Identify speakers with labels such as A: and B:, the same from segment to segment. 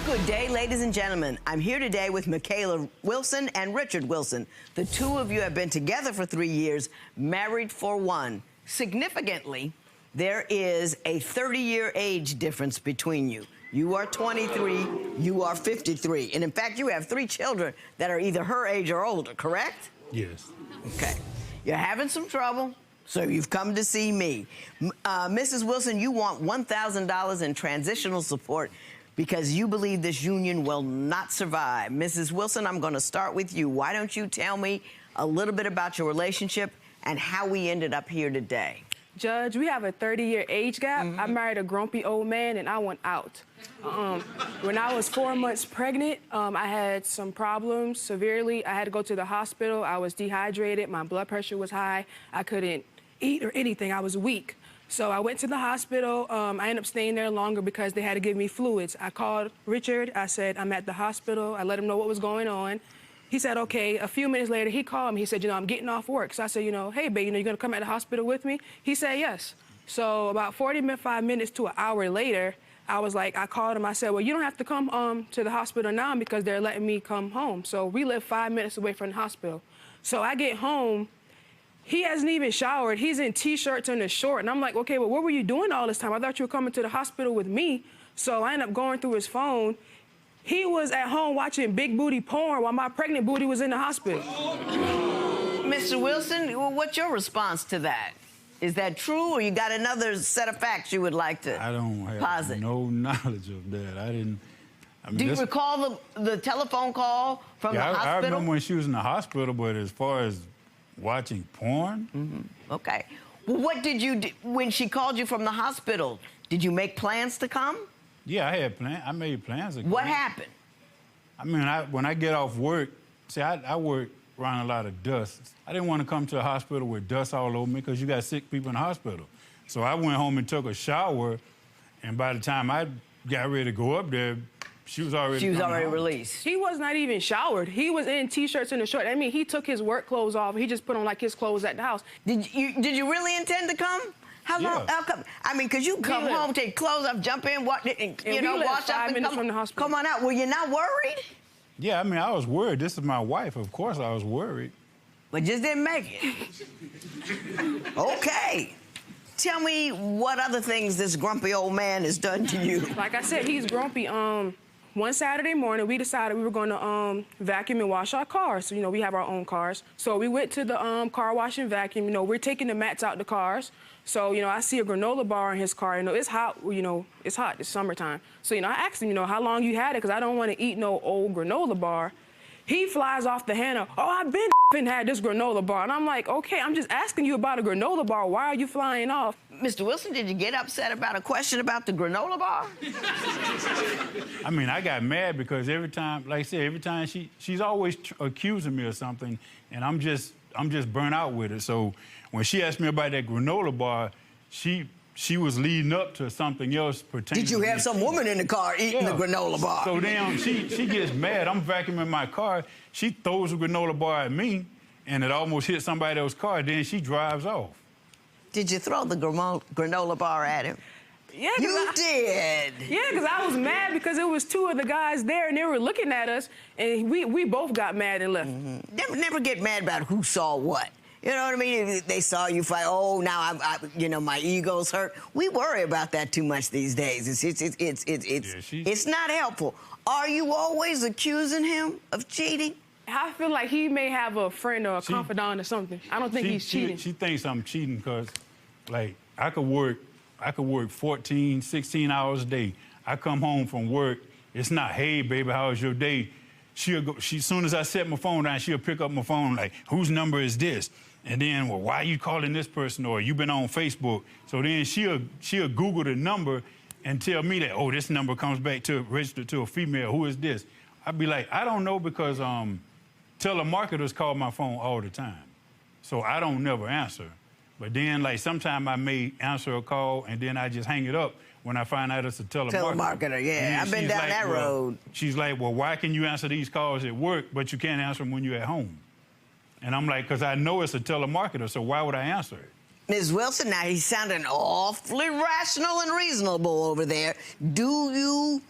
A: Good day, ladies and gentlemen. I'm here today with Michaela Wilson and Richard Wilson. The two of you have been together for 3 years, married for 1. Significantly, there is a 30-year age difference between you. You are 23, you are 53. And in fact, you have 3 children that are either her age or older, correct?
B: Yes.
A: Okay. You're having some trouble, so you've come to see me. Mrs. Wilson, you want $1,000 in transitional support because you believe this union will not survive. Mrs. Wilson, I'm going to start with you. Why don't you tell me a little bit about your relationship and how we ended up here today?
C: Judge, we have a 30-year age gap. I married a grumpy old man, and I went out. When I was 4 months pregnant, I had some problems severely. I had to go to the hospital. I was dehydrated. My blood pressure was high. I couldn't eat or anything. I was weak. So I went to the hospital. I ended up staying there longer because they had to give me fluids. I called Richard. I said, I'm at the hospital. I let him know what was going on. He said, okay. A few minutes later, he called me. He said, I'm getting off work. So I said, hey, babe, you're going to come at the hospital with me? He said, yes. So about 45 minutes to an hour later, I called him. I said, well, you don't have to come to the hospital now because they're letting me come home. So we live 5 minutes away from the hospital. So I get home. He hasn't even showered. He's in T-shirts and a short. And I'm like, okay, well, what were you doing all this time? I thought you were coming to the hospital with me. So I ended up going through his phone. He was at home watching big booty porn while my pregnant booty was in the hospital.
A: Mr. Wilson, what's your response to that? Is that true, or you got another set of facts you would like to posit?
B: I don't have no knowledge of that.
A: Do you recall the telephone call from the hospital?
B: I remember when she was in the hospital, but as far as watching porn?
A: Okay. Well, what did you do when she called you from the hospital? Did you make plans to come?
B: Yeah, I had plans. I made plans to come.
A: What happened?
B: I mean, when I get off work, see, I work around a lot of dust. I didn't want to come to a hospital with dust all over me because you got sick people in the hospital. So I went home and took a shower, and by the time I got ready to go up there, she was already
A: released.
C: He was not even showered. He was in T-shirts and a short. I mean, he took his work clothes off. He just put on, his clothes at the house.
A: Did you really intend to come? How long?
B: Yeah.
A: How come? I mean, because you come home, take clothes off, jump in, wash up, and
C: from the hospital.
A: Come on out. Were you not worried?
B: Yeah, I mean, I was worried. This is my wife. Of course I was worried.
A: But just didn't make it. Okay. Tell me what other things this grumpy old man has done to you.
C: Like I said, he's grumpy. One Saturday morning, we decided we were going to vacuum and wash our cars. So, we have our own cars. So we went to the car wash and vacuum. We're taking the mats out the cars. So, I see a granola bar in his car. It's hot, it's hot. It's summertime. So, I asked him, how long you had it, because I don't want to eat no old granola bar. He flies off the handle. Oh, I've been had this granola bar. And I'm like, okay, I'm just asking you about a granola bar. Why are you flying off?
A: Mr. Wilson, did you get upset about a question about the granola bar?
B: I mean, I got mad because every time, like I said, every time she's always accusing me of something, and I'm just burnt out with it. So when she asked me about that granola bar, she was leading up to something else pertaining.
A: Did you have some woman in the car eating the granola bar?
B: So then she gets mad. I'm vacuuming my car. She throws a granola bar at me, and it almost hit somebody else's car. Then she drives off.
A: Did you throw the granola bar at him?
C: Yeah,
A: you did.
C: Yeah, because I was mad because it was 2 of the guys there, and they were looking at us, and we both got mad and left.
A: Never get mad about who saw what. You know what I mean? They saw you fight. Oh, now my ego's hurt. We worry about that too much these days. It's not helpful. Are you always accusing him of cheating?
C: I feel like he may have a friend or a confidant or something. I don't think he's cheating.
B: She thinks I'm cheating because, I could work 14, 16 hours a day. I come home from work. It's not, hey, baby, how was your day? As soon as I set my phone down, she'll pick up my phone like, whose number is this? And then, well, why are you calling this person? Or you've been on Facebook. So then she'll Google the number and tell me that, oh, this number comes back to registered to a female. Who is this? I'd be like, I don't know, because telemarketers call my phone all the time. So I don't never answer. But then, sometime I may answer a call, and then I just hang it up when I find out it's a telemarketer.
A: Telemarketer, yeah. I've been down that road.
B: She's like, well, why can you answer these calls at work, but you can't answer them when you're at home? And I'm like, because I know it's a telemarketer, so why would I answer it?
A: Ms. Wilson, now he's sounding awfully rational and reasonable over there. Do you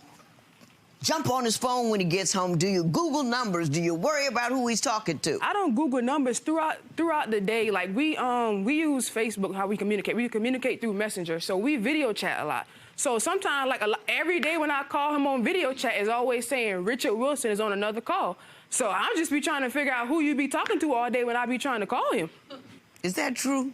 A: jump on his phone when he gets home? Do you Google numbers? Do you worry about who he's talking to?
C: I don't Google numbers throughout the day. Like we use Facebook, how we communicate. We communicate through Messenger, so we video chat a lot. So sometimes, like every day when I call him on video chat, is always saying Richard Wilson is on another call. So I'll just be trying to figure out who you be talking to all day when I be trying to call him.
A: Is that true?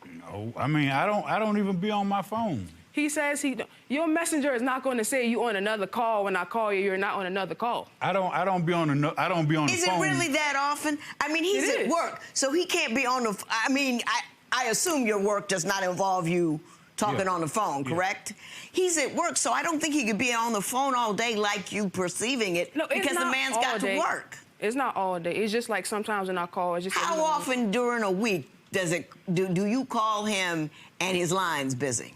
B: No, I mean I don't even be on my phone.
C: He says your messenger is not going to say you on another call when I call you. You're not on another call.
B: I don't be on the phone.
A: Is it really that often? I mean, he's at work, so he can't be on the. I mean, I assume your work does not involve you talking on the phone, correct? He's at work, so I don't think he could be on the phone all day like you perceiving it,
C: no,
A: because the man's got to work.
C: It's not all day. It's just like sometimes when I call, it's just.
A: How often during a week do you call him and his line's busy?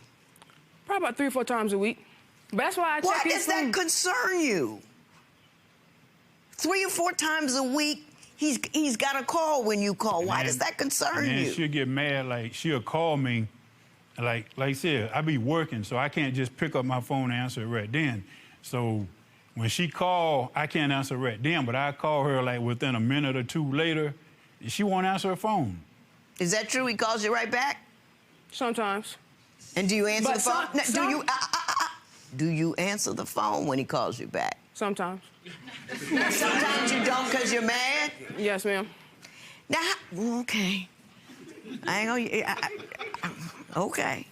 C: Probably about 3 or 4 times a week. But that's why I check
A: Why
C: his
A: does
C: phone.
A: that concern you? 3 or 4 times a week, he's got a call when you call. Why does that concern you?
B: And she'll get mad, like she'll call me, like I said, I be working, so I can't just pick up my phone and answer it right then. So when she call, I can't answer right then, but I call her like within a minute or 2 later, and she won't answer her phone.
A: Is that true? He calls you right back?
C: Sometimes.
A: And do you answer
C: But
A: the phone?
C: some-
A: Do you answer the phone when he calls you back?
C: Sometimes.
A: Sometimes you don't because you're mad?
C: Yes, ma'am.
A: Now, okay. I ain't gonna. Okay.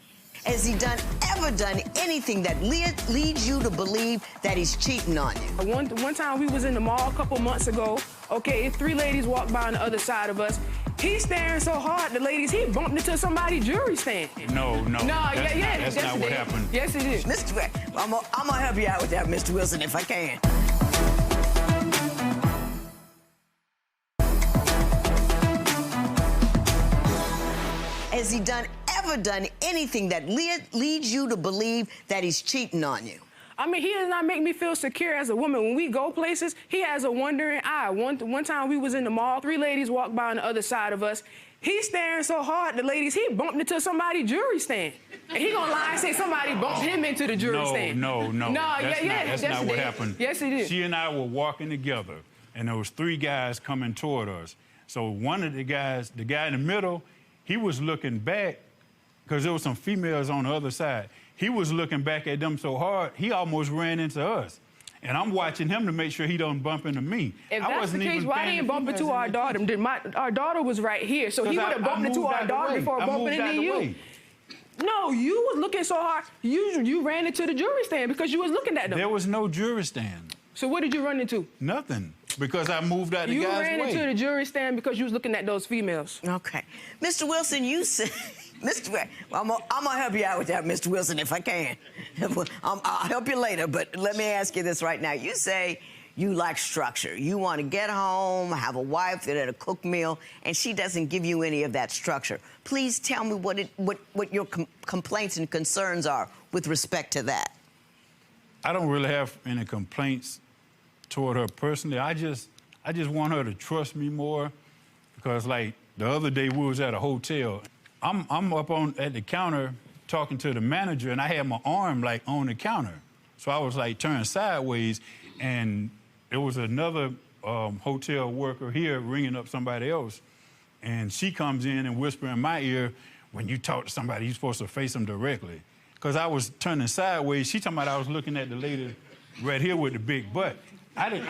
A: Has he ever done anything that leads you to believe that he's cheating on you?
C: One time we was in the mall a couple months ago. Okay, 3 ladies walked by on the other side of us. He's staring so hard, the ladies, he bumped into somebody's jewelry stand.
B: No.
C: That's
B: not what happened.
C: Yes, it is.
A: Mr. I'm gonna help you out with that, Mr. Wilson, if I can. Has he ever done anything that leads you to believe that he's cheating on you?
C: I mean, he does not make me feel secure as a woman. When we go places, he has a wondering eye. One time we was in the mall, 3 ladies walked by on the other side of us. He's staring so hard, the ladies, he bumped into somebody's jewelry stand. And he gonna lie and say somebody bumped him into the jewelry stand.
B: No. That's not what happened.
C: Yes, it is.
B: She and I were walking together, and there was 3 guys coming toward us. So one of the guys, the guy in the middle, he was looking back because there was some females on the other side. He was looking back at them so hard, he almost ran into us. And I'm watching him to make sure he don't bump into me.
C: If that's the case, why didn't bump into our daughter? Our daughter was right here, so he would have bumped into our daughter before bumping into you. No, you was looking so hard, you ran into the jewelry stand because you was looking at them.
B: There was no jewelry stand.
C: So what did you run into?
B: Nothing, because I moved out the guy's way.
C: You ran into the jewelry stand because you was looking at those females.
A: Okay. Mr. Wilson, you said... I'm gonna help you out with that, Mr. Wilson, if I can. I'll help you later, but let me ask you this right now. You say you like structure. You want to get home, have a wife that'll cook meal, and she doesn't give you any of that structure. Please tell me what your complaints and concerns are with respect to that.
B: I don't really have any complaints toward her personally. I just want her to trust me more, because like the other day we was at a hotel. I'm up at the counter talking to the manager, and I had my arm like on the counter. So I was like turned sideways, and there was another hotel worker here ringing up somebody else. And she comes in and whispers in my ear, when you talk to somebody, you're supposed to face them directly. Because I was turning sideways. She talking about I was looking at the lady right here with the big butt. I didn't,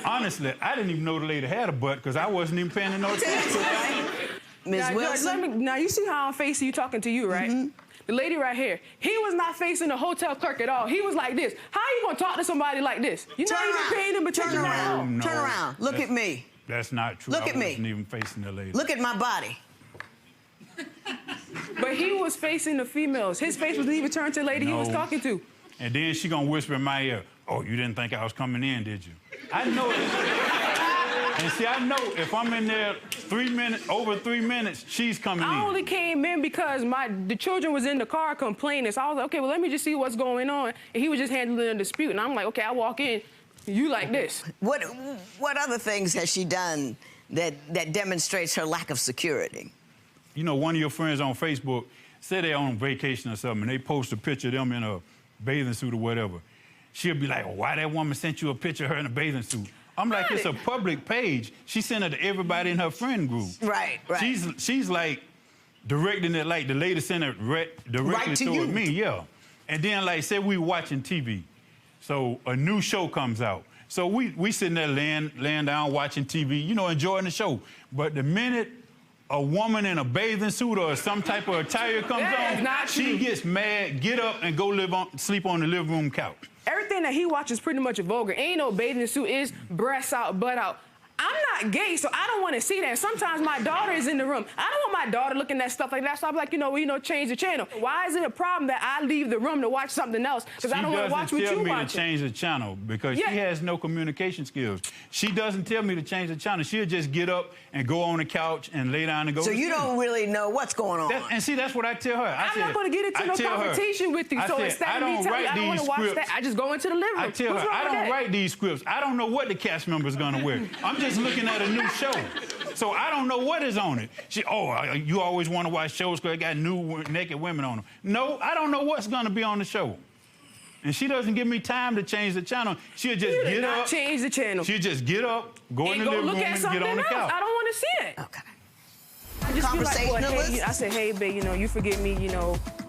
B: honestly, I didn't even know the lady had a butt because I wasn't even paying no attention.
A: Ms. Wilson?
C: Now, you see how I'm facing you talking to you, right? Mm-hmm. The lady right here, he was not facing the hotel clerk at all. He was like this. How are you going to talk to somebody like this? You're not even paying him attention at all.
A: No, turn around. Look at me.
B: That's not true.
A: Look at me.
B: I wasn't even facing the lady.
A: Look at my body.
C: But he was facing the females. His face wasn't even turned to the lady he was talking to.
B: And then she gonna whisper in my ear, oh, you didn't think I was coming in, did you? I know it. And see, I know if I'm in there 3 minutes, over 3 minutes, she's coming in.
C: I only came in because the children was in the car complaining. So I was like, okay, well, let me just see what's going on. And he was just handling a dispute. And I'm like, okay, I walk in, you like this.
A: What other things has she done that demonstrates her lack of security?
B: You know, one of your friends on Facebook said they're on vacation or something, and they post a picture of them in a bathing suit or whatever. she'll be like, well, why that woman sent you a picture of her in a bathing suit? I'm like, it's a public page. She sent it to everybody in her friend group.
A: Right.
B: She's like directing it like the lady sent it directly toward me, yeah. And then like, say we watching TV. So a new show comes out. So we sitting there laying down watching TV, you know, enjoying the show. But the minute a woman in a bathing suit or some type of attire comes on, she gets mad, get up and go sleep on the living room couch.
C: Everything that he watches pretty much vulgar. Ain't no bathing suit, is breasts out, butt out. I'm not gay, so I don't want to see that. Sometimes my daughter is in the room. I don't want my daughter looking at stuff like that, so I'm like, change the channel. Why is it a problem that I leave the room to watch something else? Because I don't want to watch what you watching.
B: She doesn't tell me to change the channel because she has no communication skills. She doesn't tell me to change the channel. She'll just get up and go on the couch and lay down and go to sleep.
A: So you don't really know what's going on.
B: And see, that's what I tell her.
C: I'm not going to get into no confrontation with you. So instead of me telling you I don't want to watch that, I just go into the living room.
B: I tell her, I don't write these scripts. I don't know what the cast member's going to wear. I'm just looking at a new show. So I don't know what is on it. You always want to watch shows because they got new naked women on them. No, I don't know what's going to be on the show. And she doesn't give me time to change the channel. She'll just get up.
C: Change the channel.
B: She'll just get up, go in the living room, and get on the couch.
C: I don't want to see it.
A: Okay.
C: I just be like,
A: Conversationalist?
C: hey, I said, hey, babe, you forgive me,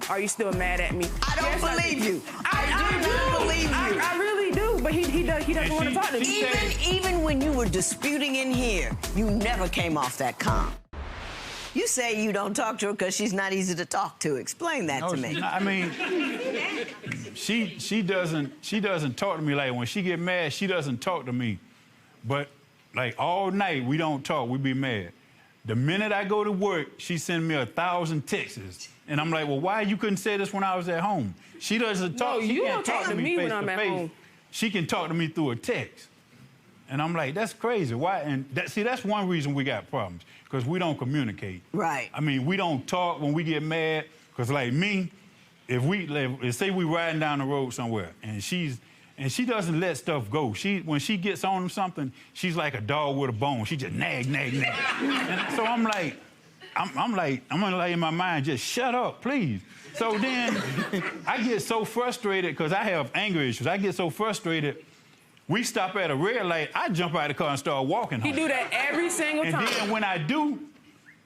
C: are you still mad at me?
A: I don't believe you. I do not believe you.
C: I really do, but he doesn't want to talk to me.
A: Even when you were disputing in here, you never came off that calm. You say you don't talk to her because she's not easy to talk to. Explain that to me.
B: Not, I mean, she doesn't talk to me like when she get mad. She doesn't talk to me, but like all night we don't talk. We be mad. The minute I go to work, she send me 1,000 texts. And I'm like, well, why you couldn't say this when I was at home? She doesn't talk.
C: No, you don't talk to me when I'm at home.
B: She can talk to me through a text. And I'm like, that's crazy. Why? And that's one reason we got problems, because we don't communicate.
A: Right.
B: I mean, we don't talk when we get mad, because like me, if say we riding down the road somewhere and she doesn't let stuff go. When she gets on something, she's like a dog with a bone. She just nag. And so I'm like gonna lay in my mind, just shut up, please. So then I get so frustrated because I have anger issues. I get so frustrated. We stop at a red light, I jump out of the car and start walking home.
C: He do that every single time.
B: And then when I do,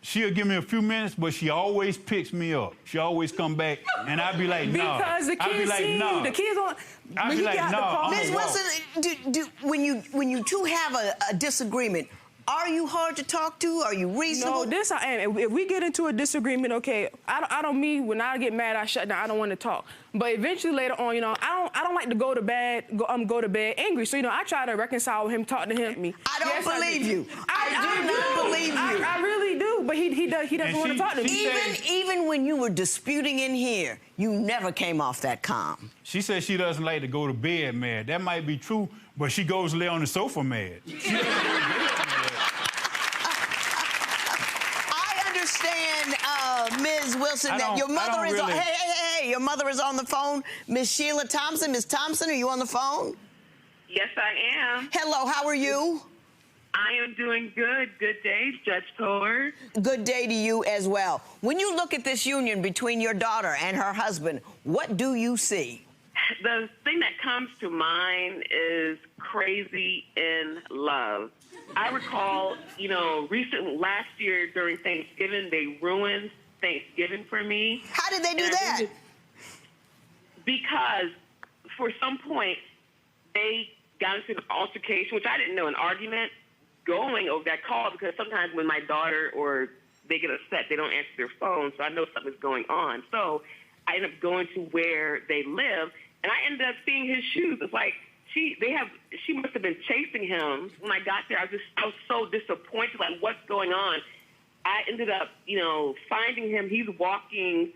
B: she'll give me a few minutes, but she always picks me up. She always come back, and I'll be like, no.
C: Because the kids see you. The kids on.
B: I'll be like, no.
A: Ms. Wilson, when you two have a disagreement, are you hard to talk to? Are you reasonable?
C: No, this I am. If we get into a disagreement, okay, I don't mean when I get mad, I shut down. I don't want to talk. But eventually later on, I don't like to go to bed angry. So I try to reconcile with him, talk to him.
A: I don't believe you. I do not believe you.
C: I really do. But he doesn't want to talk to me.
A: Even when you were disputing in here, you never came off that calm.
B: She says she doesn't like to go to bed mad. That might be true, but she goes lay on the sofa mad.
A: Ms. Wilson, that your mother is on. Hey, your mother is on the phone. Miss Sheila Thompson. Miss Thompson, are you on the phone?
D: Yes, I am.
A: Hello, how are you?
D: I am doing good. Good day, Judge Toler.
A: Good day to you as well. When you look at this union between your daughter and her husband, what do you see?
D: The thing that comes to mind is crazy in love. I recall, last year during Thanksgiving, they ruined Thanksgiving for me.
A: How did they do that?
D: Because for some point, they got into an altercation, which I didn't know, an argument going over that call, because sometimes when my daughter or they get upset, they don't answer their phone, so I know something's going on. So I ended up going to where they live, and I ended up seeing his shoes. It's like, she must have been chasing him. When I got there, I was so disappointed, like, what's going on? I ended up, finding him. He's walking,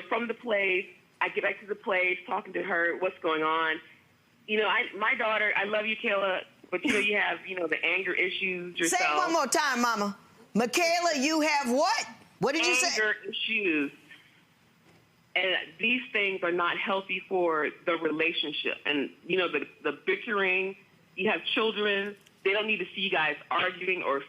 D: from the place. I get back to the place, talking to her, what's going on. My daughter, I love you, Kayla, but you have, the anger issues yourself.
A: Say it one more time, Mama. Michaela, you have what? What did you say?
D: Anger issues. And these things are not healthy for the relationship. And, the bickering, you have children, they don't need to see you guys arguing or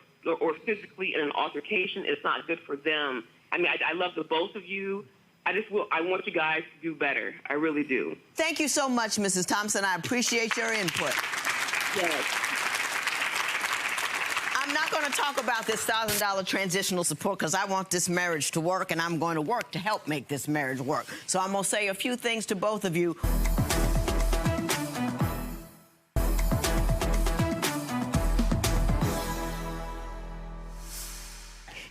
D: physically in an altercation. It's not good for them. I mean, I love the both of you, I want you guys to do better. I really do.
A: Thank you so much, Mrs. Thompson. I appreciate your input.
D: Yes.
A: I'm not going to talk about this $1,000 transitional support because I want this marriage to work, and I'm going to work to help make this marriage work. So I'm going to say a few things to both of you.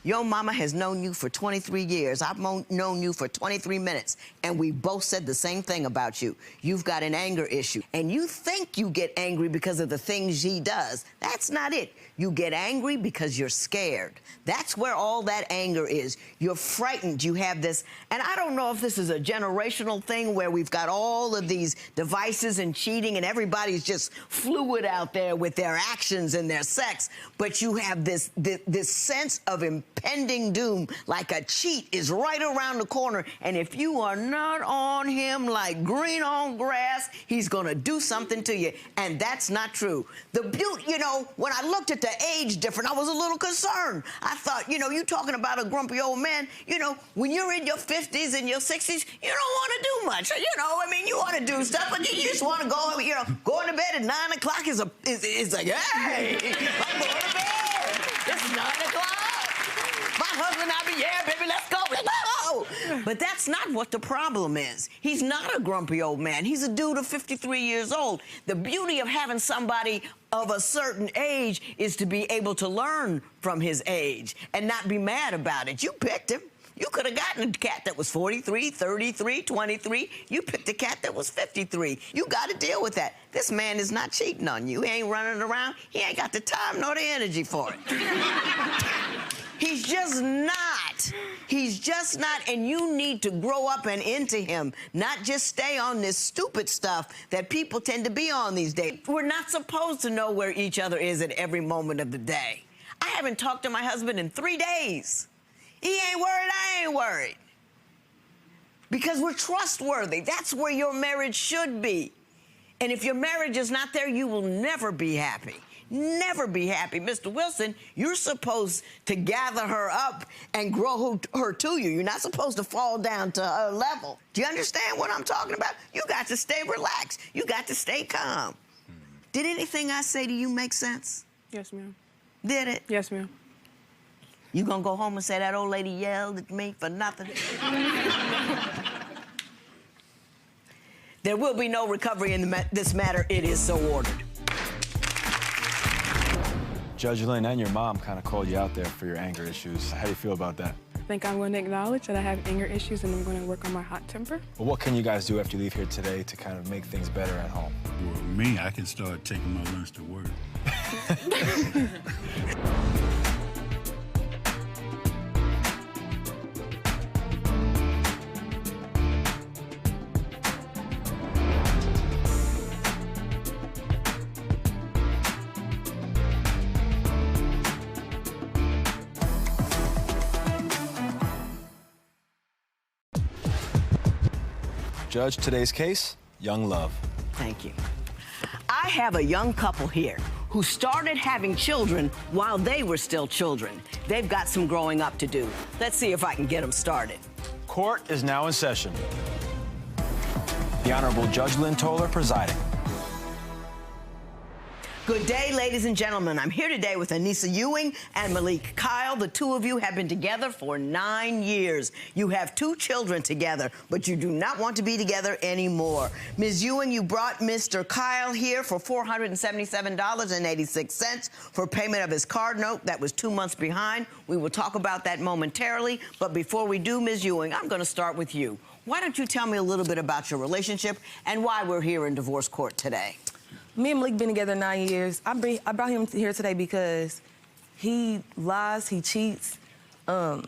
A: Your mama has known you for 23 years. I've known you for 23 minutes, and we both said the same thing about you. You've got an anger issue, and you think you get angry because of the things she does. That's not it. You get angry because you're scared. That's where all that anger is. You're frightened. You have this, and I don't know if this is a generational thing where we've got all of these devices and cheating, and everybody's just fluid out there with their actions and their sex, but you have this sense of impending doom, like a cheat is right around the corner, and if you are not on him like green on grass, he's gonna do something to you, and that's not true. The beauty, you know, when I looked at the age difference, I was a little concerned. I thought, you know, you talking about a grumpy old man, you know, when you're in your 50s and your 60s, you don't want to do much, you know, I mean, you want to do stuff, but you just want to go, you know, going to bed at 9 o'clock is like, hey, I'm going to bed. It's 9 o'clock. My husband and I be, yeah, baby, let's go. No! But that's not what the problem is. He's not a grumpy old man. He's a dude of 53 years old. The beauty of having somebody of a certain age is to be able to learn from his age and not be mad about it. You picked him. You could have gotten a cat that was 43, 33, 23. You picked a cat that was 53. You got to deal with that. This man is not cheating on you. He ain't running around. He ain't got the time nor the energy for it. He's just not. He's just not, and you need to grow up and into him, not just stay on this stupid stuff that people tend to be on these days. We're not supposed to know where each other is at every moment of the day. I haven't talked to my husband in 3 days. He ain't worried, I ain't worried. Because we're trustworthy. That's where your marriage should be. And if your marriage is not there, you will never be happy. Never be happy. Mr. Wilson, you're supposed to gather her up and grow her to you. You're not supposed to fall down to her level. Do you understand what I'm talking about? You got to stay relaxed. You got to stay calm. Did anything I say to you make sense?
C: Yes, ma'am.
A: Did it?
C: Yes, ma'am.
A: You gonna go home and say that old lady yelled at me for nothing? There will be no recovery in this matter. It is so ordered.
E: Judge Lynn and your mom kind of called you out there for your anger issues. How do you feel about that?
C: I think I'm going to acknowledge that I have anger issues and I'm going to work on my hot temper.
E: Well, what can you guys do after you leave here today to kind of make things better at home?
B: Well, me, I can start taking my lunch to work.
E: Judge, today's case, young love.
A: Thank you. I have a young couple here who started having children while they were still children. They've got some growing up to do. Let's see if I can get them started.
E: Court is now in session. The Honorable Judge Lynn Toler presiding.
A: Good day, ladies and gentlemen. I'm here today with Anissa Ewing and Malik Kyle. The two of you have been together for 9 years. You have 2 children together, but you do not want to be together anymore. Ms. Ewing, you brought Mr. Kyle here for $477.86 for payment of his card note that was 2 months behind. We will talk about that momentarily, but before we do, Ms. Ewing, I'm going to start with you. Why don't you tell me a little bit about your relationship and why we're here in divorce court today?
F: Me and Malik been together 9 years. I brought him here today because he lies, he cheats. I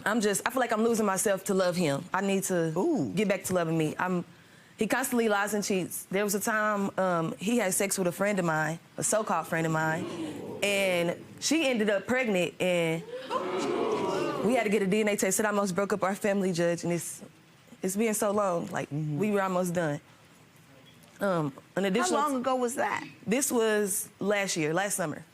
F: feel like I'm losing myself to love him. I need to get back to loving me. He constantly lies and cheats. There was a time he had sex with a friend of mine, a so-called friend of mine, and she ended up pregnant, and we had to get a DNA test. It almost broke up our family, Judge, and it's been so long. Like, we were almost done.
A: How long ago was that?
F: This was last summer.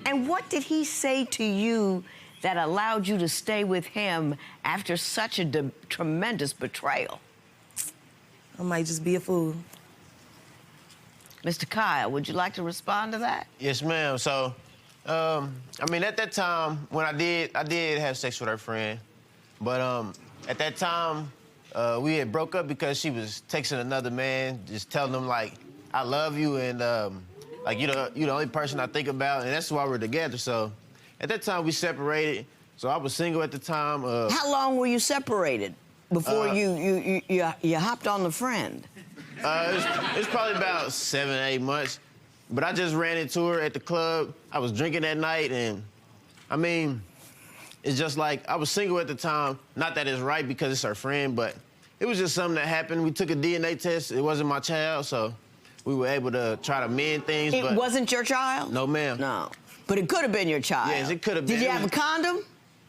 A: And what did he say to you that allowed you to stay with him after such a tremendous betrayal?
F: I might just be a fool.
A: Mr. Kyle, would you like to respond to that?
G: Yes, ma'am. So, I mean, at that time, when I did have sex with her friend, but at that time, we had broke up because she was texting another man, just telling him, like, I love you, and, like, you're the only person I think about, and that's why we're together. So, at that time, we separated. So, I was single at the time.
A: How long were you separated before you hopped on the friend?
G: It's probably about 7, 8 months. But I just ran into her at the club. I was drinking that night, and, I mean, it's just like, I was single at the time. Not that it's right because it's her friend, but it was just something that happened. We took a DNA test. It wasn't my child, so we were able to try to mend things.
A: It wasn't your child?
G: No, ma'am.
A: No. But it could have been your child.
G: Yes, it could have been.
A: Did you have a condom?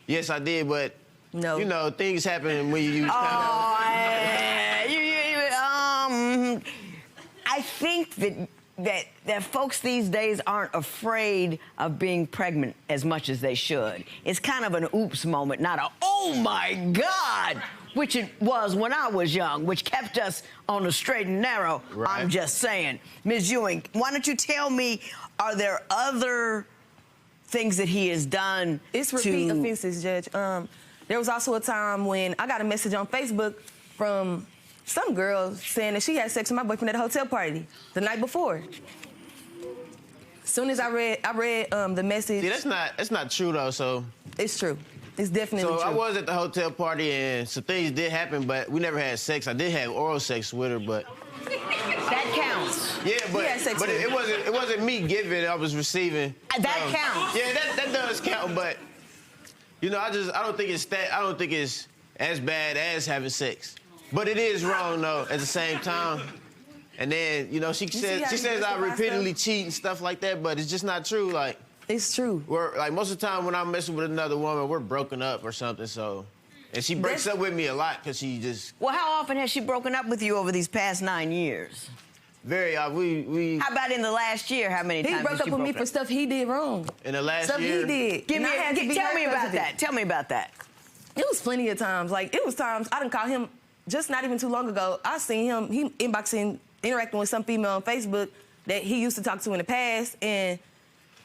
G: Yes, I did, but,
F: No.
G: you know, things happen when you use condoms.
A: I think that folks these days aren't afraid of being pregnant as much as they should. It's kind of an oops moment, not a oh my God, which it was when I was young, which kept us on the straight and narrow.
G: Right.
A: I'm just saying. Ms. Ewing, why don't you tell me, are there other things that he has done?
F: It's repeat offenses, Judge. There was also a time when I got a message on Facebook from some girl saying that she had sex with my boyfriend at a hotel party the night before. As soon as I read the message.
G: See, that's not true though. So
F: it's true. It's definitely true.
G: I was at the hotel party and some things did happen, but we never had sex. I did have oral sex with her, but
A: that counts.
G: Yeah, but it wasn't me giving. I was receiving.
A: That counts.
G: Yeah, that does count. But you know, I don't think it's as bad as having sex. But it is wrong though at the same time. And then, you know, she says I repeatedly cheat and stuff like that, but it's just not true. Like,
F: it's true.
G: Like most of the time when I'm messing with another woman, we're broken up or something. So, and she breaks up with me a lot because she just.
A: Well, how often has she broken up with you over these past 9 years?
G: Very. We.
A: How about in the last year? How many times?
F: He broke up with me for stuff he did wrong.
G: In the last
F: year. Stuff he did.
A: Tell me about that. Tell me about that.
F: It was plenty of times. Like, it was times I didn't call him. Just not even too long ago, I seen him, he interacting with some female on Facebook that he used to talk to in the past, and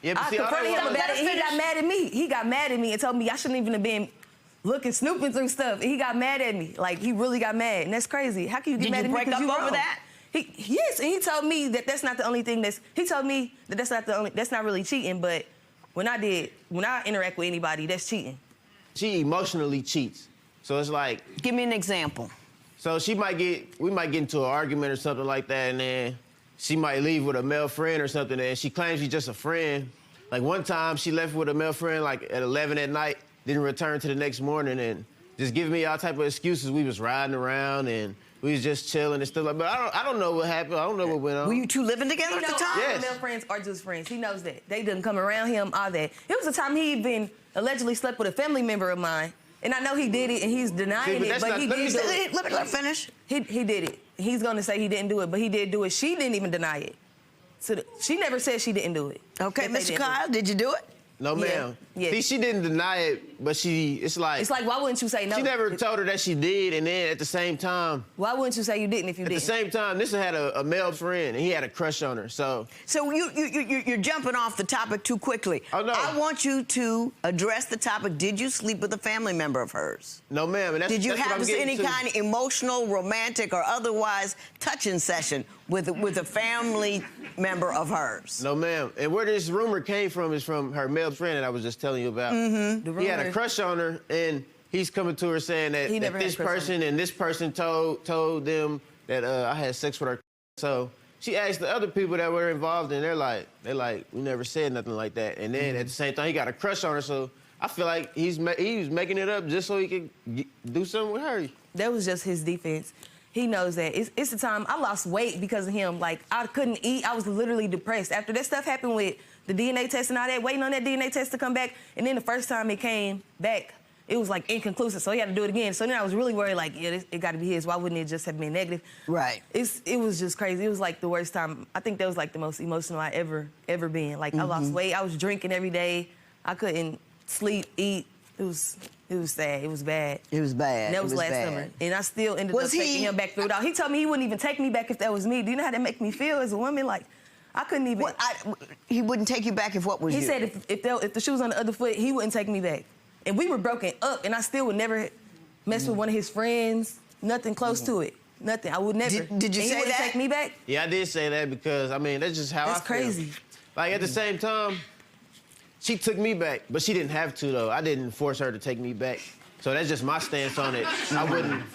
F: I confronted him about it, and he got mad at me. He got mad at me and told me I shouldn't even have been snooping through stuff. He got mad at me. Like, he really got mad, and that's crazy. How can you get mad at me?
A: Did you break up over that?
F: Yes, and he told me that that's not the only thing he told me that that's not really cheating, but when I interact with anybody, that's cheating.
G: She emotionally cheats. So it's like.
A: Give me an example.
G: So we might get into an argument or something like that, and then she might leave with a male friend or something, and she claims she's just a friend. Like one time, she left with a male friend like at 11 at night, didn't return to the next morning, and just giving me all type of excuses. We was riding around and we was just chilling and stuff like. But I don't know what happened. I don't know what went on.
A: Were you two living together at the time?
G: Yes.
F: Male friends are just friends. He knows that. They didn't come around him, all that. It was a time he even allegedly slept with a family member of mine. And I know he did it, and he's denying it, but he did do it.
A: Let me finish.
F: He did it. He's going to say he didn't do it, but he did do it. She didn't even deny it. So she never said she didn't do it.
A: Okay, Mr. Kyle, did you do it?
G: No, ma'am.
F: Yeah.
G: See, she didn't deny it, but it's like,
F: why wouldn't you say no?
G: She never told her that she did, and then at the same time.
F: Why wouldn't you say you didn't if you didn't?
G: At the same time, this had a male friend, and he had a crush on her, so.
A: So you're jumping off the topic too quickly.
G: Oh, no.
A: I want you to address the topic. Did you sleep with a family member of hers?
G: No, ma'am. And
A: Did you
G: that's
A: have any kind of emotional, romantic, or otherwise touching session with a family member of hers?
G: No, ma'am. And where this rumor came from is from her male friend that I was just telling you about.
A: Mm-hmm.
G: He had a crush on her, and he's coming to her saying that this person and this person told them that I had sex with her. So she asked the other people that were involved, and they're like, we never said nothing like that. And then at the same time, he got a crush on her. So I feel like he was making it up just so he could do something with her.
F: That was just his defense. He knows that. It's the time I lost weight because of him. Like, I couldn't eat. I was literally depressed. After that stuff happened with the DNA test and all that, waiting on that DNA test to come back, and then the first time it came back, it was, like, inconclusive, so he had to do it again. So then I was really worried, like, yeah, it got to be his. Why wouldn't it just have been negative?
A: Right.
F: It was just crazy. It was, like, the worst time. I think that was, like, the most emotional I ever been. Like, I lost weight. I was drinking every day. I couldn't sleep, eat. It was sad. It was bad.
A: It was bad.
F: And that was last
A: bad.
F: summer. And I still ended up taking him back through it all. He told me he wouldn't even take me back if that was me. Do you know how that make me feel as a woman? Like, I couldn't even.
A: He wouldn't take you back if what was you?
F: He said if the shoe was on the other foot, he wouldn't take me back. And we were broken up, and I still would never mess with one of his friends. Nothing close to it. Nothing. I would never.
A: Did you
F: and
A: say
F: he wouldn't
A: that?
F: take me back?
G: Yeah, I did say that because, I mean, that's just how I feel.
F: That's crazy.
G: Like, at the same time, she took me back, but she didn't have to, though. I didn't force her to take me back. So that's just my stance on it. I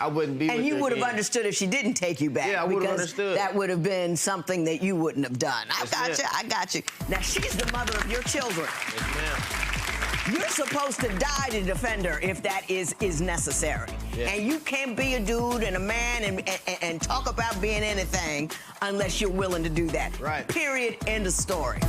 G: wouldn't be with her.
A: And you would have
G: again.
A: understood if she didn't take you back.
G: Yeah, I would have
A: because
G: understood.
A: That would have been something that you wouldn't have done. I got you. Now, she's the mother of your children.
G: Yes, ma'am.
A: You're supposed to die to defend her if that is necessary.
G: Yeah.
A: And you can't be a dude and a man and talk about being anything unless you're willing to do that.
G: Right.
A: Period. End of story.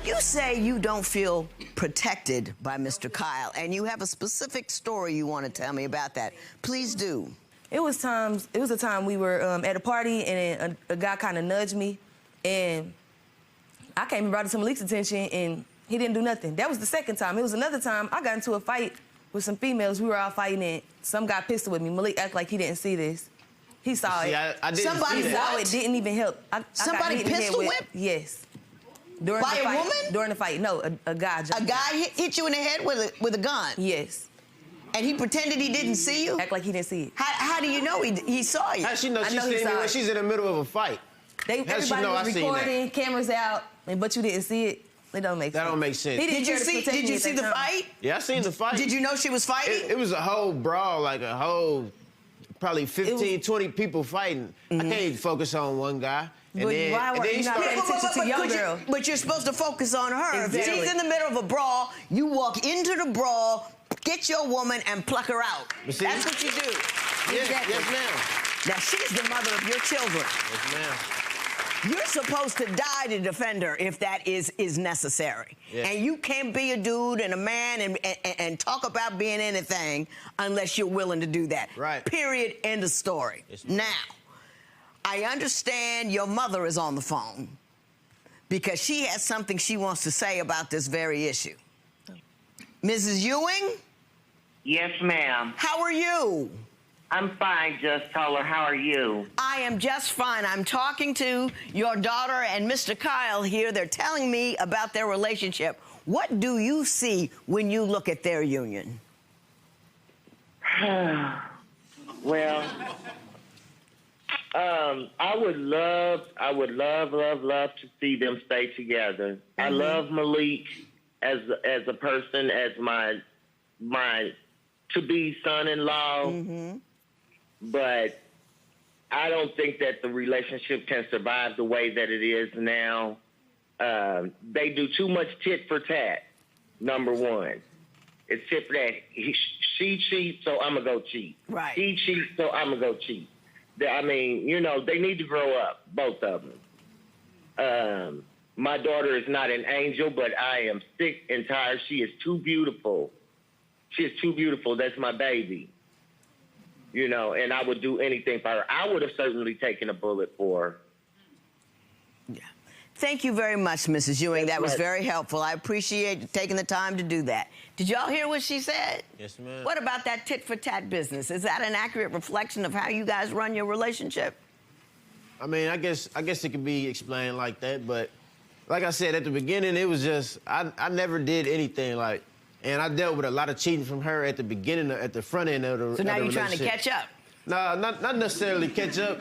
A: You say you don't feel protected by Mr. Kyle, and you have a specific story you want to tell me about that. Please do.
F: It was a time we were at a party, and a guy kind of nudged me, and I came and brought it to Malik's attention, and he didn't do nothing. That was the second time. It was another time I got into a fight with some females. We were all fighting, and some guy pistol with me. Malik acted like he didn't see this. He saw
G: See,
F: it.
G: I didn't
A: Somebody
G: see that.
F: saw it. Didn't even help.
A: Somebody
F: I got hit in the head
A: pistol
F: with-
A: whipped?
F: Yes. During
A: By
F: the
A: a
F: fight.
A: woman?
F: During the fight. No, a guy.
A: A guy hit you in the head with a gun,
F: Yes.
A: and he pretended he didn't see you?
F: Act like he didn't see it.
A: How do you know he saw you?
G: How she know
F: I
G: she
F: know he
G: seen me
F: saw
G: when
F: it.
G: she's in the middle of a fight? How she
F: Everybody
G: know
F: was
G: I seen that?
F: recording, cameras out, but you didn't see it. It don't make sense.
G: That don't make sense.
F: He didn't
A: Did you
F: care to
A: see?
F: protect
A: Did
F: me
A: you
F: at
A: see
F: that
A: the
F: time.
A: fight?
G: Yeah, I seen the fight.
A: Did you know she was fighting?
G: It was a whole brawl, like a whole, probably 15, 20 people fighting. I can't focus on one guy. And
F: But
G: then,
F: why
G: and
F: were
G: then
F: you
G: he
F: not
G: started-
F: paying attention to your girl?
A: But you're supposed to focus on her. If
F: Exactly.
A: she's in the middle of a brawl, you walk into the brawl, get your woman, and pluck her out.
G: You see?
A: That's what you do.
G: Yes,
A: Exactly.
G: yes, ma'am.
A: Now, she's the mother of your children.
G: Yes, ma'am.
A: You're supposed to die to defend her if that is necessary.
G: Yeah.
A: And you can't be a dude and a man and talk about being anything unless you're willing to do that.
G: Right.
A: Period. End of story.
G: Yes, ma'am.
A: Now, I understand your mother is on the phone because she has something she wants to say about this very issue. Mrs. Ewing,
H: Yes, ma'am.
A: how are you?
H: I'm fine, Just Toler. How are you?
A: I am just fine. I'm talking to your daughter and Mr. Kyle here. They're telling me about their relationship. What do you see when you look at their union?
H: Well, I would love to see them stay together. I love Malik as a person, as my to-be son-in-law, but I don't think that the relationship can survive the way that it is now. They do too much tit for tat, number one. It's tit for tat. She cheats, so I'm going to go cheat.
A: Right.
H: He cheats, so I'm going to go cheat. I mean, you know, they need to grow up, both of them. My daughter is not an angel, but I am sick and tired. She is too beautiful. She is too beautiful. That's my baby. You know, and I would do anything for her. I would have certainly taken a bullet for her.
A: Yeah. Thank you very much, Mrs. Ewing.
H: Yes,
A: That was
H: ma'am.
A: very helpful. I appreciate you taking the time to do that. Did y'all hear what she said?
G: Yes, ma'am.
A: What about that tit-for-tat business? Is that an accurate reflection of how you guys run your relationship?
G: I mean, I guess it could be explained like that, but like I said at the beginning, it was just I never did anything like, and I dealt with a lot of cheating from her at the beginning, at the front end of the.
A: So now
G: of the
A: you're trying to
G: relationship.
A: catch up.
G: No, not necessarily catch up.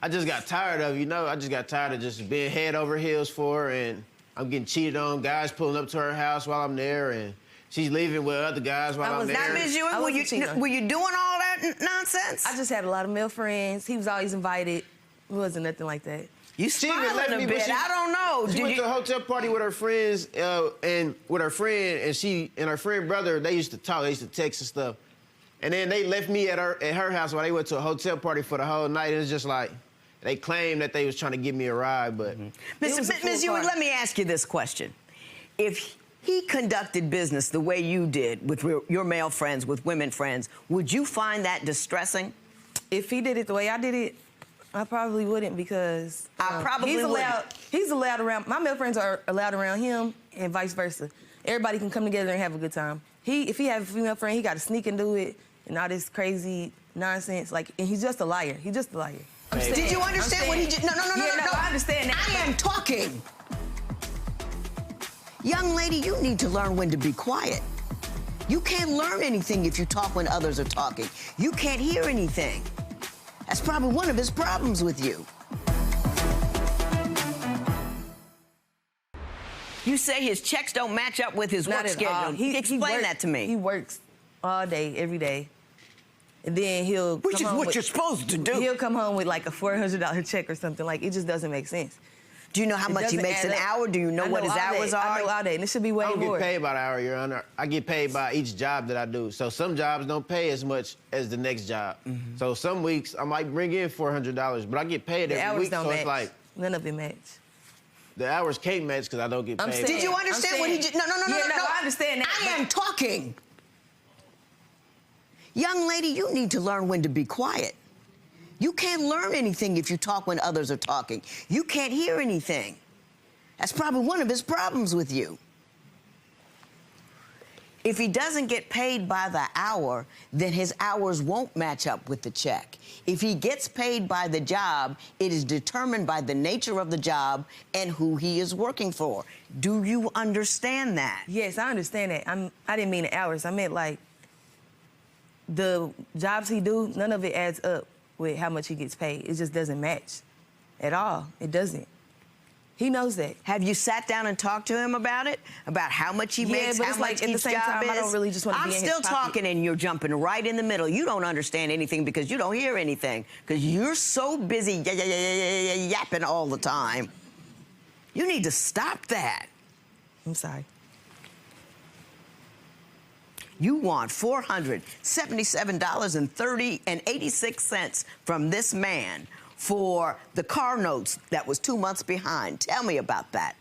G: I just got tired of, I just got tired of just being head over heels for her, and I'm getting cheated on. Guys pulling up to her house while I'm there, and she's leaving with other guys while I'm there.
A: Now, Ms. Ewing,
F: I wasn't cheating.
A: were you doing all that nonsense?
F: I just had a lot of male friends. He was always invited. It wasn't nothing like that.
A: You
G: She even
A: smiling
G: left
A: a
G: me, but
A: bit. I don't know.
G: She
A: Did
G: went
A: you-
G: to a hotel party with her friends, and with her friend, and she and her friend brother, they used to talk, they used to text and stuff. And then they left me at her house while they went to a hotel party for the whole night. It was just like, they claimed that they was trying to give me a ride, but...
F: was a full
A: Ms. Ewing,
F: party.
A: let me ask you this question. If he conducted business the way you did with your male friends, with women friends, would you find that distressing?
F: If he did it the way I did it, I probably wouldn't because
A: I probably wouldn't.
F: He's allowed around. My male friends are allowed around him, and vice versa. Everybody can come together and have a good time. If he have a female friend, he got to sneak and do it, and all this crazy nonsense. Like, and he's just a liar. He's just a liar.
A: Did you understand what he just? No.
F: I understand that.
A: I am talking. Young lady, you need to learn when to be quiet. You can't learn anything if you talk when others are talking. You can't hear anything. That's probably one of his problems with you. You say his checks don't match up with his work schedule. Explain that to me.
F: He works all day, every day. And then
A: Which is what you're supposed to do.
F: He'll come home with like a $400 check or something. Like, it just doesn't make sense.
A: Do you know how much he makes an hour? Do you know what his hours are?
F: I know all day, and it should be way more.
G: I don't get paid by the hour, Your Honor. I get paid by each job that I do. So some jobs don't pay as much as the next job. Mm-hmm. So some weeks I might bring in $400, but I get paid every week.
F: The hours don't match.
G: It's like
F: none of it match.
G: The hours can't match because I don't get paid.
A: Did you understand what he just? No.
F: I understand that.
A: I am talking. Young lady, you need to learn when to be quiet. You can't learn anything if you talk when others are talking. You can't hear anything. That's probably one of his problems with you. If he doesn't get paid by the hour, then his hours won't match up with the check. If he gets paid by the job, it is determined by the nature of the job and who he is working for. Do you understand that?
F: Yes, I understand that. I didn't mean the hours. I meant like the jobs he do, none of it adds up with how much he gets paid. It just doesn't match at all. It doesn't. He knows that.
A: Have you sat down and talked to him about it? About how much he makes,
F: but
A: how
F: it's
A: much
F: like, at
A: each
F: the same
A: job
F: time,
A: is?
F: I don't really just want to be in his
A: I'm still
F: pocket.
A: talking and you're jumping right in the middle. You don't understand anything because you don't hear anything. Because you're so busy yapping all the time. You need to stop that.
F: I'm sorry.
A: You want $477.86 from this man for the car notes that was 2 months behind. Tell me about that.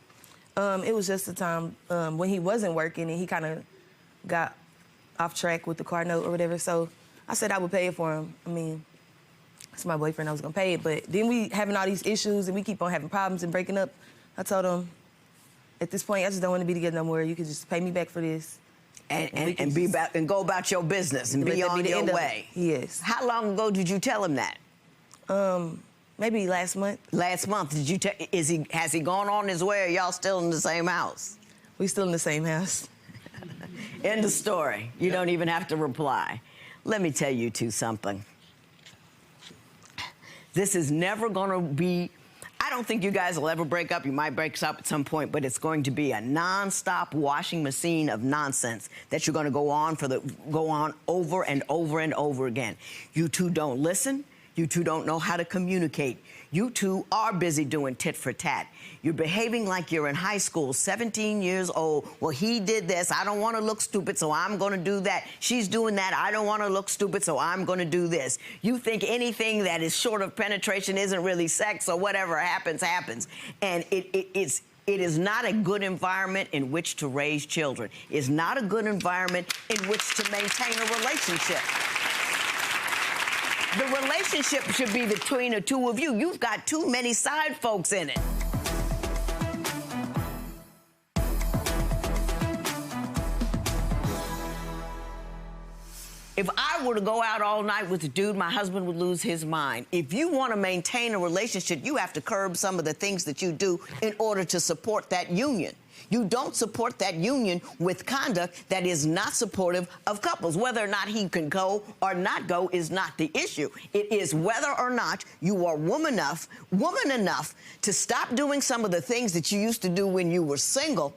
F: It was just a time when he wasn't working and he kind of got off track with the car note or whatever. So I said I would pay it for him. I mean, it's my boyfriend, I was gonna pay it. But then we having all these issues and we keep on having problems and breaking up. I told him, at this point, I just don't want to be together no more. You can just pay me back for this.
A: And go about your business and be on your way.
F: Yes.
A: How long ago did you tell him that?
F: Maybe last month.
A: Last month. Did you has he gone on his way or y'all still in the same house?
F: We still in the same house.
A: End of story. You don't even have to reply. Let me tell you two something. This is never gonna be, I don't think you guys will ever break up. You might break up at some point, but it's going to be a non-stop washing machine of nonsense that you're going to go on over and over and over again. You two don't listen. You two don't know how to communicate. You two are busy doing tit for tat. You're behaving like you're in high school, 17 years old. Well, he did this. I don't want to look stupid, so I'm going to do that. She's doing that. I don't want to look stupid, so I'm going to do this. You think anything that is short of penetration isn't really sex, so whatever happens, happens. And it is not a good environment in which to raise children. It's not a good environment in which to maintain a relationship. The relationship should be between the two of you. You've got too many side folks in it. If I were to go out all night with a dude, my husband would lose his mind. If you want to maintain a relationship, you have to curb some of the things that you do in order to support that union. You don't support that union with conduct that is not supportive of couples. Whether or not he can go or not go is not the issue. It is whether or not you are woman enough to stop doing some of the things that you used to do when you were single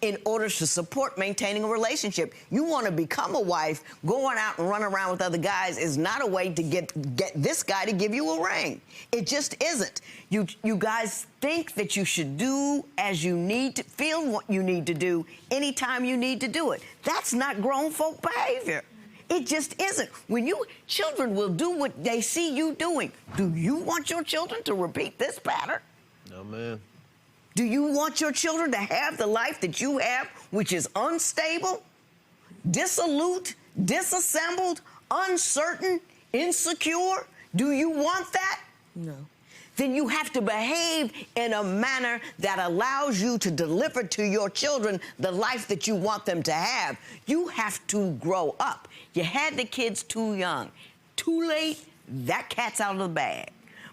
A: in order to support maintaining a relationship. You want to become a wife, going out and running around with other guys is not a way to get this guy to give you a ring. It just isn't. You guys think that you should do as you need to, feel what you need to do anytime you need to do it. That's not grown folk behavior. It just isn't. Children will do what they see you doing. Do you want your children to repeat this pattern?
G: No, man.
A: Do you want your children to have the life that you have, which is unstable, dissolute, disassembled, uncertain, insecure? Do you want that?
F: No.
A: Then you have to behave in a manner that allows you to deliver to your children the life that you want them to have. You have to grow up. You had the kids too young. Too late, that cat's out of the bag.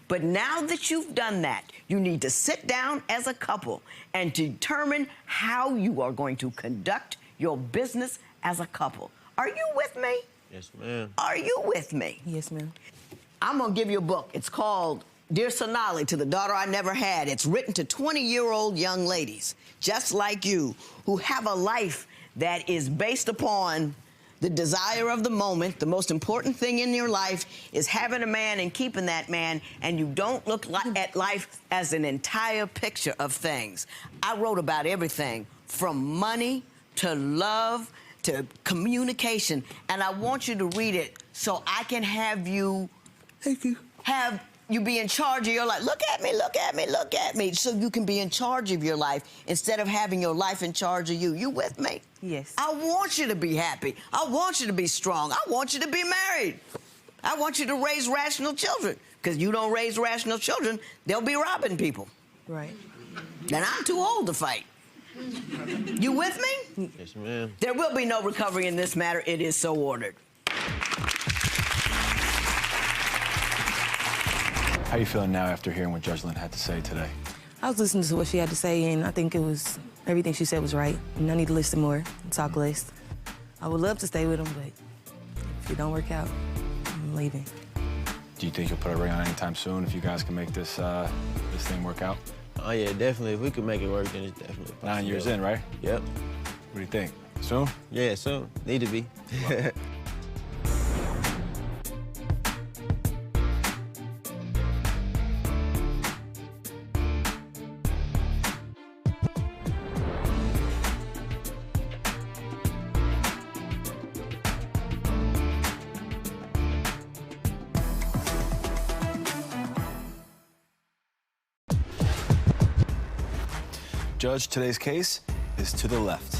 A: But now that you've done that, you need to sit down as a couple and determine how you are going to conduct your business as a couple. Are you with me?
G: Yes, ma'am.
A: Are you with me?
F: Yes, ma'am.
A: I'm gonna give you a book. It's called Dear Sonali, to the Daughter I Never Had. It's written to 20-year-old young ladies, just like you, who have a life that is based upon the desire of the moment. The most important thing in your life is having a man and keeping that man, and you don't look at life as an entire picture of things. I wrote about everything from money to love to communication, and I want you to read it so I can have you be in charge of your life. Look at me, look at me, look at me. So you can be in charge of your life instead of having your life in charge of you. You with me?
F: Yes.
A: I want you to be happy. I want you to be strong. I want you to be married. I want you to raise rational children. Because you don't raise rational children, they'll be robbing people.
F: Right.
A: And I'm too old to fight. You with me?
G: Yes, ma'am.
A: There will be no recovery in this matter. It is so ordered.
E: How are you feeling now after hearing what Judge Lynn had to say today?
F: I was listening to what she had to say, and I think it was everything she said was right. And I need to listen more and talk less. I would love to stay with him, but if it don't work out, I'm leaving.
E: Do you think you'll put a ring on anytime soon if you guys can make this this thing work out?
G: Oh, yeah, definitely. If we could make it work, then it's definitely possible.
E: 9 years in, right?
G: Yep.
E: What do you think? Soon?
G: Yeah, soon. Need to be.
E: Judge, today's case is to the left.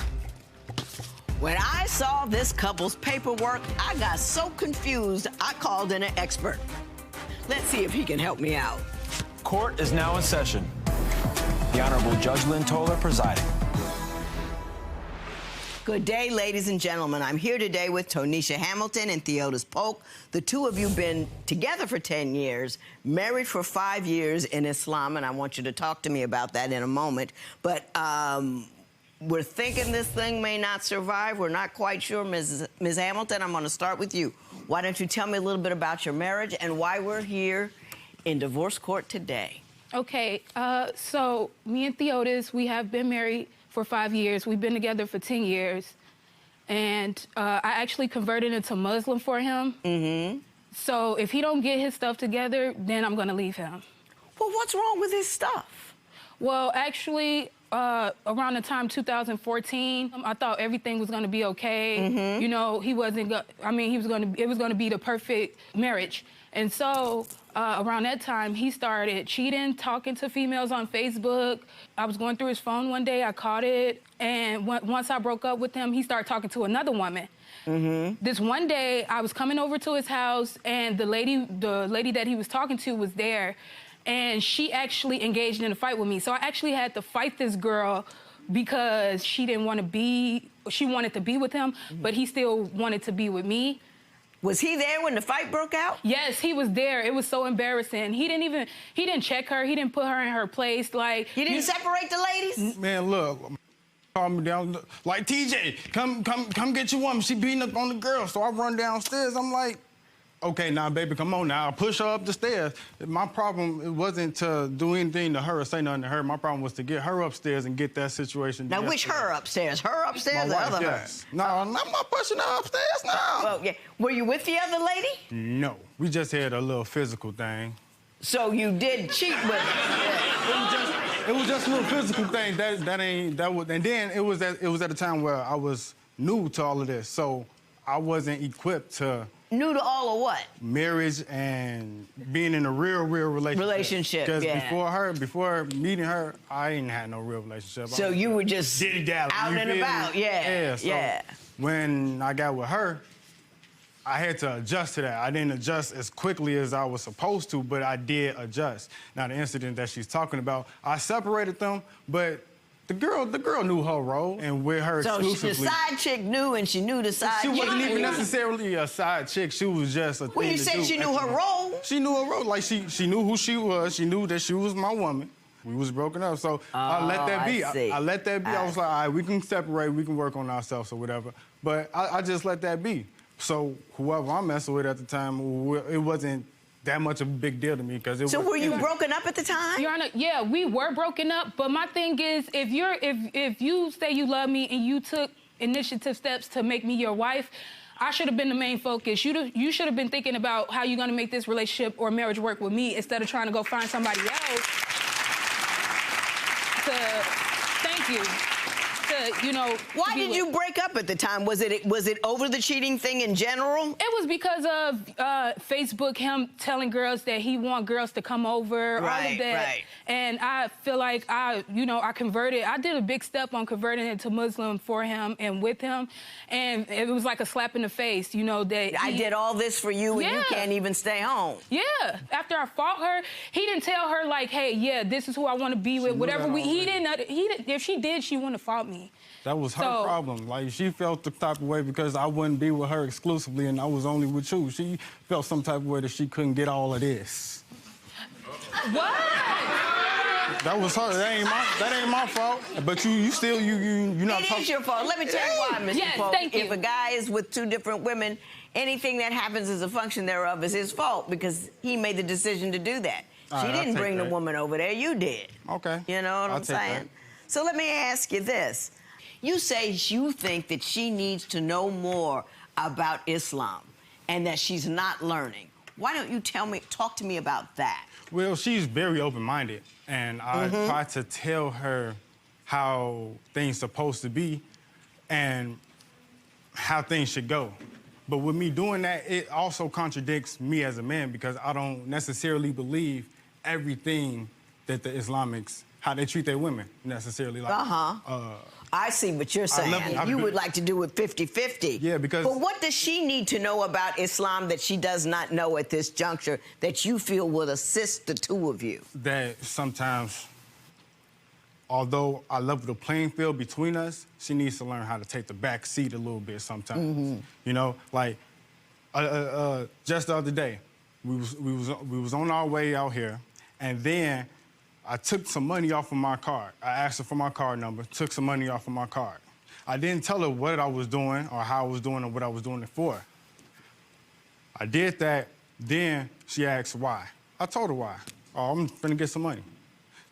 A: When I saw this couple's paperwork, I got so confused, I called in an expert. Let's see if he can help me out.
E: Court is now in session. The Honorable Judge Lynn Toler presiding.
A: Good day, ladies and gentlemen. I'm here today with Tonisha Hamilton and Theodis Polk. The two of you have been together for 10 years, married for 5 years in Islam, and I want you to talk to me about that in a moment. But we're thinking this thing may not survive. We're not quite sure. Ms. Hamilton, I'm going to start with you. Why don't you tell me a little bit about your marriage and why we're here in divorce court today?
C: Okay, so me and Theodis, we have been married for 5 years. We've been together for 10 years. And I actually converted into Muslim for him. Mm-hmm. So if he don't get his stuff together, then I'm gonna leave him.
A: Well, what's wrong with his stuff?
C: Well, actually, around the time 2014, I thought everything was gonna be okay. Mm-hmm. You know, it was gonna be the perfect marriage. And so around that time, he started cheating, talking to females on Facebook. I was going through his phone one day, I caught it, and once I broke up with him, he started talking to another woman. Mm-hmm. This one day, I was coming over to his house, and the lady that he was talking to was there, and she actually engaged in a fight with me. So I actually had to fight this girl because she wanted to be with him, but he still wanted to be with me.
A: Was he there when the fight broke out?
C: Yes, he was there. It was so embarrassing. He didn't check her. He didn't put her in her place. Like,
A: you didn't separate the ladies?
I: Man, look, call me down, like, TJ, come get your woman. She beating up on the girl. So I run downstairs. I'm like, okay, now, baby, come on now. I push her up the stairs. My problem, it wasn't to do anything to her or say nothing to her. My problem was to get her upstairs and get that situation.
A: Now, which her upstairs? Her upstairs or the other
I: yes.
A: her?
I: No, I'm not pushing her upstairs now.
A: Well, yeah. Were you with the other lady?
I: No, we just had a little physical thing.
A: So you did cheat with her?
I: It was just a little physical thing. And then it was at a time where I was new to all of this, so I wasn't equipped to.
A: New to all of what?
I: Marriage and being in a real relationship. Because before meeting her, I ain't had no real relationship.
A: So you were just
I: dilly-dally,
A: out and about, yeah.
I: Yeah. So when I got with her, I had to adjust to that. I didn't adjust as quickly as I was supposed to, but I did adjust. Now, the incident that she's talking about, I separated them, but the girl knew her role, and with her
A: So
I: exclusively.
A: the side chick knew, and she knew the side
I: She
A: chick
I: wasn't even
A: knew.
I: necessarily a side chick. She was just a thing
A: When you
I: to
A: said
I: do
A: she
I: at
A: knew
I: the
A: her
I: moment.
A: role.
I: She knew her role. Like, she knew who she was. She knew that she was my woman. We was broken up, so I let that be.
A: I see.
I: I let that be. I was like, all right, we can separate, we can work on ourselves or whatever. But I just let that be. So whoever I'm messing with at the time, it wasn't that much of a big deal to me because it
A: So
I: was.
A: were you broken up at the time?
J: Your Honor, yeah, we were broken up, but my thing is, if you say you love me and you took initiative steps to make me your wife, I should have been the main focus. You should have been thinking about how you're gonna make this relationship or marriage work with me instead of trying to go find somebody else to, thank you.
A: Why did you break up at the time? Was it over the cheating thing in general?
J: It was because of Facebook, him telling girls that he want girls to come over, all of that.
A: Right.
J: And I feel like I converted. I did a big step on converting into Muslim for him and with him, and it was like a slap in the face, that
A: I did all this for you, and you can't even stay home.
J: Yeah. After I fought her, he didn't tell her like, hey, yeah, this is who I want to be with. Whatever he didn't. If she did, she wouldn't have fought me.
I: That was her problem. Like, she felt the type of way because I wouldn't be with her exclusively and I was only with you. She felt some type of way that she couldn't get all of this.
J: What?
I: That was her. That ain't my fault. But you not talking.
A: It is your fault. Let me tell you why, Mr.
J: Yes,
A: Pope.
J: thank you.
A: If a guy is with two different women, anything that happens as a function thereof is his fault because he made the decision to do that.
I: All
A: She
I: right, I'll
A: didn't
I: take
A: bring the
I: that.
A: woman over there. You did.
I: Okay.
A: You know what
I: I'll
A: I'm
I: take
A: saying?
I: that.
A: So let me ask you this. You say you think that she needs to know more about Islam and that she's not learning. Why don't you talk to me about that?
I: Well, she's very open-minded, and I try to tell her how things supposed to be and how things should go. But with me doing that, it also contradicts me as a man because I don't necessarily believe everything that the Islamics, how they treat their women, necessarily. Like,
A: I see what you're saying. You would like to do it 50-50.
I: Yeah, because...
A: But what does she need to know about Islam that she does not know at this juncture that you feel would assist the two of you?
I: That sometimes, although I level the playing field between us, she needs to learn how to take the back seat a little bit sometimes. You know, like just the other day, we was on our way out here, and then I took some money off of my card. I asked her for my card number, took some money off of my card. I didn't tell her what I was doing or how I was doing or what I was doing it for. I did that, then she asked why. I told her why. Oh, I'm finna get some money.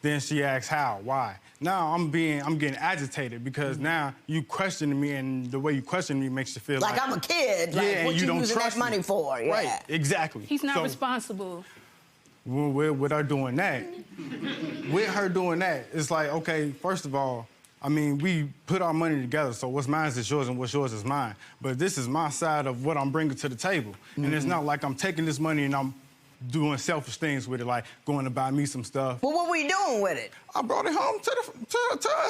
I: Then she asked how, why. Now I'm getting agitated because now you questioning me, and the way you question me makes you feel like
A: I'm a kid. Like,
I: yeah,
A: what
I: you don't
A: using
I: trust
A: that money
I: me.
A: for? Yeah.
I: Right, exactly.
J: He's not
I: So,
J: responsible.
I: with her doing that, it's like, okay, first of all, I mean, we put our money together, so what's mine is yours and what's yours is mine. But this is my side of what I'm bringing to the table. And it's not like I'm taking this money and I'm doing selfish things with it, like going to buy me some stuff.
A: Well, what were you doing with it?
I: I brought it home to us.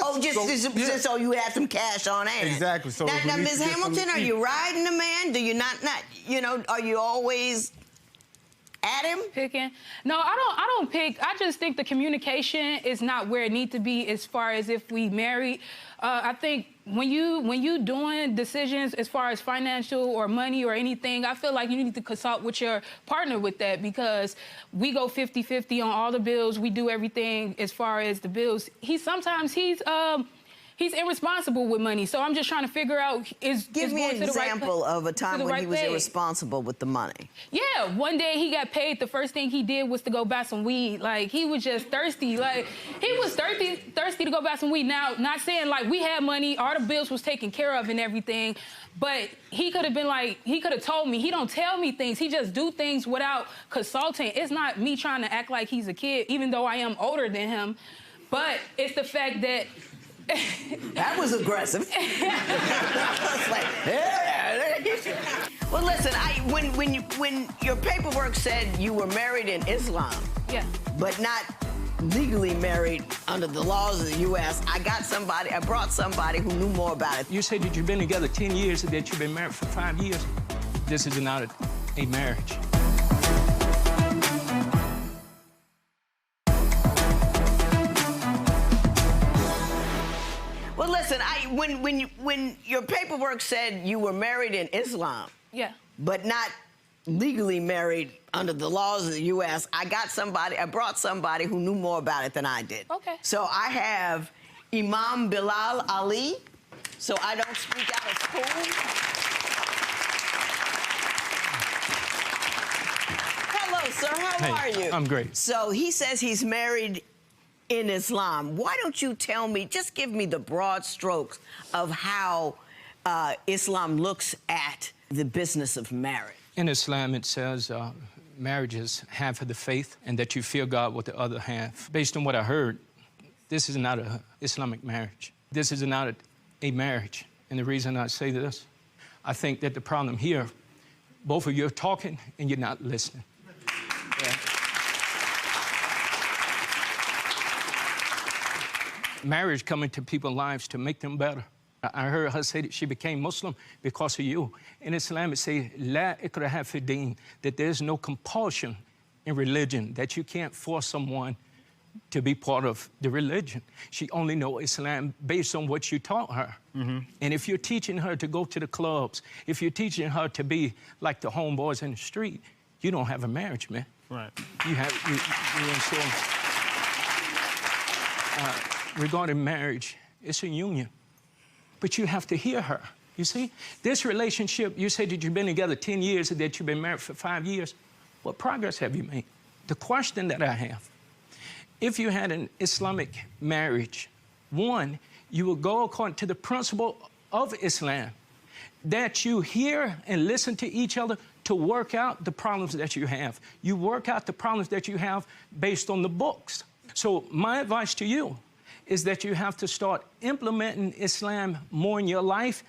A: Oh, just so you had some cash on hand.
I: Exactly. So
A: now,
I: if we need
A: Ms.
I: to get
A: Hamilton,
I: something
A: are
I: to
A: you
I: eat-
A: riding the man? Do you not, are you always at him?
J: Picking? No, I don't pick. I just think the communication is not where it needs to be as far as if we married. I think when you doing decisions as far as financial or money or anything, I feel like you need to consult with your partner with that because we go 50-50 on all the bills. We do everything as far as the bills. He's irresponsible with money, so I'm just trying to figure out
A: Give me an example of a time when he was irresponsible with the money.
J: Yeah, one day he got paid. The first thing he did was to go buy some weed. Like, he was just thirsty. Like, he was thirsty to go buy some weed. Now, not saying, like, we had money, all the bills was taken care of and everything, but he could have been like, he could have told me. He don't tell me things. He just do things without consulting. It's not me trying to act like he's a kid, even though I am older than him, but it's the fact that
A: that was aggressive. Like, yeah. Well, listen, when your paperwork said you were married in Islam,
J: yeah,
A: but not legally married under the laws of the U.S., I brought somebody who knew more about it.
K: You said that you've been together 10 years and that you've been married for 5 years. This is not a marriage.
A: Well, listen, when your paperwork said you were married in Islam,
J: Yeah.
A: but not legally married under the laws of the U.S., I brought somebody who knew more about it than I did.
J: Okay.
A: So I have Imam Bilal Ali, so I don't speak out of school. Hello, sir, how are you?
K: I'm great.
A: So he says he's married in Islam. Why don't you tell me, just give me the broad strokes of how Islam looks at the business of marriage?
K: In Islam, it says marriage is half of the faith and that you fear God with the other half. Based on what I heard, this is not an Islamic marriage. This is not a marriage. And the reason I say this, I think that the problem here, both of you are talking and you're not listening. Yeah. Marriage come into people's lives to make them better. I heard her say that she became Muslim because of you. In Islam, it says, La ikraha fi din, that there's no compulsion in religion, that you can't force someone to be part of the religion. She only knows Islam based on what you taught her. Mm-hmm. And if you're teaching her to go to the clubs, if you're teaching her to be like the homeboys in the street, you don't have a marriage, man.
I: Right.
K: You regarding marriage, it's a union. But you have to hear her, you see? This relationship, you say that you've been together 10 years and that you've been married for 5 years. What progress have you made? The question that I have, if you had an Islamic marriage, one, you would go according to the principle of Islam, that you hear and listen to each other to work out the problems that you have. You work out the problems that you have based on the books. So my advice to you is that you have to start implementing Islam more in your life,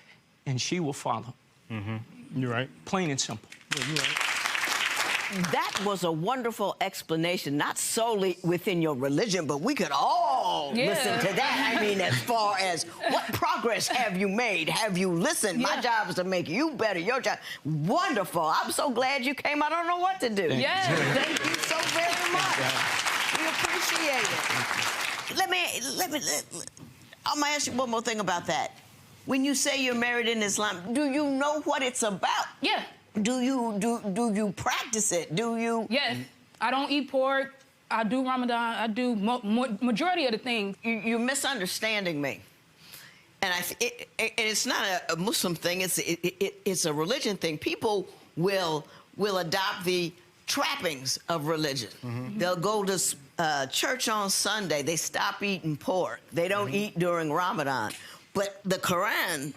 K: and she will follow.
I: Mm-hmm. You're right.
K: Plain and simple.
I: Yeah, you're right.
A: That was a wonderful explanation, not solely within your religion, but we could all listen to that. I mean, as far as what progress have you made? Have you listened? My job is to make you better. Your job. Wonderful. I'm so glad you came. I don't know what to do.
J: Yes.
A: Thank you so very much. We appreciate it. I'm gonna ask you one more thing about that. When you say you're married in Islam, do you know what it's about?
J: Yeah.
A: Do you practice it? Do you?
J: Yes. I don't eat pork. I do Ramadan. I do majority of the things.
A: You're misunderstanding me. And it's not a Muslim thing. It's a religion thing. People will adopt the trappings of religion. Mm-hmm. They'll go to church on Sunday. They stop eating pork. They don't eat during Ramadan. But the Quran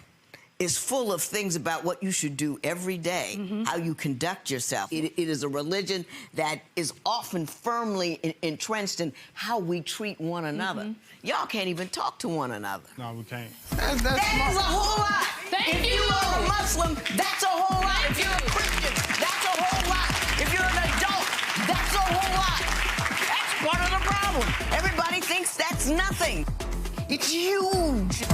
A: is full of things about what you should do every day, how you conduct yourself. It is a religion that is often firmly entrenched in how we treat one another. Y'all can't even talk to one another.
I: No, we can't.
A: That is a whole lot. If you are a Muslim, that's a whole lot. If you're a Christian, that's a whole lot. If you're an adult, that's a whole lot. That's part of the problem. Everybody thinks that's nothing. It's huge.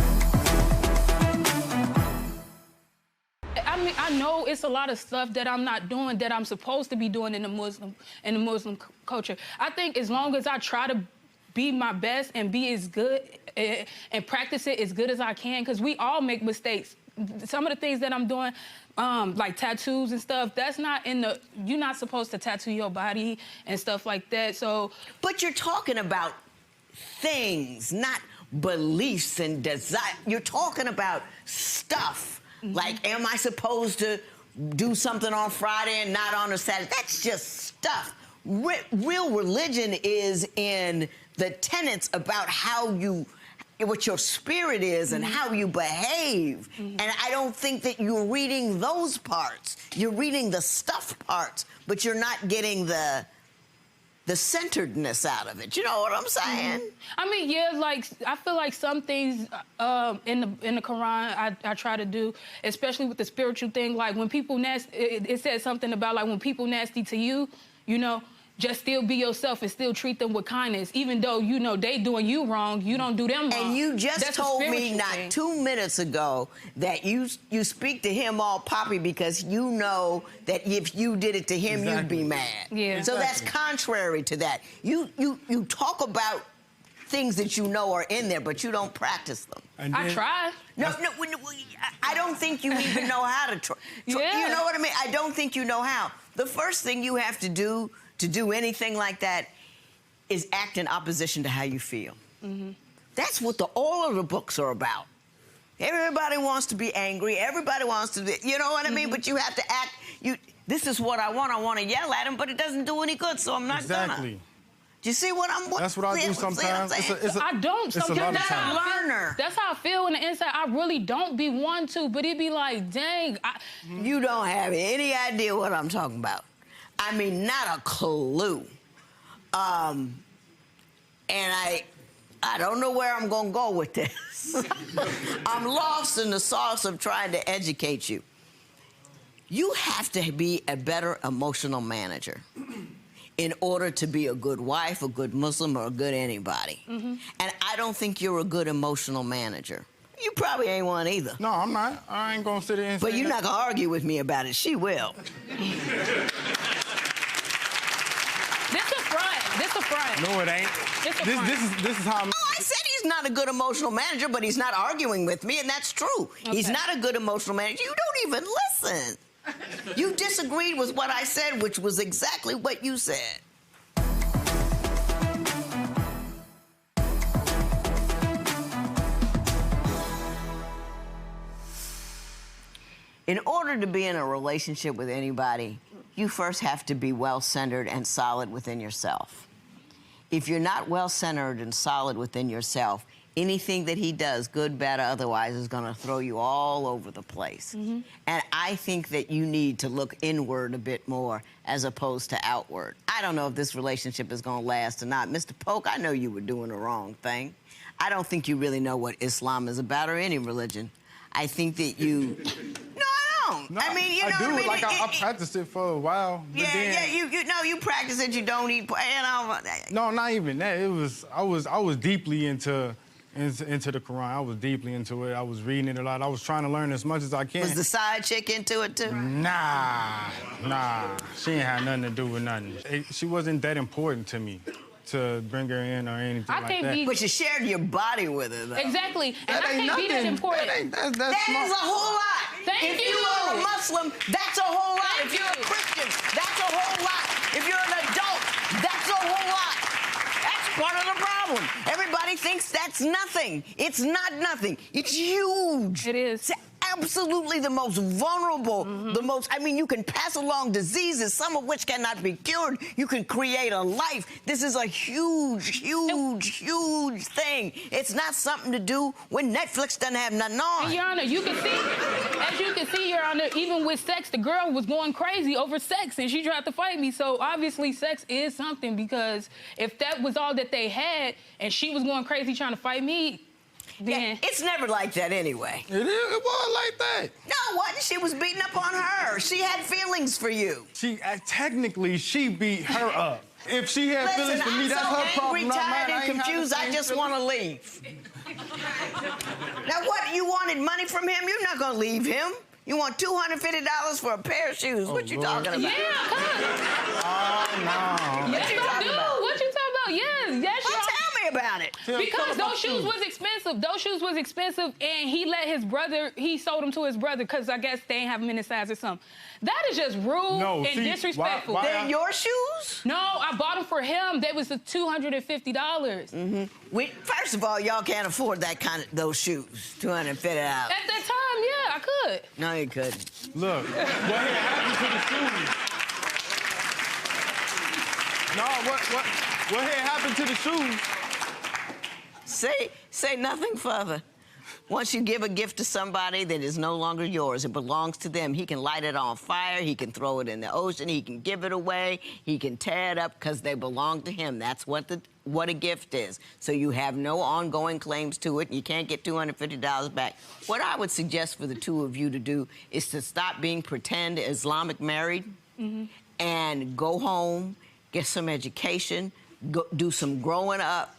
J: I mean, I know it's a lot of stuff that I'm not doing that I'm supposed to be doing in the Muslim culture. I think as long as I try to be my best and be as good and practice it as good as I can, because we all make mistakes. Some of the things that I'm doing, like tattoos and stuff, that's not in the, you're not supposed to tattoo your body and stuff like that, so.
A: But you're talking about things, not beliefs and desire. You're talking about stuff. Like, am I supposed to do something on Friday and not on a Saturday? That's just stuff. Real religion is in the tenets about how what your spirit is and how you behave. And I don't think that you're reading those parts. You're reading the stuff parts, but you're not getting the centeredness out of it. You know what I'm saying?
J: I mean, yeah, like, I feel like some things in the Quran I try to do, especially with the spiritual thing. Like, when people nasty, it says something about, like, when people nasty to you, you know, just still be yourself and still treat them with kindness, even though you know they doing you wrong, you don't do them wrong.
A: And you just
J: That's a
A: told me
J: spiritual
A: not
J: thing.
A: 2 minutes ago that you speak to him all poppy because you know that if you did it to him, you'd be mad.
J: Yeah.
A: So that's contrary to that. You talk about things that you know are in there, but you don't practice them.
J: I try.
A: No, I don't think you even know how to try.
J: Yeah.
A: You know what I mean? I don't think you know how. The first thing you have to do anything like that is act in opposition to how you feel. That's what all of the books are about. Everybody wants to be angry. Everybody wants to be, you know what I mean? But you have to act, this is what I want to yell at him, but it doesn't do any good, so I'm not gonna.
I: Exactly.
A: Do you see what I'm...
I: That's what I do sometimes.
J: I don't.
I: It's a lot of
J: That's how
I: times.
J: I feel. That's how I feel on the inside. I really don't be one to, but it be like, dang.
A: You don't have any idea what I'm talking about. I mean, not a clue. And I don't know where I'm gonna go with this. I'm lost in the sauce of trying to educate you. You have to be a better emotional manager in order to be a good wife, a good Muslim, or a good anybody. And I don't think you're a good emotional manager. You probably ain't one either.
I: No, I'm not. I ain't gonna sit there and
A: But
I: say
A: you're
I: that.
A: not gonna argue with me about it. She will.
J: This a front. This a front.
I: No, it ain't. This is how I'm...
A: Oh, I said he's not a good emotional manager, but he's not arguing with me, and that's true. He's not a good emotional manager. You don't even listen. You disagreed with what I said, which was exactly what you said. In order to be in a relationship with anybody, you first have to be well-centered and solid within yourself. If you're not well-centered and solid within yourself, anything that he does, good, bad, or otherwise, is going to throw you all over the place. And I think that you need to look inward a bit more as opposed to outward. I don't know if this relationship is going to last or not. Mr. Polk, I know you were doing the wrong thing. I don't think you really know what Islam is about or any religion. I think that you... No, I don't.
I: No,
A: I mean, you know
I: I do.
A: what I mean?
I: Like, I practiced it for a while. But then,
A: you practice it, you don't eat...
I: No, not even that. It was... I was deeply into the Quran. I was deeply into it. I was reading it a lot. I was trying to learn as much as I can.
A: Was the side chick into it, too?
I: Nah. She ain't had nothing to do with nothing. She wasn't that important to me to bring her in or anything like that.
A: But you shared your body with her, though.
J: Exactly. And
I: That
J: I
I: ain't
J: can't be that
I: nothing.
J: important.
I: That
A: That is a whole lot.
J: Thank
A: if
J: you.
A: are a Muslim, that's a whole lot.
J: Thank
A: If you're a
J: you.
A: Christian, that's a whole lot. If you're an adult, that's a whole lot. That's part of the problem. Everybody thinks that's nothing. It's not nothing. It's huge.
J: It is.
A: It's absolutely the most vulnerable, the most, I mean, you can pass along diseases, some of which cannot be cured. You can create a life. This is a huge, huge, huge thing. It's not something to do when Netflix doesn't have nothing on.
J: And, Your Honor, you can see, as you can see, Your Honor, even with sex, the girl was going crazy over sex, and she tried to fight me. So obviously, sex is something, because if that was all that they had, and she was going crazy trying to fight me, then...
A: Yeah, it's never like that anyway.
I: It was like that.
A: No, it wasn't. She was beating up on her. She had feelings for you.
I: Technically, she beat her up. If she had feelings for me, that's her problem.
A: I'm so angry, tired, and confused, I just want to leave. Now, what? You wanted money from him? You're not going to leave him. You want $250 for a pair of shoes. What you talking about?
J: Yeah, come on.
I: Oh, no.
J: Yes, I do. What you talking about? Yes, yes,
A: Well, tell me about it.
J: Because those shoes was expensive. Those shoes was expensive, and he let his brother, he sold them to his brother because I guess they ain't have them in his size or something. That is just rude and disrespectful.
A: They're your shoes?
J: No, I bought them for him. They was the $250.
A: First of all, y'all can't afford those shoes. $250.
J: At that time, yeah, I could.
A: No, you couldn't.
I: Look, what had happened to the shoes? No, what had happened to the shoes?
A: Say nothing further. Once you give a gift to somebody that is no longer yours, it belongs to them. He can light it on fire. He can throw it in the ocean. He can give it away. He can tear it up because they belong to him. That's what a gift is. So you have no ongoing claims to it. You can't get $250 back. What I would suggest for the two of you to do is to stop being pretend Islamic married and go home, get some education, do some growing up,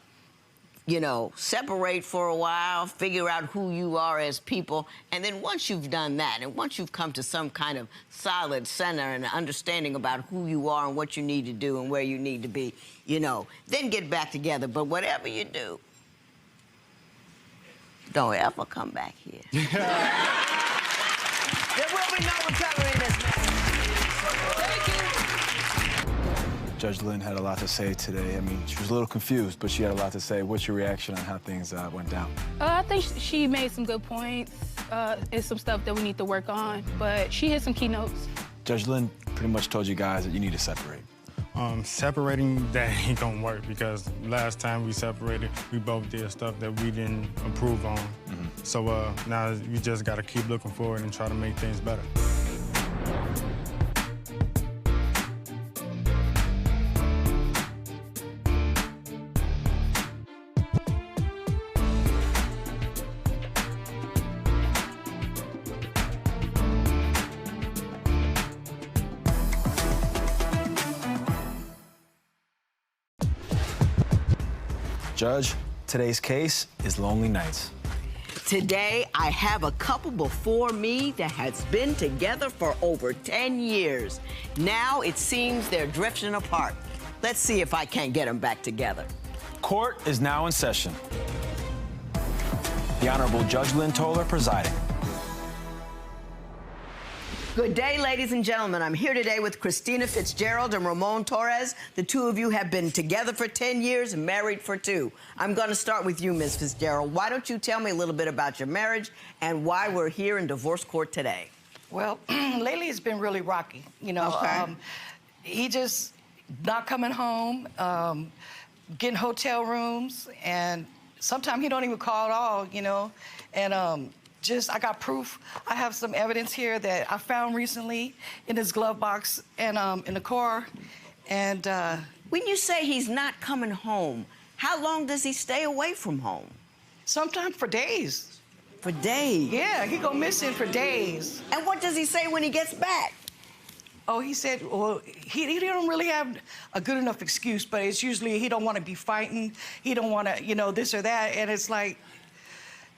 A: you know, separate for a while, figure out who you are as people, and then once you've done that, and once you've come to some kind of solid center and understanding about who you are and what you need to do and where you need to be, you know, then get back together. But whatever you do, don't ever come back here. There will be no recovery in this marriage. Thank you.
E: Judge Lynn had a lot to say today. I mean, she was a little confused, but she had a lot to say. What's your reaction on how things went down?
J: I think she made some good points. It's some stuff that we need to work on, but she hit some keynotes.
E: Judge Lynn pretty much told you guys that you need to separate.
I: Separating, that ain't gonna work because last time we separated, we both did stuff that we didn't approve on. So now we just gotta keep looking forward and try to make things better.
E: Judge, today's case is Lonely Nights.
A: Today, I have a couple before me that has been together for over 10 years. Now it seems they're drifting apart. Let's see if I can't get them back together.
E: Court is now in session. The Honorable Judge Lynn Toler presiding.
A: Good day, ladies and gentlemen. I'm here today with Christina Fitzgerald and Ramon Torres. The two of you have been together for 10 years and married for 2. I'm going to start with you, Ms. Fitzgerald. Why don't you tell me a little bit about your marriage and why we're here in divorce court today?
L: Well, lately it's been really rocky. You know, he just not coming home, getting hotel rooms, and sometimes he don't even call at all, you know, and I got proof. I have some evidence here that I found recently in his glove box and in the car. And
A: when you say he's not coming home, how long does he stay away from home?
L: Sometimes for days.
A: For days?
L: Yeah, he go missing for days.
A: And what does he say when he gets back?
L: Oh, he said, well, he don't really have a good enough excuse, but it's usually he don't want to be fighting. He don't want to, you know, this or that. And it's like,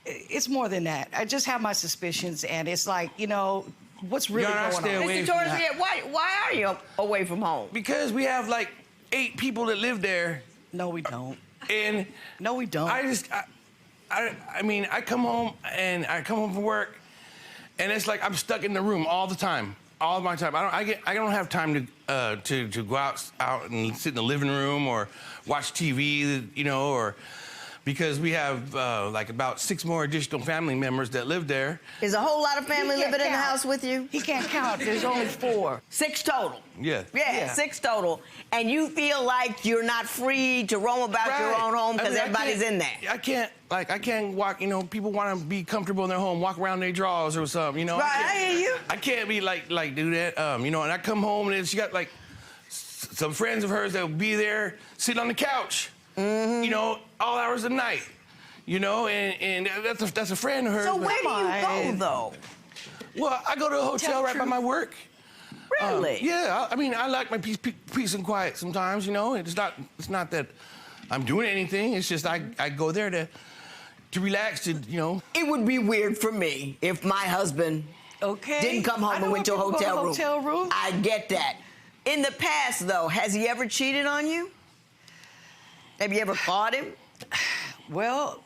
L: it's more than that. I just have my suspicions, and it's like, you know, what's really going on?
A: Mr. Torres, why are you away from home?
M: Because we have like 8 people that live there.
L: No, we don't.
M: And
L: no, we don't.
M: I mean, I come home from work, and it's like I'm stuck in the room all the time, all of my time. I don't have time to go out and sit in the living room or watch TV, you know, or. Because we have like about 6 more additional family members that live there.
A: Is a whole lot of family living in the house with you?
L: He can't count. There's only 4.
A: 6 total.
M: Yeah.
A: Yeah, 6 total. And you feel like you're not free to roam about your own home because everybody's in there.
M: I can't walk, you know, people want to be comfortable in their home, walk around their drawers or something, you know.
A: Right, I hear you.
M: I can't be like do that, you know, and I come home and she got like some friends of hers that will be there sitting on the couch. You know, all hours of the night. You know, and that's a friend of hers.
A: So where do you go, though?
M: Well, I go to a hotel right by my work.
A: Really?
M: Yeah. I mean, I like my peace and quiet sometimes. You know, it's not that I'm doing anything. It's just I go there to relax. To you know.
A: It would be weird for me if my husband didn't come home and went to a hotel room. I get that. In the past, though, has he ever cheated on you? Have you ever caught him?
L: Well,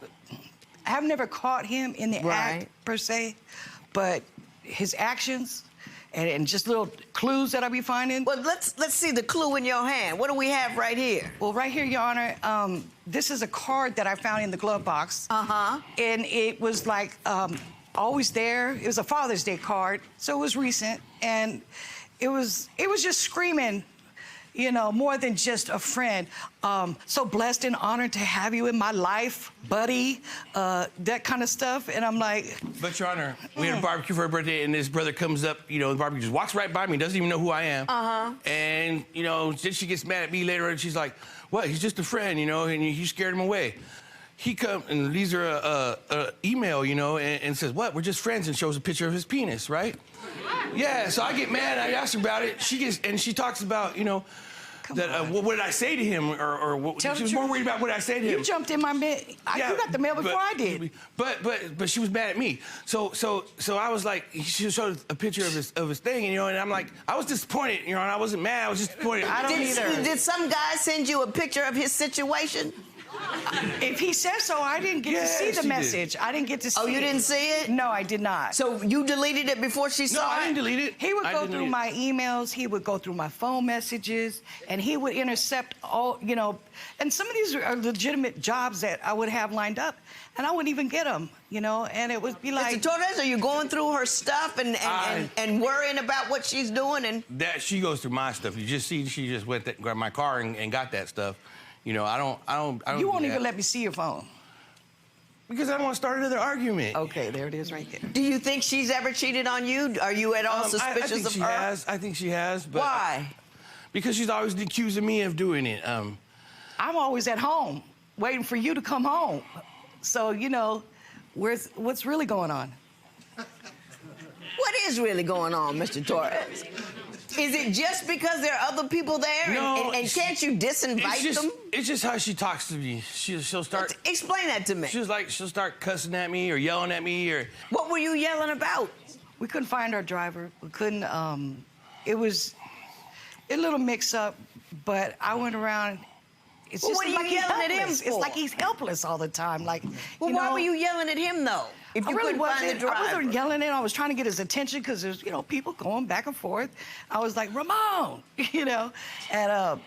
L: I've never caught him in the act, per se, but his actions and just little clues that I be finding.
A: Well, let's see the clue in your hand. What do we have right here?
L: Well, right here, Your Honor, this is a card that I found in the glove box. And it was like always there. It was a Father's Day card, so it was recent, and it was just screaming, you know, more than just a friend. So blessed and honored to have you in my life, buddy, that kind of stuff. And I'm like...
M: But, Your Honor, we had a barbecue for her birthday, and this brother comes up, you know, the barbecue just walks right by me, doesn't even know who I am. And, you know, then she gets mad at me later, and she's like, what, he's just a friend, you know, and you scared him away. He comes and leaves her a email, you know, and says, what, we're just friends, and shows a picture of his penis, right? Yeah, so I get mad, I ask her about it. She talks about, you know, what did I say to him, or what, she was more worried about what I say to him.
L: You jumped in my mail.
M: Yeah,
L: you got the mail before I did.
M: But she was mad at me. So I was like, she showed a picture of his thing, and and I'm like, I was disappointed, and I wasn't mad. I was just disappointed.
L: I don't either.
A: Did some guy send you a picture of his situation?
L: If he says so, I didn't get to see the message. I didn't get to see it.
A: Oh, you didn't see it?
L: No, I did not.
A: So you deleted it before she saw it?
M: No, I didn't delete it.
L: He would go through my emails, he would go through my phone messages, and he would intercept all, and some of these are legitimate jobs that I would have lined up, and I wouldn't even get them, and it would be like...
A: Mr. Torres, are you going through her stuff and worrying about what she's doing? And
M: that she goes through my stuff. You just see she just went grabbed my car and got that stuff. I don't.
L: You won't even let me see your phone.
M: Because I don't want to start another argument.
L: Okay, there it is right there.
A: Do you think she's ever cheated on you? Are you at all suspicious of her?
M: I think she has. But
A: why?
M: Because she's always accusing me of doing it.
L: I'm always at home, waiting for you to come home. So, what's really going on?
A: What is really going on, Mr. Torres? Is it just because there are other people there?
M: No,
A: and can't you disinvite them?
M: It's just how she talks to me. She'll start...
A: Explain that to me.
M: She'll start cussing at me or yelling at me or...
A: What were you yelling about?
L: We couldn't find our driver. We couldn't... It was a little mix-up, but I went around... It's just
A: what are you yelling at him for?
L: It's like he's helpless all the time. Like,
A: why were you yelling at him, though? If you couldn't find the driver.
L: I wasn't yelling at him. I was trying to get his attention because there's, people going back and forth. I was like, Ramon, and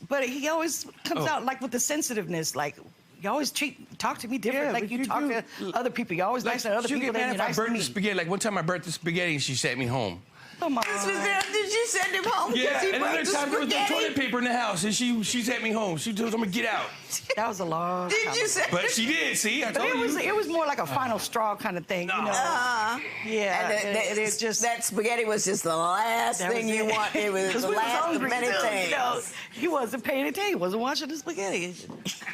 L: but he always comes out like with the sensitiveness, like you always talk to me different, like you talk to other people. You always nice to other people.
M: She'll get mad if I burn the spaghetti. Like one time I burnt the spaghetti and she sent me home.
L: Come on.
A: Did you send him home?
M: Yeah,
A: and
M: another time there was no toilet paper in the house, and she sent me home. She told me to get out.
L: That was a long time.
A: Did you say?
M: But she did. See, I told you.
L: It was more like a final straw kind of thing, Yeah.
A: And it just that spaghetti was just the last thing you want. It was the last of many things.
L: He wasn't paying attention. He wasn't watching the spaghetti.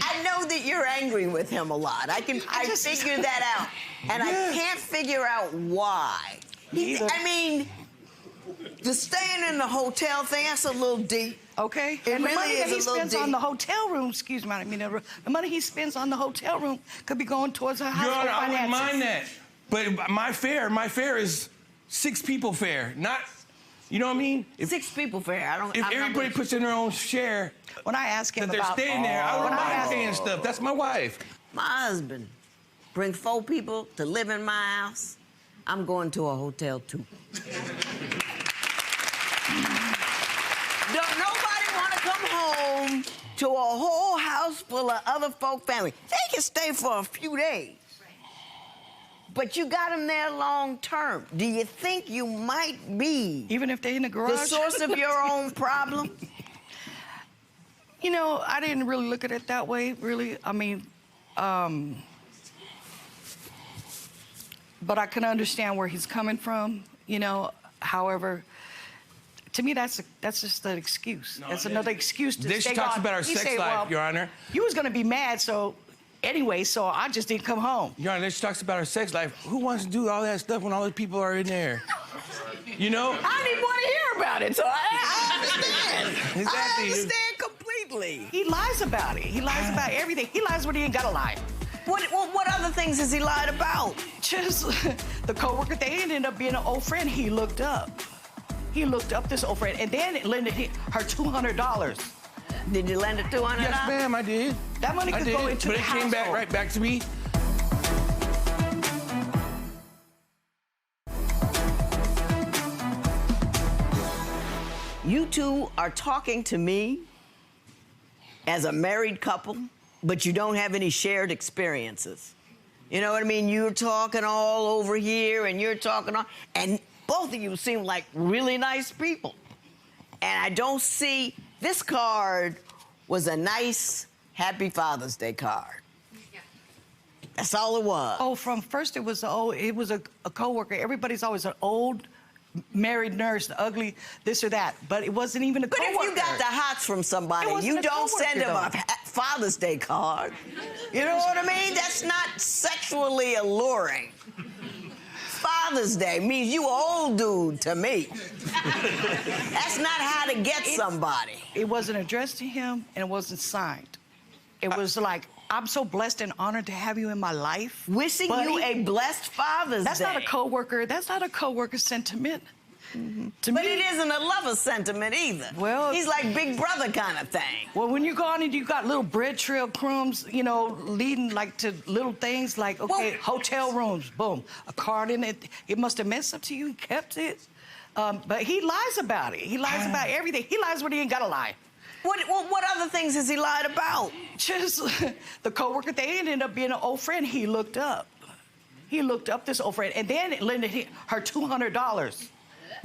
A: I know that you're angry with him a lot. I figured that out, and I can't figure out why. The staying in the hotel thing, that's a little deep.
L: Okay.
A: It
L: and the
A: really
L: money that he
A: is a little
L: spends
A: deep.
L: on the hotel room, excuse me, the money he spends on the hotel room could be going towards her household
M: Your Honor, I wouldn't
L: finances.
M: mind that. But my fare is 6 people fare, not, you know what I mean?
A: 6 people fare.
M: If everybody puts in their own share,
L: when I ask him
M: that they're staying there, I wouldn't mind paying stuff. That's my wife.
A: My husband brings 4 people to live in my house. I'm going to a hotel too. Don't nobody want to come home to a whole house full of other folk family. They can stay for a few days. But you got them there long term. Do you think you might be...
L: Even if they're in the garage?
A: ...the source of your own problem?
L: I didn't really look at it that way, really. I mean, but I can understand where he's coming from, However, to me, that's just an excuse.
M: No,
L: that's another excuse to
M: This
L: stay
M: talks
L: gone.
M: about our
L: He
M: sex
L: said,
M: life, Your Honor.
L: You was going to be mad, so I just didn't come home.
M: Your Honor, this talks about our sex life. Who wants to do all that stuff when all the people are in there?
A: I didn't want to hear about it, so I understand.
M: Exactly.
A: I understand completely.
L: He lies about it. He lies about everything. He lies when he ain't got to lie.
A: What other things has he lied about?
L: Just the coworker. They ended up being an old friend. He looked up. He looked up this old friend, and then it lended her $200.
A: Did you lend her $200?
M: Yes, ma'am, I did.
L: That money could go into the household.
M: But it came right back to me.
A: You two are talking to me as a married couple, but you don't have any shared experiences. You know what I mean? You're talking all over here, and you're talking all... And both of you seem like really nice people. And I don't see... This card was a nice Happy Father's Day card. That's all it was.
L: Oh, from first it was a coworker. Everybody's always an old married nurse, ugly, this or that. But it wasn't even a coworker.
A: But if you got the hots from somebody, you don't send them a Father's Day card. You know what I mean? That's not sexually alluring. Father's Day means you an old dude to me. That's not how to get somebody.
L: It wasn't addressed to him, and it wasn't signed. It was like, I'm so blessed and honored to have you in my life.
A: Wishing you a blessed Father's Day.
L: That's not a coworker. That's not a coworker sentiment. To
A: But
L: me,
A: it isn't a lover sentiment either.
L: Well,
A: he's like big brother kind of thing.
L: Well, when you go on and you got little bread trail crumbs, you know, leading like to little things like, okay, hotel rooms, boom, a card in it. It must have meant something to you. He kept it. But he lies about it. He lies about everything. He lies when he ain't got to lie.
A: What other things has he lied about?
L: Just the coworker. They ended up being an old friend. He looked up. He looked up this old friend, and then it lended her $200.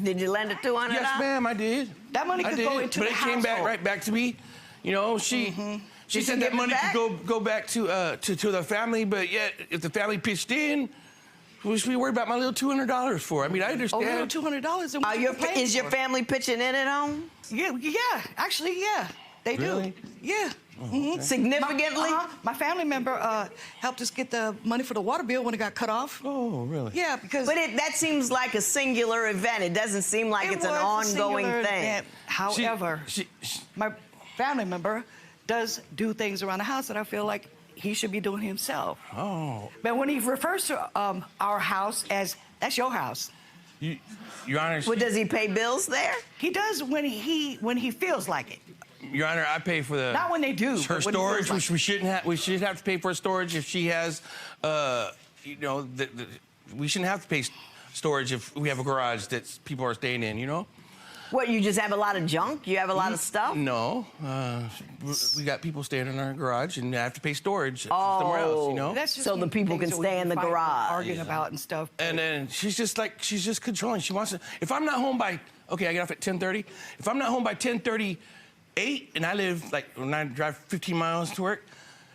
A: Did you lend her $200?
M: Yes, ma'am, I did.
L: That money could go into
M: but
L: the
M: it came back
L: household.
M: right back to me. You know, she said that money could go back to the family, but yet if the family pitched in, what should we worry about my little $200 for? I mean, I understand.
L: Oh, little $200.
A: Is your family pitching in at home?
L: Yeah, actually, yeah, they
M: Really?
L: do. Yeah.
A: Significantly?
L: My family member helped us get the money for the water bill when it got cut off.
M: Oh, really?
L: Yeah, because...
A: But that seems like a singular event. It doesn't seem like it's an ongoing thing.
L: However, my family member does do things around the house that I feel like he should be doing himself.
M: Oh.
L: But when he refers to our house as, that's your house.
M: Your Honor...
A: Well, does he pay bills there?
L: He does when he feels like it.
M: Your Honor, I pay for the...
L: Not when they do.
M: Her storage, which we shouldn't have. We should have to pay for storage if she has, you know, we shouldn't have to pay storage if we have a garage that people are staying in, you know?
A: What, you just have a lot of junk? You have a lot of stuff?
M: No. We got people staying in our garage and I have to pay storage somewhere else, you know?
L: That's just
A: so the people can stay in the garage.
L: Arguing about and stuff.
M: And then she's just controlling. She wants to, if I'm not home by, okay, I get off at 10:30. If I'm not home by 10:38 and I live, like, when I drive 15 miles to work,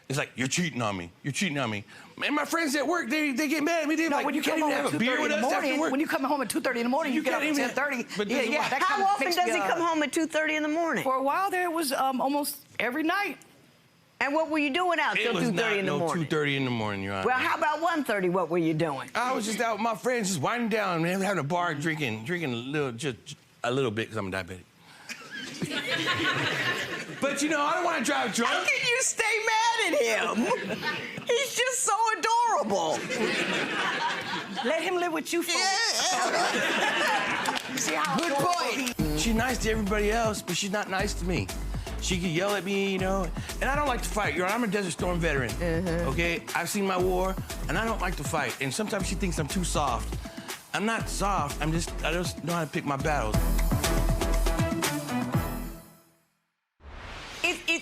M: it's like, you're cheating on me. You're cheating on me. And my friends at work, they get mad at me. They're like,
L: when
M: you can't even have a beer with us after work.
L: When you come home at 2:30 in the morning, you get up at 10:30.
A: How often does he come home at 2:30 in the morning?
L: For a while there, it was almost every night.
A: And what were you doing out till 2:30 in the morning?
M: 2:30 in the morning, Your Honor.
A: Well, how about 1:30? What were you doing?
M: I was just out with my friends, just winding down, man, having a bar, drinking just a little bit, because I'm diabetic. But, you know, I don't want to drive drunk.
A: How can you stay mad at him? He's just so adorable.
L: Let him live with you for See how
A: good point.
M: She's nice to everybody else, but she's not nice to me. She could yell at me, you know, and I don't like to fight. I'm a Desert Storm veteran, okay? I've seen my war, and I don't like to fight. And sometimes she thinks I'm too soft. I'm not soft. I just know how to pick my battles.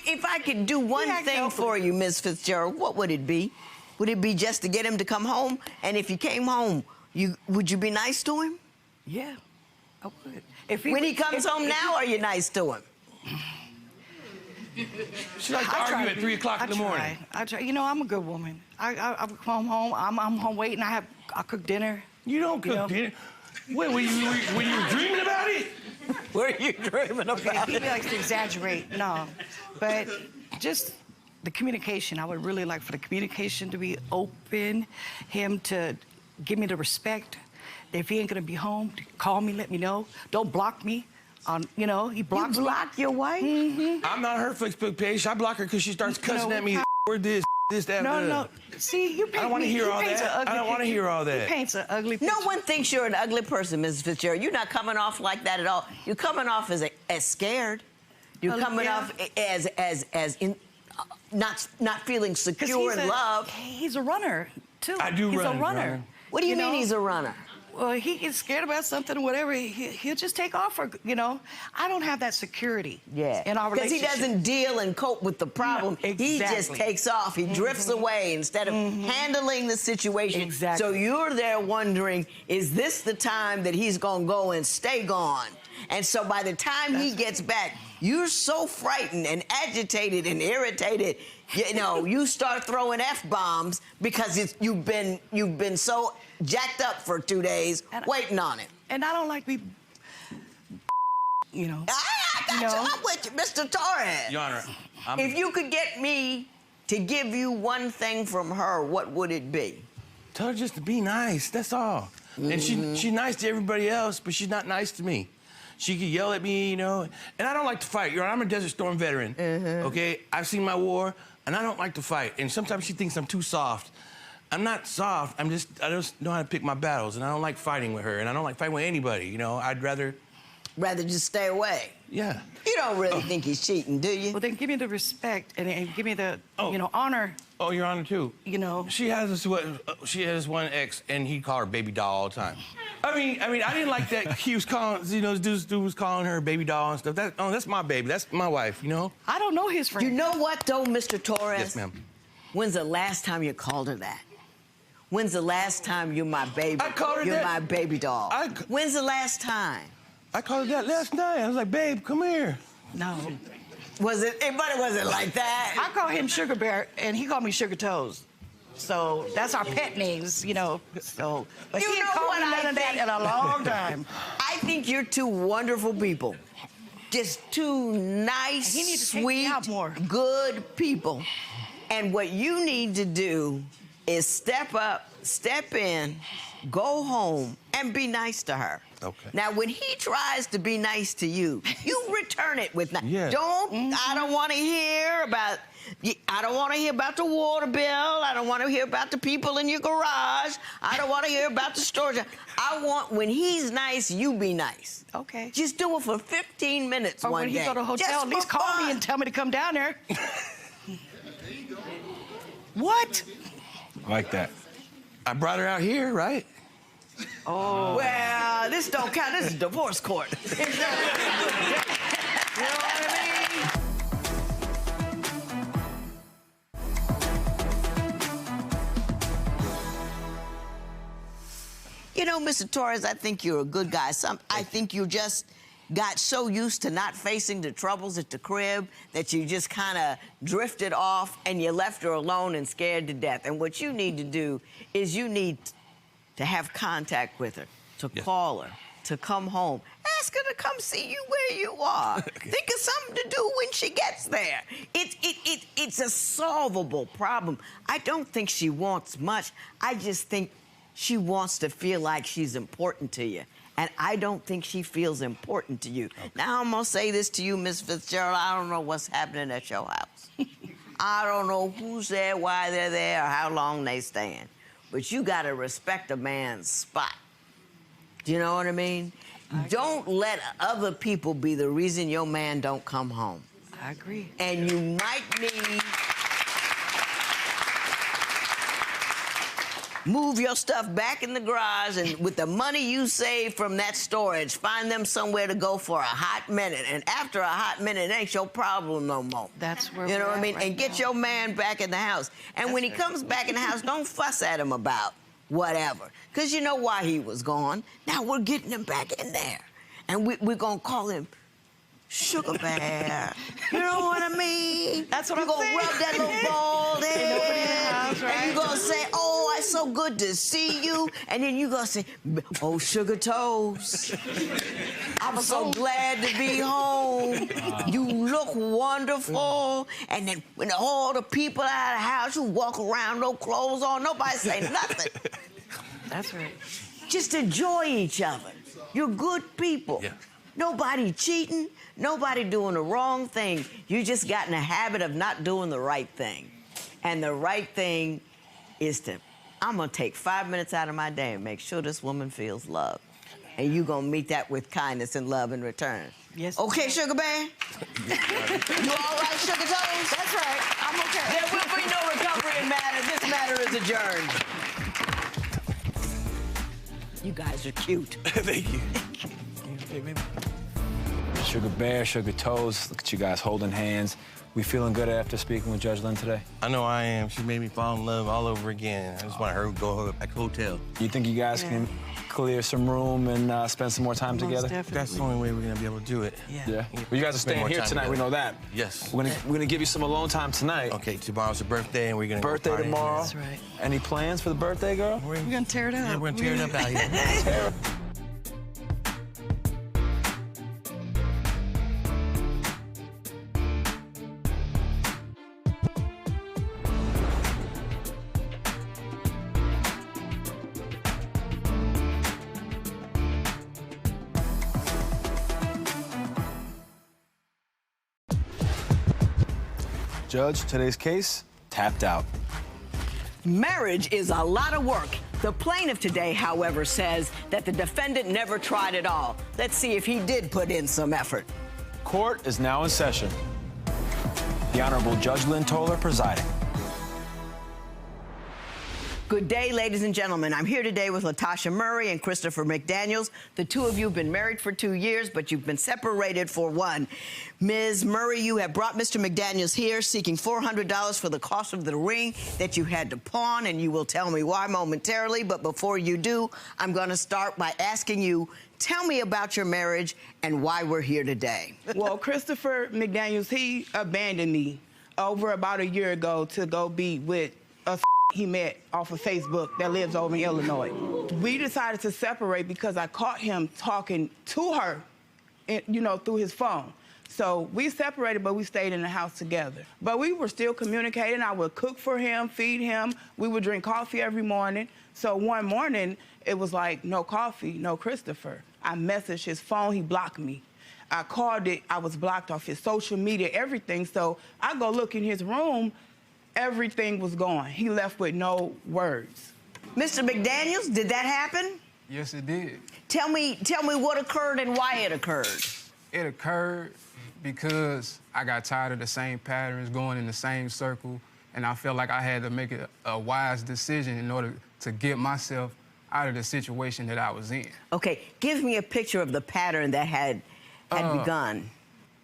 A: If I could do one thing for you, Ms. Fitzgerald, what would it be? Would it be just to get him to come home? And if he came home, would you be nice to him?
L: Yeah, I would.
A: When he comes home now, are you nice to him?
M: She likes to argue at 3 o'clock in the morning.
L: I try. You know, I'm a good woman. I come home. I'm home waiting. I cook dinner.
M: You don't cook dinner. Wait, were you dreaming about it?
A: Were you dreaming about
L: He
A: it?
L: likes to exaggerate. No, but just the communication. I would really like for the communication to be open. Him to give me the respect. If he ain't gonna be home, call me. Let me know. Don't block me. You know, he blocks me.
A: You block your wife?
M: I'm not her Facebook page. I block her because she starts cussing at me. Or this, that.
L: No. See, you paint
M: I don't want to hear all that. I don't want to hear all that.
L: He paints an ugly picture.
A: No one thinks you're an ugly person, Mrs. Fitzgerald. You're not coming off like that at all. You're coming off as scared. You're coming off as not feeling secure in love.
L: He's a runner too.
M: I do
L: He's
M: run.
L: a runner.
A: What do you mean he's a runner?
L: Well, he gets scared about something or whatever, he'll just take off. You know, I don't have that security. In our relationship.
A: Because he doesn't deal and cope with the problem.
L: No, exactly.
A: He just takes off. He drifts away instead of handling the situation.
L: Exactly.
A: So you're there wondering, is this the time that he's going to go and stay gone? And so by the time he gets back, you're so frightened and agitated and irritated, you know, you start throwing F-bombs because you've been so jacked up for 2 days waiting on it.
L: And I don't like be, you know.
A: I got you. I'm with you, Mr. Torres.
M: Your Honor,
A: if you could get me to give you one thing from her, what would it be?
M: Tell her just to be nice. That's all. And she's nice to everybody else, but she's not nice to me. She could yell at me, you know, and I don't like to fight. I'm a Desert Storm veteran, okay? I've seen my war, and I don't like to fight. And sometimes she thinks I'm too soft. I'm not soft. I just know how to pick my battles, and I don't like fighting with her, and I don't like fighting with anybody, you know? I'd rather
A: just stay away.
M: Yeah.
A: You don't really think he's cheating, do you?
L: Well, then give me the respect and give me the, you know, honor.
M: Oh, Your Honor, too.
L: You know.
M: She has one ex, and he'd call her baby doll all the time. I mean, I didn't like that he was calling, you know, this dude was calling her baby doll and stuff. That's my baby. That's my wife, you know?
L: I don't know his friend.
A: You know what, though, Mr. Torres?
M: Yes, ma'am.
A: When's the last time you called her that? When's the last time you're my baby?
M: I called her
A: You're
M: that.
A: my baby doll. When's the last time?
M: I called her that last night. I was like, babe, come here.
L: No.
A: Was it like that?
L: I call him Sugar Bear, and he called me Sugar Toes. So that's our pet names, you know. So, but he ain't called me none of that in a long time.
A: I think you're two wonderful people. Just two nice,
L: He needs to take me out more.
A: good people. And what you need to do is step up, step in, go home, and be nice to her.
M: Okay.
A: Now, when he tries to be nice to you, you return it with nice.
M: Yeah.
A: I don't want to hear about. I don't want to hear about the water bill. I don't want to hear about the people in your garage. I don't want to hear about the storage. I want, when he's nice, you be nice.
L: Okay.
A: Just do it for 15 minutes
L: Or
A: one
L: when he
A: day.
L: go to a hotel,
A: Just
L: at least
A: for
L: call me
A: fun.
L: and tell me to come down there. What?
E: Like that.
M: I brought her out here, right?
A: Oh. Well, this don't count. This is divorce court. You know what I mean? You know, Mr. Torres, I think you're a good guy. I think you just got so used to not facing the troubles at the crib that you just kind of drifted off and you left her alone and scared to death. And what you need to do is you need to have contact with her, to call her, to come home. Ask her to come see you where you are. Think of something to do when she gets there. It's a solvable problem. I don't think she wants much. I just think she wants to feel like she's important to you. And I don't think she feels important to you. Okay. Now, I'm going to say this to you, Miss Fitzgerald. I don't know what's happening at your house. I don't know who's there, why they're there, or how long they stand. But you got to respect a man's spot. Do you know what I mean? Don't let other people be the reason your man don't come home.
L: I agree.
A: And you might need... Move your stuff back in the garage, and with the money you save from that storage, find them somewhere to go for a hot minute. And after a hot minute, it ain't your problem no more.
L: That's where
A: you know
L: we're
A: what I mean?
L: right
A: And get your man back in the house. And when he comes back in the house, don't fuss at him about whatever. Because you know why he was gone. Now we're getting him back in there. And we're going to call him Sugar Bear. You know what I mean?
L: That's what
A: you're
L: I'm saying.
A: You're going to rub that little bald head.
L: Right?
A: And you're going to say, oh, it's so good to see you. And then you're going to say, oh, Sugar Toes. I'm so glad to be home. You look wonderful. And then when all the people out of the house, you walk around, no clothes on, nobody say nothing.
L: That's right.
A: Just enjoy each other. You're good people.
M: Yeah.
A: Nobody cheating, nobody doing the wrong thing. You just got in a habit of not doing the right thing. And the right thing is I'm gonna take 5 minutes out of my day and make sure this woman feels loved. And you're gonna meet that with kindness and love in return.
L: Yes.
A: Okay, Sugar Bear? You all right, Sugar Toes?
L: That's right. I'm okay.
A: There will be no recovery in matter. This matter is adjourned. You guys are cute.
M: Thank you.
E: Hey, baby. Sugar Bear, Sugar Toes, look at you guys holding hands. We feeling good after speaking with Judge Lynn today?
M: I know I am. She made me fall in love all over again. I just want her to go back to the hotel.
E: You think you guys can clear some room and spend some more time together?
L: Definitely.
M: That's the only way we're gonna be able to do it.
E: Yeah. Well, you guys are
M: Spend
E: staying
M: more
E: here
M: time
E: tonight. We
M: together.
E: know that.
M: Yes.
E: We're gonna give you some alone time tonight.
M: Okay, tomorrow's her birthday, and we're gonna
E: Birthday
M: go party.
E: tomorrow.
L: That's right.
E: Any plans for the birthday, girl?
L: We're gonna tear it up.
M: Yeah, we're gonna tear it up out here.
E: Judge, today's case, tapped out.
A: Marriage is a lot of work. The plaintiff today, however, says that the defendant never tried at all. Let's see if he did put in some effort.
E: Court is now in session. The Honorable Judge Lynn Toler presiding.
A: Good day, ladies and gentlemen. I'm here today with Latasha Murray and Christopher McDaniels. The two of you have been married for 2 years, but you've been separated for 1. Ms. Murray, you have brought Mr. McDaniels here seeking $400 for the cost of the ring that you had to pawn, and you will tell me why momentarily. But before you do, I'm going to start by asking you, tell me about your marriage and why we're here today.
N: Well, Christopher McDaniels, he abandoned me over about a year ago to go be with a he met off of Facebook that lives over in Illinois. We decided to separate because I caught him talking to her, through his phone. So we separated, but we stayed in the house together. But we were still communicating. I would cook for him, feed him. We would drink coffee every morning. So one morning, it was like, no coffee, no Christopher. I messaged his phone, he blocked me. I called it, I was blocked off his social media, everything. So I go look in his room, everything was gone. He left with no words.
A: Mr. McDaniels, did that happen?
O: Yes, it did.
A: Tell me what occurred and why it occurred.
O: It occurred because I got tired of the same patterns, going in the same circle, and I felt like I had to make a wise decision in order to get myself out of the situation that I was in.
A: Okay, give me a picture of the pattern that had begun.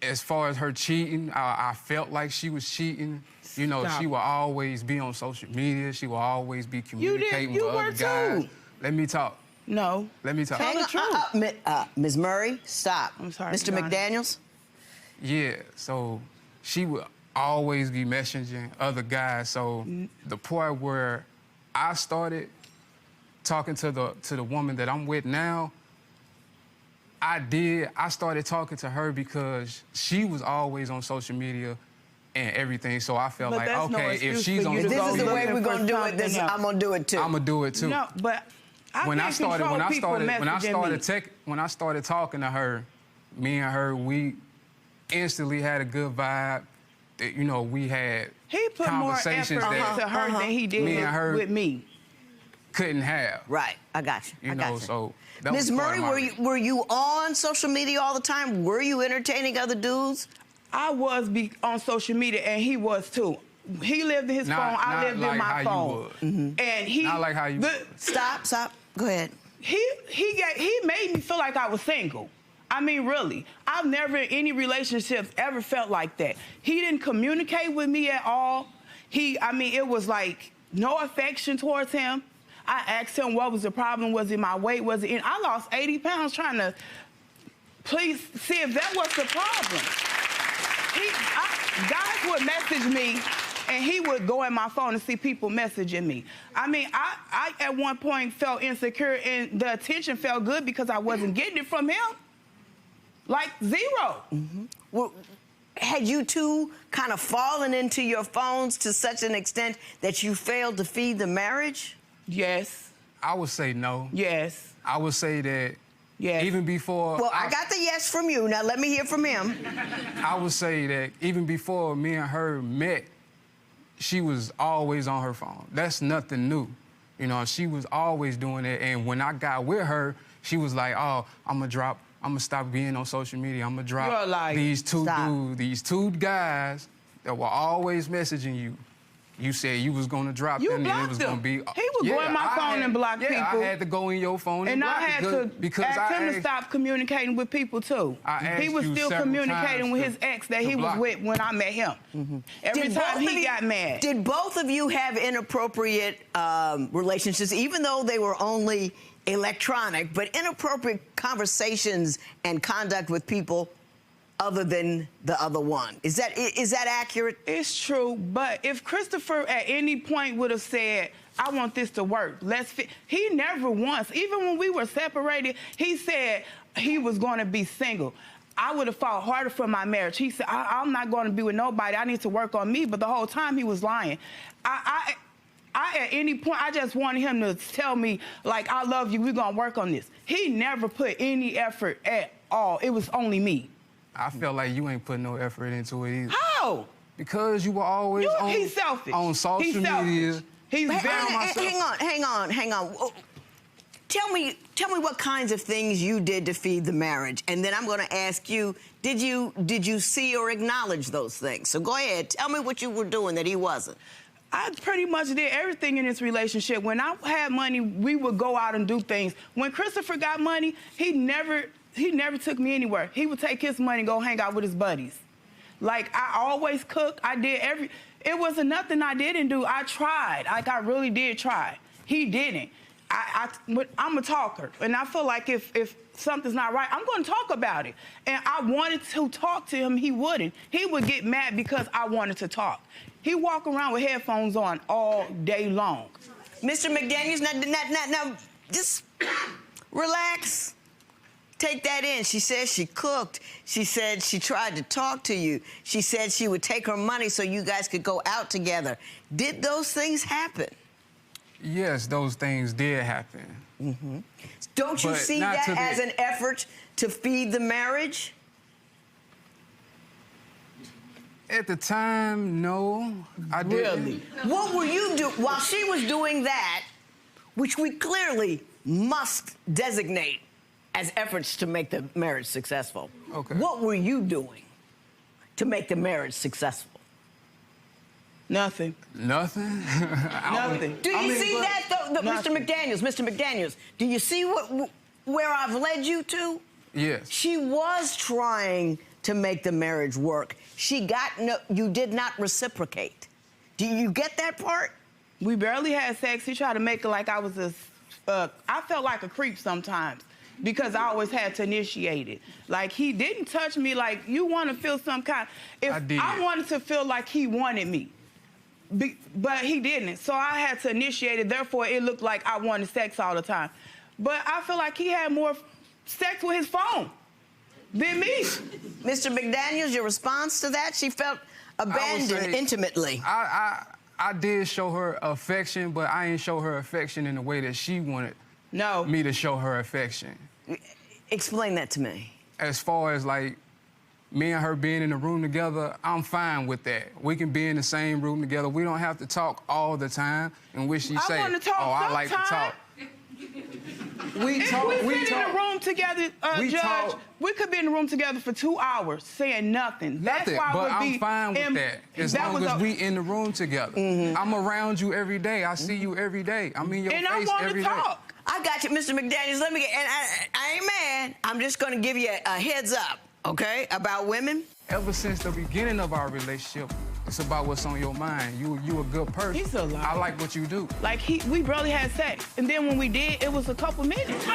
O: As far as her cheating, I felt like she was cheating. You know,
N: Stop.
O: She will always be on social media. She will always be communicating
N: You
O: with
N: were
O: other guys.
N: too.
O: Let me talk.
N: No.
O: Let me talk.
N: Tell the truth.
A: Ms. Murray, stop.
N: I'm sorry,
A: Mr.
N: Johnny.
A: McDaniels?
O: Yeah, so she would always be messaging other guys. So the part where I started talking to the woman that I'm with now, I started talking to her because she was always on social media and everything. So I felt
N: But
O: like,
N: that's no
O: okay, if
N: excuse
O: she's
N: for
O: on
N: you to
A: This
N: go
A: is the way
N: looking
A: we're
N: for
A: going to do it.
N: something else.
A: I'm going to do it too.
O: I'm gonna do it too.
N: No, but
O: when I started
N: talking
O: to her, me and her, we instantly had a good vibe. You know, we had
N: he put more effort
O: conversations that
N: into her than he did
O: me and her
N: with me.
O: couldn't have.
A: Right, I got you.
O: You know, so that
A: Ms.
O: was part of
A: Murray,
O: my
A: were you on social media all the time? Were you entertaining other dudes?
N: I was on social media, and he was too. He lived in his phone. I lived in my phone. And he
O: Not like how you would.
A: Stop. Go ahead.
N: He made me feel like I was single. I mean, really. I've never in any relationships ever felt like that. He didn't communicate with me at all. It was like no affection towards him. I asked him what was the problem. Was it my weight? Was it I lost 80 pounds trying to please see if that was the problem. Guys would message me, and he would go in my phone and see people messaging me. I at one point felt insecure, and the attention felt good because I wasn't getting it from him. Like zero.
A: Well, had you two kind of fallen into your phones to such an extent that you failed to feed the marriage?
N: Yes.
O: I would say no.
N: Yes.
O: I would say that even before...
A: Well, I got the yes from you. Now let me hear from him.
O: I would say that even before me and her met, she was always on her phone. That's nothing new. You know, she was always doing it. And when I got with her, she was like, oh, I'm gonna stop being on social media. I'm gonna drop these two guys that were always messaging you. You said you was gonna drop them, and it was gonna be.
N: He would go in my phone and block people.
O: I had to go in your phone and block
N: I had to ask him to stop communicating with people too. He was still communicating with his ex that he was with when I met him. Every time he got mad.
A: Did both of you have inappropriate relationships, even though they were only electronic, but inappropriate conversations and conduct with people other than the other one? Is that accurate?
N: It's true, but if Christopher at any point would have said, I want this to work, he never once, even when we were separated, he said he was going to be single. I would have fought harder for my marriage. He said, I'm not going to be with nobody. I need to work on me. But the whole time he was lying. I at any point, I just wanted him to tell me, like, I love you, we're going to work on this. He never put any effort at all. It was only me.
O: I felt like you ain't putting no effort into it either.
N: How?
O: because you were always
N: he's selfish.
O: on social
N: He's selfish.
O: media.
N: He's very
A: Hang on. Oh, tell me what kinds of things you did to feed the marriage, and then I'm going to ask you, did you see or acknowledge those things? So go ahead, tell me what you were doing that he wasn't.
N: I pretty much did everything in this relationship. When I had money, we would go out and do things. When Christopher got money, he never took me anywhere. He would take his money and go hang out with his buddies. Like, I always cook. It wasn't nothing I didn't do. I tried. Like, I really did try. He didn't. I'm a talker, and I feel like if something's not right, I'm going to talk about it. And I wanted to talk to him. He wouldn't. He would get mad because I wanted to talk. He walk around with headphones on all day long.
A: Mr. McDaniels, now, just relax. Take that in. She says she cooked. She said she tried to talk to you. She said she would take her money so you guys could go out together. Did those things happen?
O: Yes, those things did happen.
A: Mm-hmm. Don't you see that as an effort to feed the marriage?
O: At the time, no, I didn't.
A: Really? What were you doing while she was doing that, which we clearly must designate as efforts to make the marriage successful?
O: Okay.
A: What were you doing to make the marriage successful?
N: Nothing.
O: Nothing?
N: Nothing.
A: Do you see that, though, Mr. McDaniels, do you see where I've led you to?
O: Yes.
A: She was trying to make the marriage work. You did not reciprocate. Do you get that part?
N: We barely had sex. He tried to make it like I was I felt like a creep sometimes because I always had to initiate it. Like, he didn't touch me like you want to feel some kind. I wanted to feel like he wanted me. But he didn't, so I had to initiate it. Therefore, it looked like I wanted sex all the time. But I feel like he had more sex with his phone than me.
A: Mr. McDaniels, your response to that? She felt abandoned intimately.
O: I did show her affection, but I didn't show her affection in the way that she wanted me to show her affection.
A: Explain that to me.
O: As far as, like, me and her being in the room together, I'm fine with that. We can be in the same room together. We don't have to talk all the time in which she say, I like to talk.
N: We sit in the room together, Judge, we could be in the room together for 2 hours saying nothing. That's why
O: but I'm fine with that. As long as we in the room together. I'm around you every day. I see you every day. I'm in your face every day.
A: I got you, Mr. McDaniels. Let me get, and I ain't mad. I'm just going to give you a heads up. Okay, about women?
O: Ever since the beginning of our relationship, it's about what's on your mind. You a good person.
N: He's a liar.
O: I like what you do.
N: Like, we barely had sex. And then when we did, it was a couple minutes.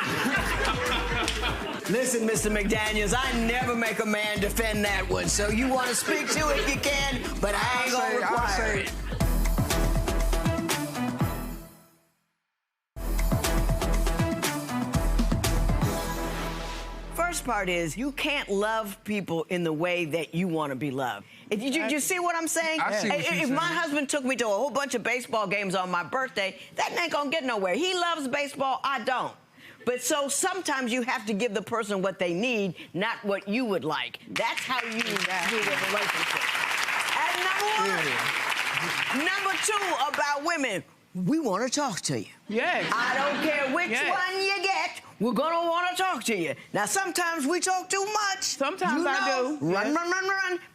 A: Listen, Mr. McDaniels, I never make a man defend that one. So you want to speak to it, you can, but I ain't going to require it. First part is you can't love people in the way that you want to be loved. Did you see what I'm saying?
O: I see what you're saying.
A: If my husband took me to a whole bunch of baseball games on my birthday, that ain't gonna get nowhere. He loves baseball, I don't. But so sometimes you have to give the person what they need, not what you would like. That's how you do the relationship. And number two about women, we want to talk to you.
N: Yes.
A: I don't care which one you get. We're gonna want to talk to you. Now, sometimes we talk too much.
N: Sometimes I do.
A: Run.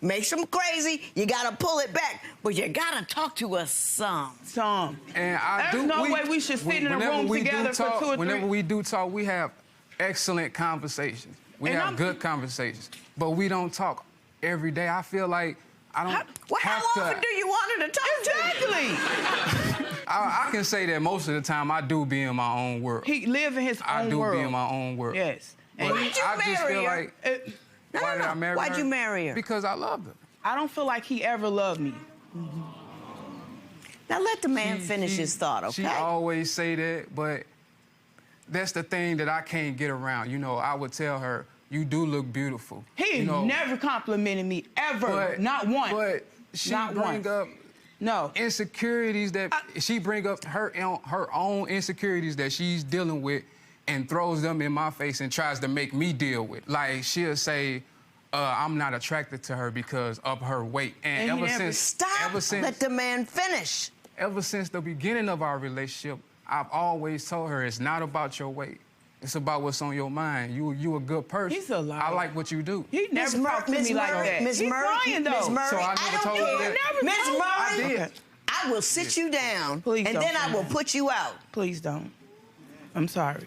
A: Makes them crazy. You gotta pull it back, but you gotta talk to us some.
O: And
N: There's no way we should sit in a room together for 2 or 3.
O: Whenever we do talk, we have excellent conversations. We have good conversations, but we don't talk every day. I feel like I don't
A: How often do you want her to talk to you?
N: Exactly.
O: I can say that most of the time I do be in my own world.
N: He live in his own world.
O: I do be in my own world.
N: Yes.
A: And why'd you marry her?
O: Why did I marry her?
A: Why'd you marry her?
O: Because I loved her.
N: I don't feel like he ever loved me.
A: Now let the man finish his thought, okay?
O: She always say that, but that's the thing that I can't get around. You know, I would tell her, you do look beautiful.
N: He never complimented me, ever. Not once.
O: But she bring up insecurities that she bring up her own insecurities that she's dealing with and throws them in my face and tries to make me deal with. Like, she'll say, I'm not attracted to her because of her weight. And ever since
A: let the man finish.
O: Ever since the beginning of our relationship, I've always told her it's not about your weight. It's about what's on your mind. You a good person.
N: He's a liar.
O: I like what you do.
N: He never talked to me like that.
A: Miss Murray,
N: lying, though.
A: Miss Murray,
O: So I never told you that.
A: Miss Murray,
O: I did.
A: I will sit you down,
N: Please
A: and
N: don't,
A: then I will
N: Sam.
A: put you out.
N: Please don't. I'm sorry.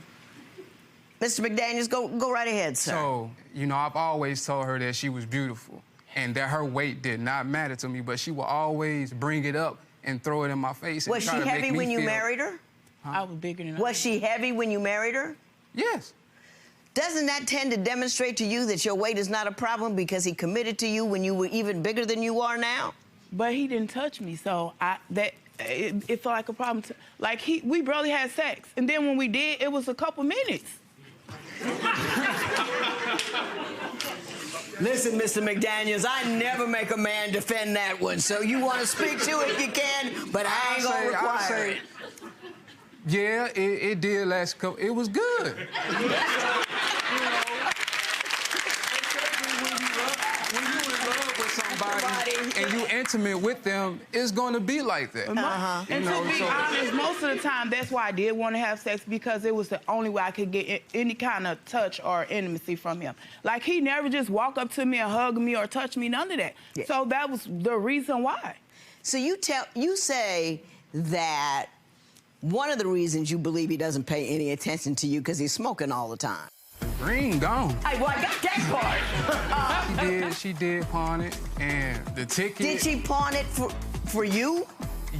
A: Mr. McDaniels, go right ahead, sir.
O: So, you know, I've always told her that she was beautiful and that her weight did not matter to me, but she will always bring it up and throw it in my face.
A: Was she heavy when you married her?
N: I was bigger than her.
A: Was she heavy when you married her?
O: Yes.
A: Doesn't that tend to demonstrate to you that your weight is not a problem because he committed to you when you were even bigger than you are now?
N: But he didn't touch me, so it felt like a problem. We barely had sex, and then when we did, it was a couple minutes.
A: Listen, Mr. McDaniels, I never make a man defend that one. So you want to speak to it, you can, but I ain't gonna require it.
O: Yeah, it did last couple. It was good. When you in love with somebody and you intimate with them, it's going to be like that.
N: And to be honest, most of the time, that's why I did want to have sex, because it was the only way I could get any kind of touch or intimacy from him. Like, he never just walk up to me and hug me or touch me, none of that. Yeah. So that was the reason why.
A: So you say that one of the reasons you believe he doesn't pay any attention to you because he's smoking all the time.
O: Ring gone.
A: Hey, well, I got that part.
O: She did pawn it, and the ticket.
A: Did she pawn it for you?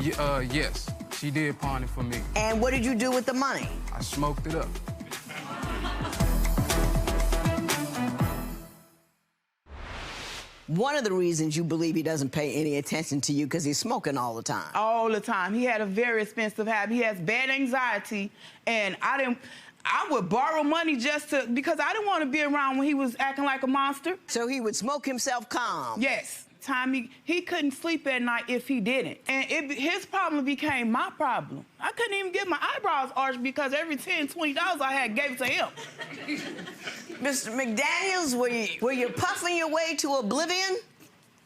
O: Yes, she did pawn it for me.
A: And what did you do with the money?
O: I smoked it up.
A: One of the reasons you believe he doesn't pay any attention to you because he's smoking all the time.
N: All the time. He had a very expensive habit. He has bad anxiety, and I would borrow money because I didn't want to be around when he was acting like a monster.
A: So he would smoke himself calm?
N: Yes. He couldn't sleep at night if he didn't. And his problem became my problem. I couldn't even get my eyebrows arched because every $10, $20 I had gave to him.
A: Mr. McDaniels, were you puffing your way to oblivion?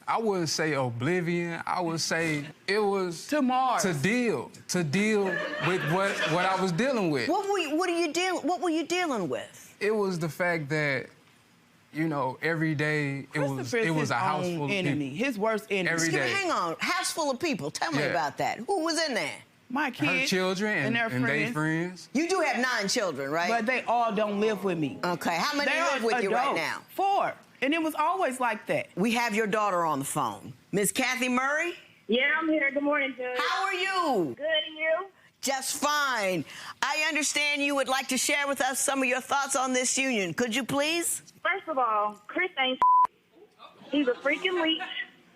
O: I wouldn't say oblivion. I would say it was
N: to Mars.
O: To deal with what I was dealing with.
A: What were you dealing with?
O: It was the fact that, you know, every day it was a house full of
N: enemy.
O: people.
N: His worst enemy.
O: Every day.
A: Hang on, house full of people. Tell me about that. Who was in there?
N: My kids.
O: Her children and their friends.
A: You do have 9 children, right?
N: But they all don't live with me.
A: Okay, how many live with you right now?
N: 4. And it was always like that.
A: We have your daughter on the phone. Miss Kathy Murray?
P: Yeah, I'm here. Good morning, Judge.
A: How are you?
P: Good, and you?
A: Just fine. I understand you would like to share with us some of your thoughts on this union. Could you please?
P: First of all, Chris ain't He's a freaking leech.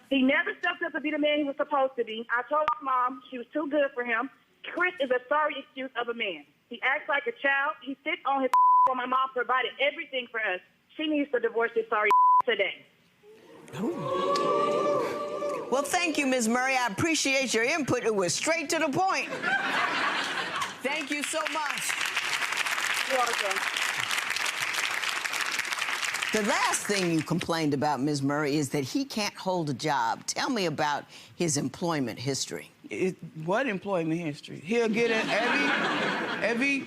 P: He never stepped up to be the man he was supposed to be. I told his mom she was too good for him. Chris is a sorry excuse of a man. He acts like a child. He sits on his while my mom provided everything for us. She needs to divorce this sorry today.
A: Well, thank you, Ms. Murray. I appreciate your input. It was straight to the point. Thank you so much.
P: You're welcome.
A: The last thing you complained about, Ms. Murray, is that he can't hold a job. Tell me about his employment history.
N: What employment history? He'll get it every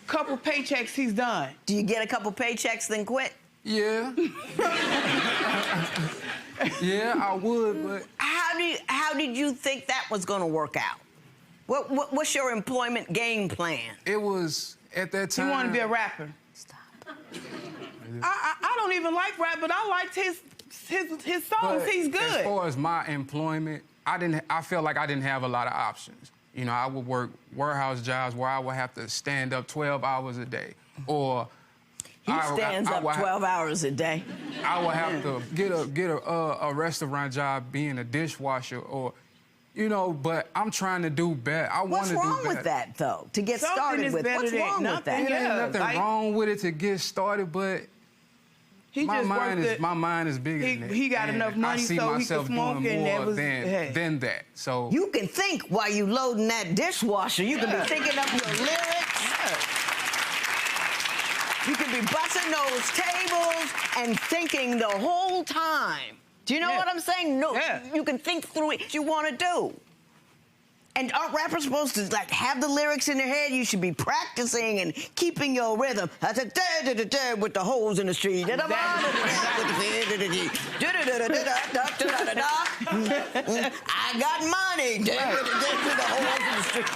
N: couple paychecks he's done.
A: Do you get a couple paychecks then quit?
O: Yeah. Yeah, I would, but...
A: How did you think that was going to work out? What's your employment game plan?
O: It was, at that time...
N: He wanted to be a rapper.
A: Stop.
N: I don't even like rap, but I liked his songs.
O: But
N: he's good.
O: As far as my employment, I felt like I didn't have a lot of options. You know, I would work warehouse jobs where I would have to stand up 12 hours a day, or...
A: He stands up 12 hours a day.
O: I would have to get a restaurant job being a dishwasher, or, you know, but I'm trying to do better. I want to do better.
A: What's wrong with that, though, to get started with? What's wrong with that?
O: It ain't nothing wrong with it to get started, but my mind is bigger than that.
N: He got enough money so he could smoke, and that was
O: than that. So
A: you can think while you loading that dishwasher. You can be thinking up your lyrics. You could be bussing those tables and thinking the whole time. Do you know what I'm saying? No, you can think through what you want to do. And aren't rappers supposed to like have the lyrics in their head? You should be practicing and keeping your rhythm. I said with the holes in the street. I got money. With the holes in the street.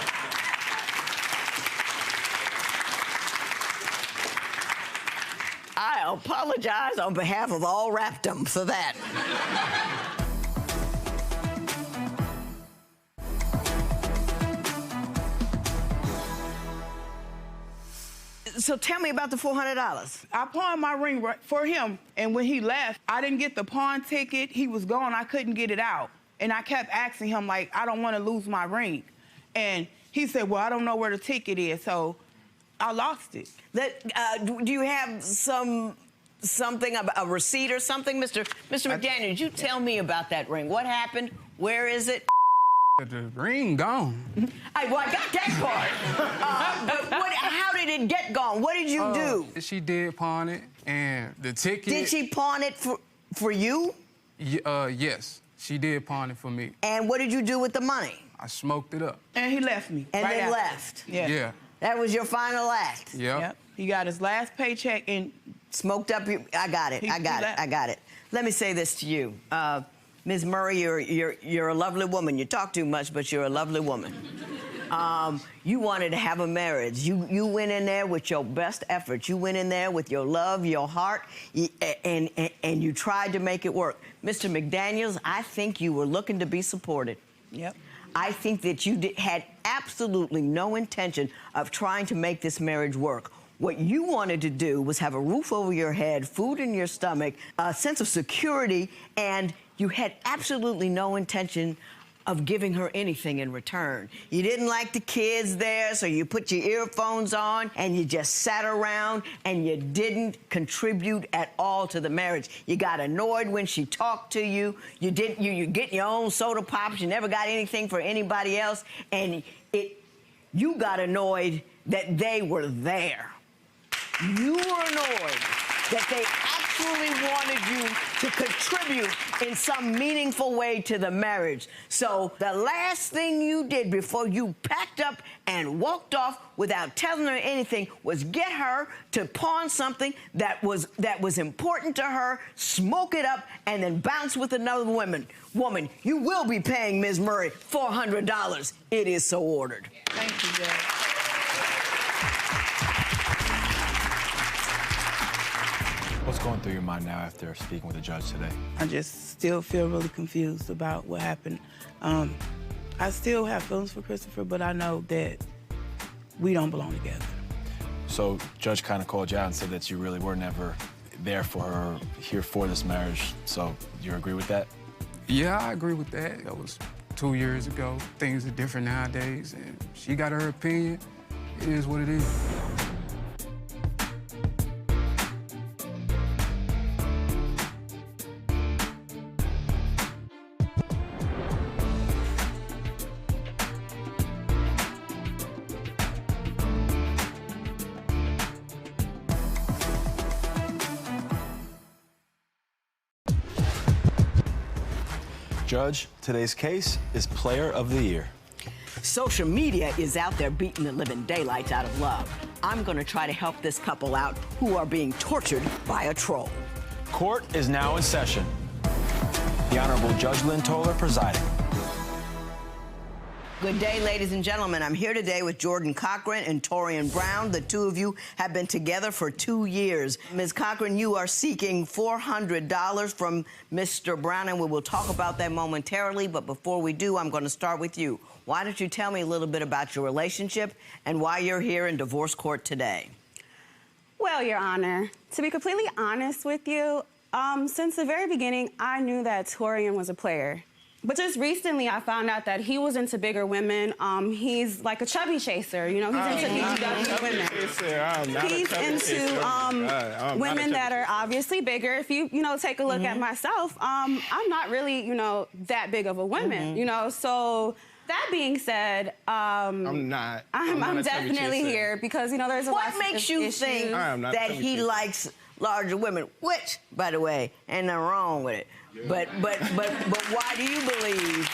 A: I apologize on behalf of all rapdom for that. So tell me about the $400.
N: I pawned my ring for him, and when he left, I didn't get the pawn ticket. He was gone. I couldn't get it out. And I kept asking him, like, I don't want to lose my ring. And he said, well, I don't know where the ticket is, so I lost it.
A: Do you have something, a receipt or something? Mr. McDaniel, you tell me about that ring. What happened? Where is it?
O: The ring gone.
A: I got that part. But how did it get gone? What did you do?
O: She did pawn it, and the ticket...
A: Did she pawn it for you?
O: Yes, she did pawn it for me.
A: And what did you do with the money?
O: I smoked it up.
N: And he left me.
A: And then left?
O: Yeah.
A: That was your final act?
O: Yep.
N: He got his last paycheck and...
A: Smoked up your... I got it. I got it. Let me say this to you. Ms. Murray, you're a lovely woman. You talk too much, but you're a lovely woman. You wanted to have a marriage. You went in there with your best efforts. You went in there with your love, your heart, and you tried to make it work. Mr. McDaniels, I think you were looking to be supported.
N: Yep.
A: I think that you had absolutely no intention of trying to make this marriage work. What you wanted to do was have a roof over your head, food in your stomach, a sense of security, and you had absolutely no intention of giving her anything in return. You didn't like the kids there, so you put your earphones on and you just sat around and you didn't contribute at all to the marriage. You got annoyed when she talked to you. You get your own soda pops. You never got anything for anybody else, and you got annoyed that they were there. You were annoyed that they actually wanted you to contribute in some meaningful way to the marriage. So the last thing you did before you packed up and walked off without telling her anything was get her to pawn something that was important to her, smoke it up, and then bounce with another woman. You will be paying Ms. Murray $400. It is so ordered.
N: Thank you, Judge.
E: What's going through your mind now after speaking with the judge today?
N: I just still feel really confused about what happened. I still have feelings for Christopher, but I know that we don't belong together.
E: So, judge kind of called you out and said that you really were never there for her, here for this marriage. So, you agree with that?
O: Yeah, I agree with that. That was 2 years ago. Things are different nowadays, and she got her opinion. It is what it is.
E: Judge, today's case is Player of the Year.
A: Social media is out there beating the living daylights out of love. I'm going to try to help this couple out who are being tortured by a troll.
E: Court is now in session. The Honorable Judge Lynn Toler presiding.
A: Good day, ladies and gentlemen. I'm here today with Jordan Cochran and Torian Brown. The two of you have been together for 2 years. Ms. Cochran, you are seeking $400 from Mr. Brown, and we will talk about that momentarily. But before we do, I'm going to start with you. Why don't you tell me a little bit about your relationship and why you're here in divorce court today?
Q: Well, Your Honor, to be completely honest with you, since the very beginning, I knew that Torian was a player. But just recently, I found out that he was into bigger women. He's like a chubby chaser, you know. He's into BGW women. He's into women that are obviously bigger. If you take a look at myself, I'm not really, that big of a woman, So That being said,
M: I'm not. I'm
Q: definitely here because, you know, there's a lot of
A: What makes you think that he likes larger women? Which, by the way, ain't nothing wrong with it. But why do you believe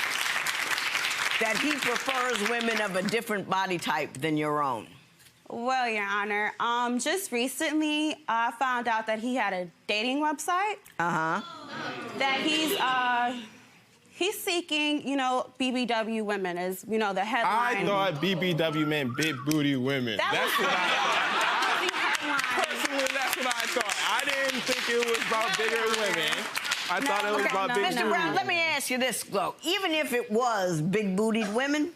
A: that he prefers women of a different body type than your own?
Q: Well, Your Honor, just recently I found out that he had a dating website. That he's seeking, you know, BBW women as, you know, the headline.
R: I thought BBW meant big booty women.
Q: That's
R: what I thought. Personally, that's what I thought. I didn't think it was about bigger women. I thought it was about big booty
A: Mr. Brown,
R: women.
A: let me ask you this, though. Even if it was big-bootied women,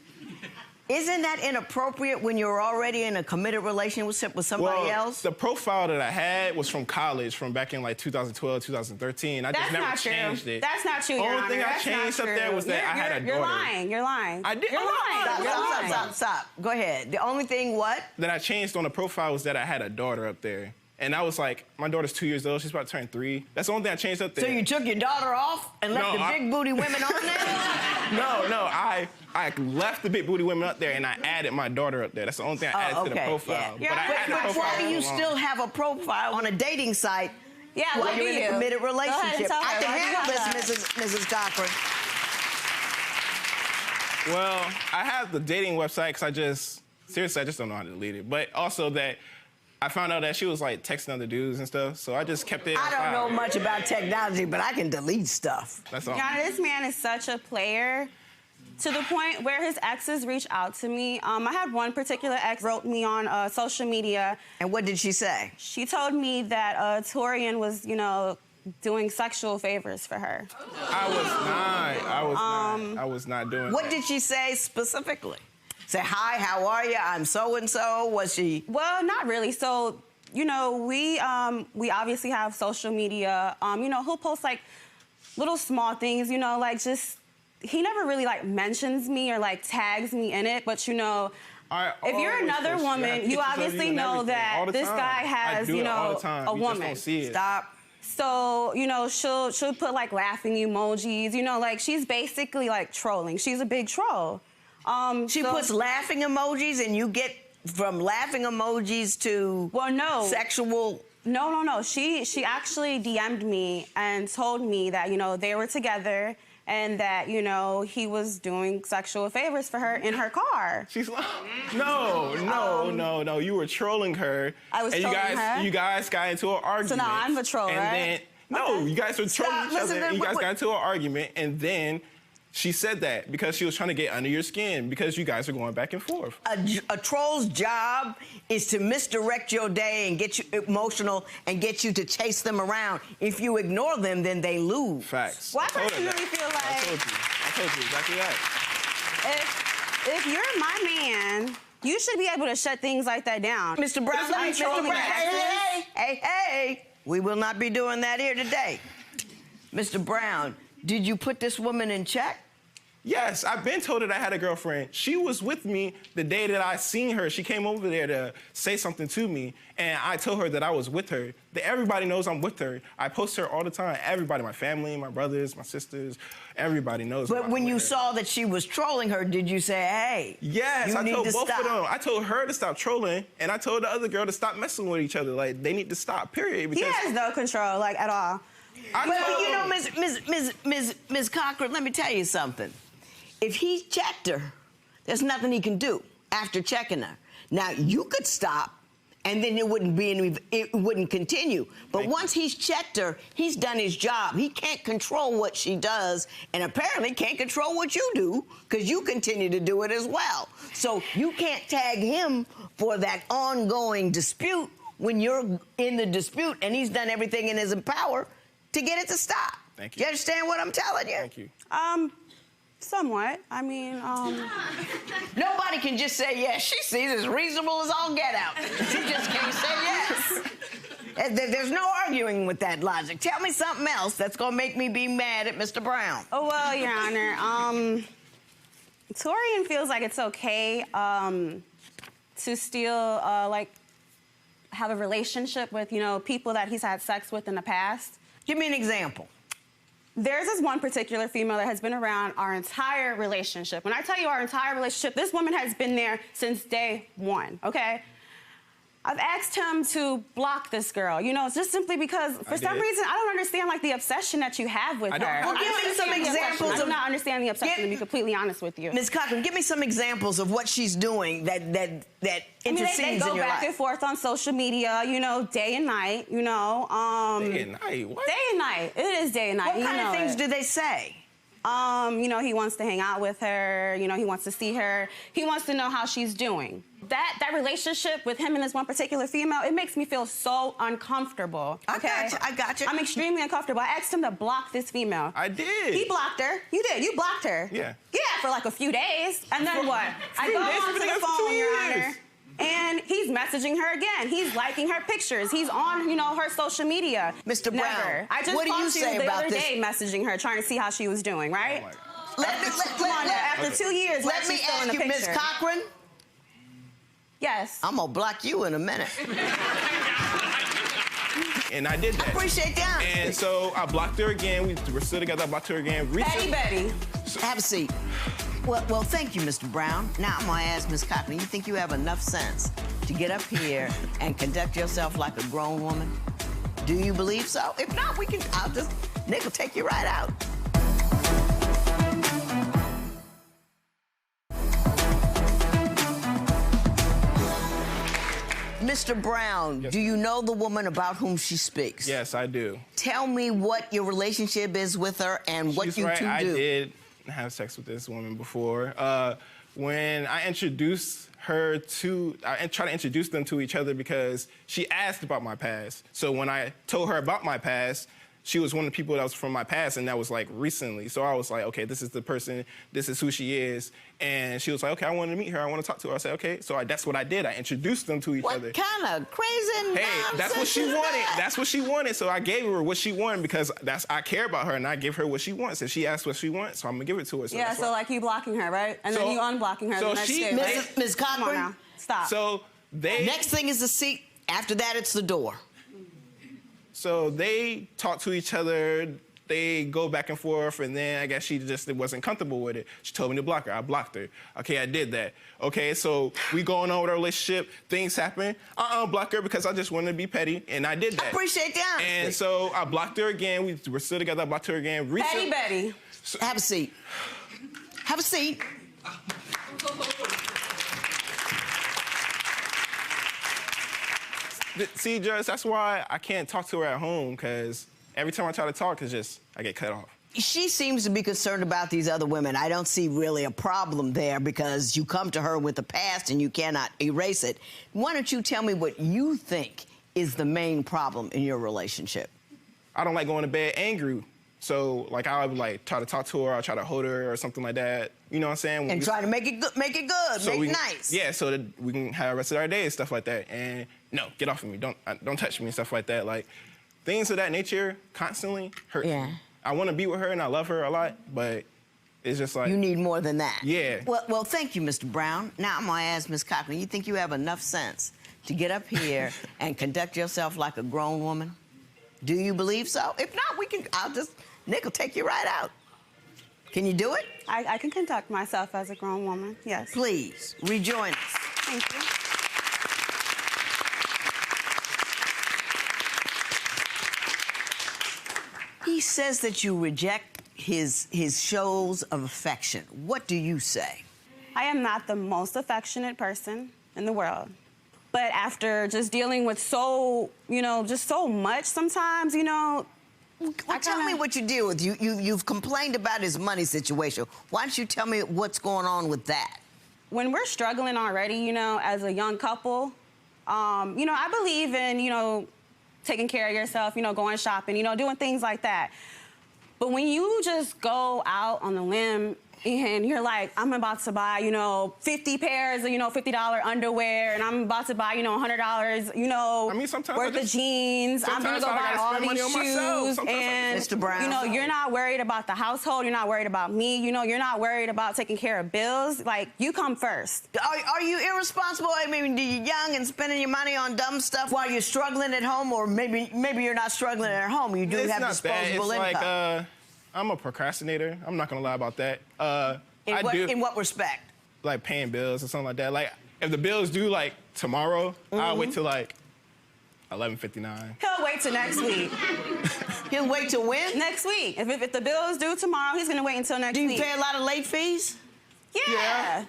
A: isn't that inappropriate when you're already in a committed relationship with somebody else?
R: The profile that I had was from college, from back in like 2012, 2013. I just never changed it.
Q: That's not true, Your
R: Only
Q: Honor.
R: thing I
Q: That's
R: changed
Q: not
R: up there
Q: true.
R: was that I had a daughter.
Q: You're lying. You're lying.
R: I did.
Q: You're lying.
A: Stop. Go ahead. The only thing what?
R: That I changed on the profile was that I had a daughter up there. And I was like, my daughter's 2 years old. She's about to turn 3. That's the only thing I changed up there.
A: So you took your daughter off and left the big booty women on there?
R: No. I left the big booty women up there and I added my daughter up there. That's the only thing I added to the profile.
A: Yeah. But why do you still have a profile on a dating site while you're in a committed relationship? I can handle this, Mrs. Cochran.
R: Well, I have the dating website because I just don't know how to delete it. But also that I found out that she was like texting other dudes and stuff, so I just kept it.
A: I don't know much about technology, but I can delete stuff.
R: That's all.
Q: Your Honor, this man is such a player to the point where his exes reach out to me. I had one particular ex wrote me on social media.
A: And what did she say?
Q: She told me that Torian was, you know, doing sexual favors for her.
R: I was not doing
A: What
R: that.
A: did she say specifically? Say, hi, how are you? I'm so-and-so. Was she?
Q: Well, not really. So, you know, we obviously have social media. You know, he'll post, like, little small things, you know, like just, he never really, like, mentions me or, like, tags me in it. But, you know, if you're another woman, you obviously know that this guy has, you know, a woman.
A: Stop.
Q: So, you know, she'll put, like, laughing emojis. You know, like, she's basically, like, trolling. She's a big troll.
A: She puts laughing emojis, and you get from laughing emojis to sexual.
Q: No. She actually DM'd me and told me that, you know, they were together and that, you know, he was doing sexual favors for her in her car.
R: She's like, no. You were trolling her.
Q: I was trolling her?
R: You guys got into an argument.
Q: So now I'm the troll, right?
R: You guys were trolling each other. And you guys got into an argument, and then she said that because she was trying to get under your skin because you guys are going back and forth.
A: A troll's job is to misdirect your day and get you emotional and get you to chase them around. If you ignore them, then they lose.
R: Facts.
Q: Well, I personally feel like
R: I told you exactly that.
Q: If you're my man, you should be able to shut things like that down.
A: Mr. Brown, hey, we will not be doing that here today. Mr. Brown, did you put this woman in check?
R: Yes, I've been told that I had a girlfriend. She was with me the day that I seen her. She came over there to say something to me, and I told her that I was with her. Everybody knows I'm with her. I post her all the time. Everybody, my family, my brothers, my sisters, everybody knows.
A: But when you saw that she was trolling her, did you say, hey,
R: yes, I told both
A: stop.
R: of them. I told her to stop trolling, and I told the other girl to stop messing with each other. Like, they need to stop, period.
Q: He has no control, like, at all.
A: Well, you know, Ms. Cochran, let me tell you something. If he checked her, there's nothing he can do after checking her. Now, you could stop, and then it wouldn't continue. But once he's checked her, he's done his job. He can't control what she does, and apparently can't control what you do, because you continue to do it as well. So you can't tag him for that ongoing dispute when you're in the dispute, and he's done everything in his power to get it to stop.
R: Thank you.
A: You understand what I'm telling you?
R: Thank you.
Q: Somewhat. I mean,
A: Nobody can just say yes. She sees as reasonable as all get out. She just can't say yes. There's no arguing with that logic. Tell me something else that's going to make me be mad at Mr. Brown.
Q: Oh, well, Your Honor, Torian feels like it's okay to still, like, have a relationship with, you know, people that he's had sex with in the past.
A: Give me an example.
Q: There's this one particular female that has been around our entire relationship. When I tell you our entire relationship, this woman has been there since day one, okay? I've asked him to block this girl, you know, just simply because for some reason I don't understand like the obsession that you have with her.
A: Well, give me some examples.
Q: I do not understand the obsession, to be completely honest with you.
A: Ms. Cochran, give me some examples of what she's doing that intercedes
Q: they go
A: in your
Q: back
A: life.
Q: and forth on social media, you know, day and night, you know.
R: Day and night? What?
Q: Day and night. It is day and night.
A: What kind of things do they say?
Q: You know, he wants to hang out with her. You know, he wants to see her. He wants to know how she's doing. That relationship with him and this one particular female, it makes me feel so uncomfortable. Okay?
A: I got you.
Q: I'm extremely uncomfortable. I asked him to block this female.
R: I did.
Q: He blocked her. You did. You blocked her.
R: Yeah.
Q: Yeah, for like a few days. And then what? I go onto the phone, Your Honor. And he's messaging her again. He's liking her pictures. He's on, you know, her social media.
A: Mr. Brown,
Q: Never. I just
A: what do you
Q: talked to
A: say
Q: you the
A: about
Q: other
A: this?
Q: day messaging her, trying to see how she was doing, right? After 2 years,
A: let me ask you, Ms. Cochran.
Q: Yes.
A: I'm gonna block you in a minute.
R: And I did that.
A: I appreciate that.
R: And so I blocked her again. We're still together. I blocked her again.
Q: Betty.
A: Have a seat. Well, thank you, Mr. Brown. Now I'm gonna ask Ms. Cochran, you think you have enough sense to get up here and conduct yourself like a grown woman? Do you believe so? If not, Nick will take you right out. Mr. Brown, do you know the woman about whom she speaks?
R: Yes, I do.
A: Tell me what your relationship is with her and what
R: She's
A: you
R: right.
A: two do.
R: I did have sex with this woman before. When I introduced her I tried to introduce them to each other because she asked about my past. So when I told her about my past, she was one of the people that was from my past, and that was like recently. So I was like, okay, this is the person, this is who she is. And she was like, okay, I want to meet her, I want to talk to her. I said, okay. So that's what I did. I introduced them to each other.
A: What kind of crazy
R: Hey, that's what she
A: nonsense is
R: wanted.
A: that?
R: That's what she wanted. So I gave her what she wanted because I care about her, and I give her what she wants. And she asked what she wants, so I'm gonna give it to her. So
Q: Yeah, so like you blocking her, right? And then you unblocking her
R: so
Q: the next
R: she-
Q: day, right?
A: Ms.
Q: Come on
A: Cochran?
Q: now. Stop.
R: So
A: Next thing is the seat. After that, it's the door.
R: So they talk to each other, they go back and forth, and then I guess she just wasn't comfortable with it. She told me to block her. I blocked her. Okay, I did that. Okay, so we going on with our relationship. Things happen. I unblocked her because I just wanted to be petty, and I did that.
A: I appreciate that.
R: And so I blocked her again. We're still together. I blocked her again.
Q: Betty.
A: Have a seat. Have a seat.
R: See, Judge, that's why I can't talk to her at home, because every time I try to talk, I get cut off.
A: She seems to be concerned about these other women. I don't see really a problem there because you come to her with the past and you cannot erase it. Why don't you tell me what you think is the main problem in your relationship?
R: I don't like going to bed angry. So, like, I would, like, try to talk to her, I'll try to hold her or something like that. You know what I'm saying?
A: And try to make it good, make it nice.
R: Yeah, so that we can have the rest of our day and stuff like that. And no, get off of me. Don't touch me and stuff like that. Like, things of that nature constantly hurt me. I want to be with her and I love her a lot, but it's just like...
A: You need more than that.
R: Yeah.
A: Well, thank you, Mr. Brown. Now I'm going to ask Ms. Cochran, you think you have enough sense to get up here and conduct yourself like a grown woman? Do you believe so? If not, Nick will take you right out. Can you do it?
Q: I can conduct myself as a grown woman, yes.
A: Please, rejoin us.
Q: Thank you.
A: He says that you reject his shows of affection. What do you say?
Q: I am not the most affectionate person in the world. But after just dealing with just so much sometimes,
A: Well, tell me what you deal with. You've complained about his money situation. Why don't you tell me what's going on with that?
Q: When we're struggling already, as a young couple, I believe in, taking care of yourself, going shopping, doing things like that. But when you just go out on the limb and you're like, I'm about to buy, 50 pairs of, $50 underwear, and I'm about to buy, $100, worth of jeans. I'm gonna go buy all these shoes, and
A: Mr. Brown,
Q: you're not worried about the household. You're not worried about me. You're not worried about taking care of bills. Like, you come first.
A: Are you irresponsible? I mean, you're young and spending your money on dumb stuff while you're struggling at home, or maybe you're not struggling at home. You do have disposable income.
R: I'm a procrastinator. I'm not gonna lie about that.
A: In what respect?
R: Like paying bills or something like that. Like if the bills due like tomorrow, I'll wait till like 11:59.
Q: He'll wait till next week.
A: He'll wait till when?
Q: Next week. If the bill is due tomorrow, he's gonna wait until next week.
A: Do you pay a lot of late fees?
Q: Yeah.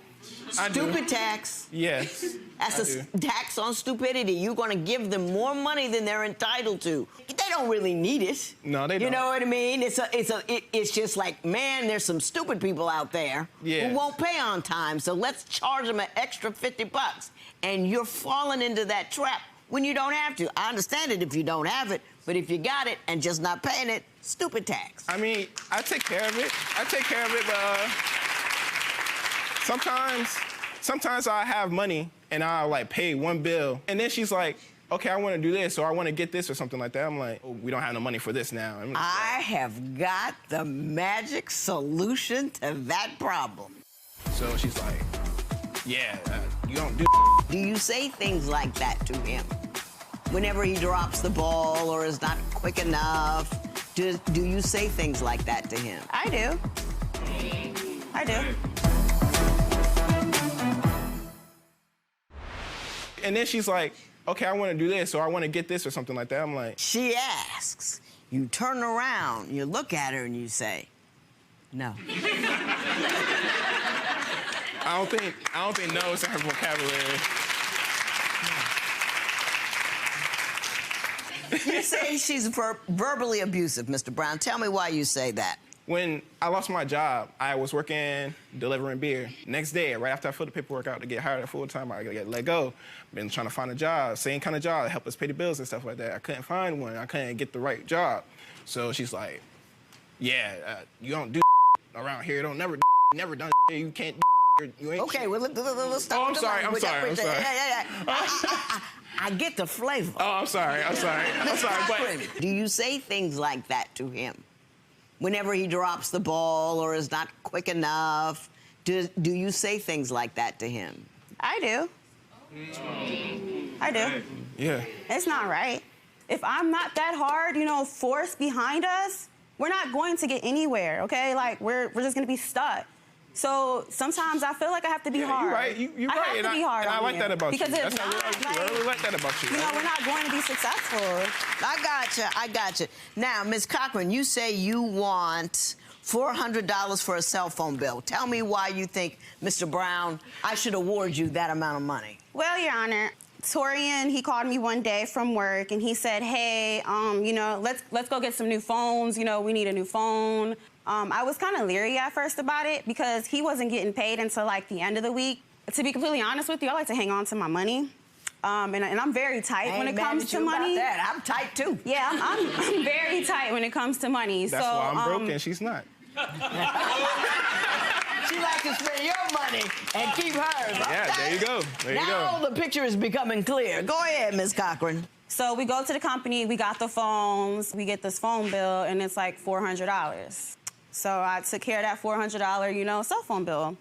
A: Stupid tax.
R: Yes.
A: That's a tax on stupidity. You're going to give them more money than they're entitled to. They don't really need it.
R: No, they don't.
A: You know what I mean? It's just like, man, there's some stupid people out there who won't pay on time. So let's charge them an extra $50, and you're falling into that trap when you don't have to. I understand it if you don't have it, but if you got it and just not paying it, stupid tax.
R: I mean, I take care of it. But sometimes I have money and I'll like pay one bill, and then she's like, okay, I want to do this or I want to get this or something like that. I'm like, oh, we don't have no money for this now.
A: I have got the magic solution to that problem.
R: So she's like, yeah, you don't do.
A: Do you say things like that to him? Whenever he drops the ball or is not quick enough, do you say things like that to him?
Q: I do. I do.
R: And then she's like, okay, I want to do this or I want to get this or something like that. I'm like,
A: she asks, you turn around, you look at her and you say, no.
R: I don't think no is in her vocabulary.
A: You say she's verbally abusive, Mr. Brown. Tell me why you say that.
R: When I lost my job, I was working delivering beer. Next day, right after I filled the paperwork out to get hired at full-time, I got let go. Been trying to find a job, same kind of job that help us pay the bills and stuff like that. I couldn't find one. I couldn't get the right job. So she's like, yeah, you don't do around here. Don't never done you can't you ain't
A: okay, well, let's stop.
R: Oh, I'm sorry.
A: I get the flavor.
R: Oh, I'm sorry. But
A: do you say things like that to him? Whenever he drops the ball or is not quick enough, do you say things like that to him?
Q: I do. I do.
R: Yeah.
Q: It's not right. If I'm not that hard, force behind us, we're not going to get anywhere, okay? Like, we're just going to be stuck. So sometimes I feel like I have to be hard.
R: You're right. You're right.
Q: I have to be hard.
R: And I like that about
Q: because
R: you.
Q: If
R: I really like that about you.
Q: We're not going to be successful.
A: I got you. Now, Ms. Cochran, you say you want $400 for a cell phone bill. Tell me why you think, Mr. Brown, I should award you that amount of money.
Q: Well, Your Honor, Torian, he called me one day from work and he said, hey, let's go get some new phones. We need a new phone. I was kind of leery at first about it because he wasn't getting paid until like the end of the week. To be completely honest with you, I like to hang on to my money. And I'm very tight when it comes to money.
A: About that. I'm tight too.
Q: Yeah, I'm very tight when it comes to money.
R: That's why I'm broke and she's not.
A: She likes to spend your money and keep hers.
R: Yeah, there you go.
A: Now the picture is becoming clear. Go ahead, Ms. Cochran.
Q: So we go to the company, we got the phones, we get this phone bill, and it's like $400. So I took care of that $400, cell phone bill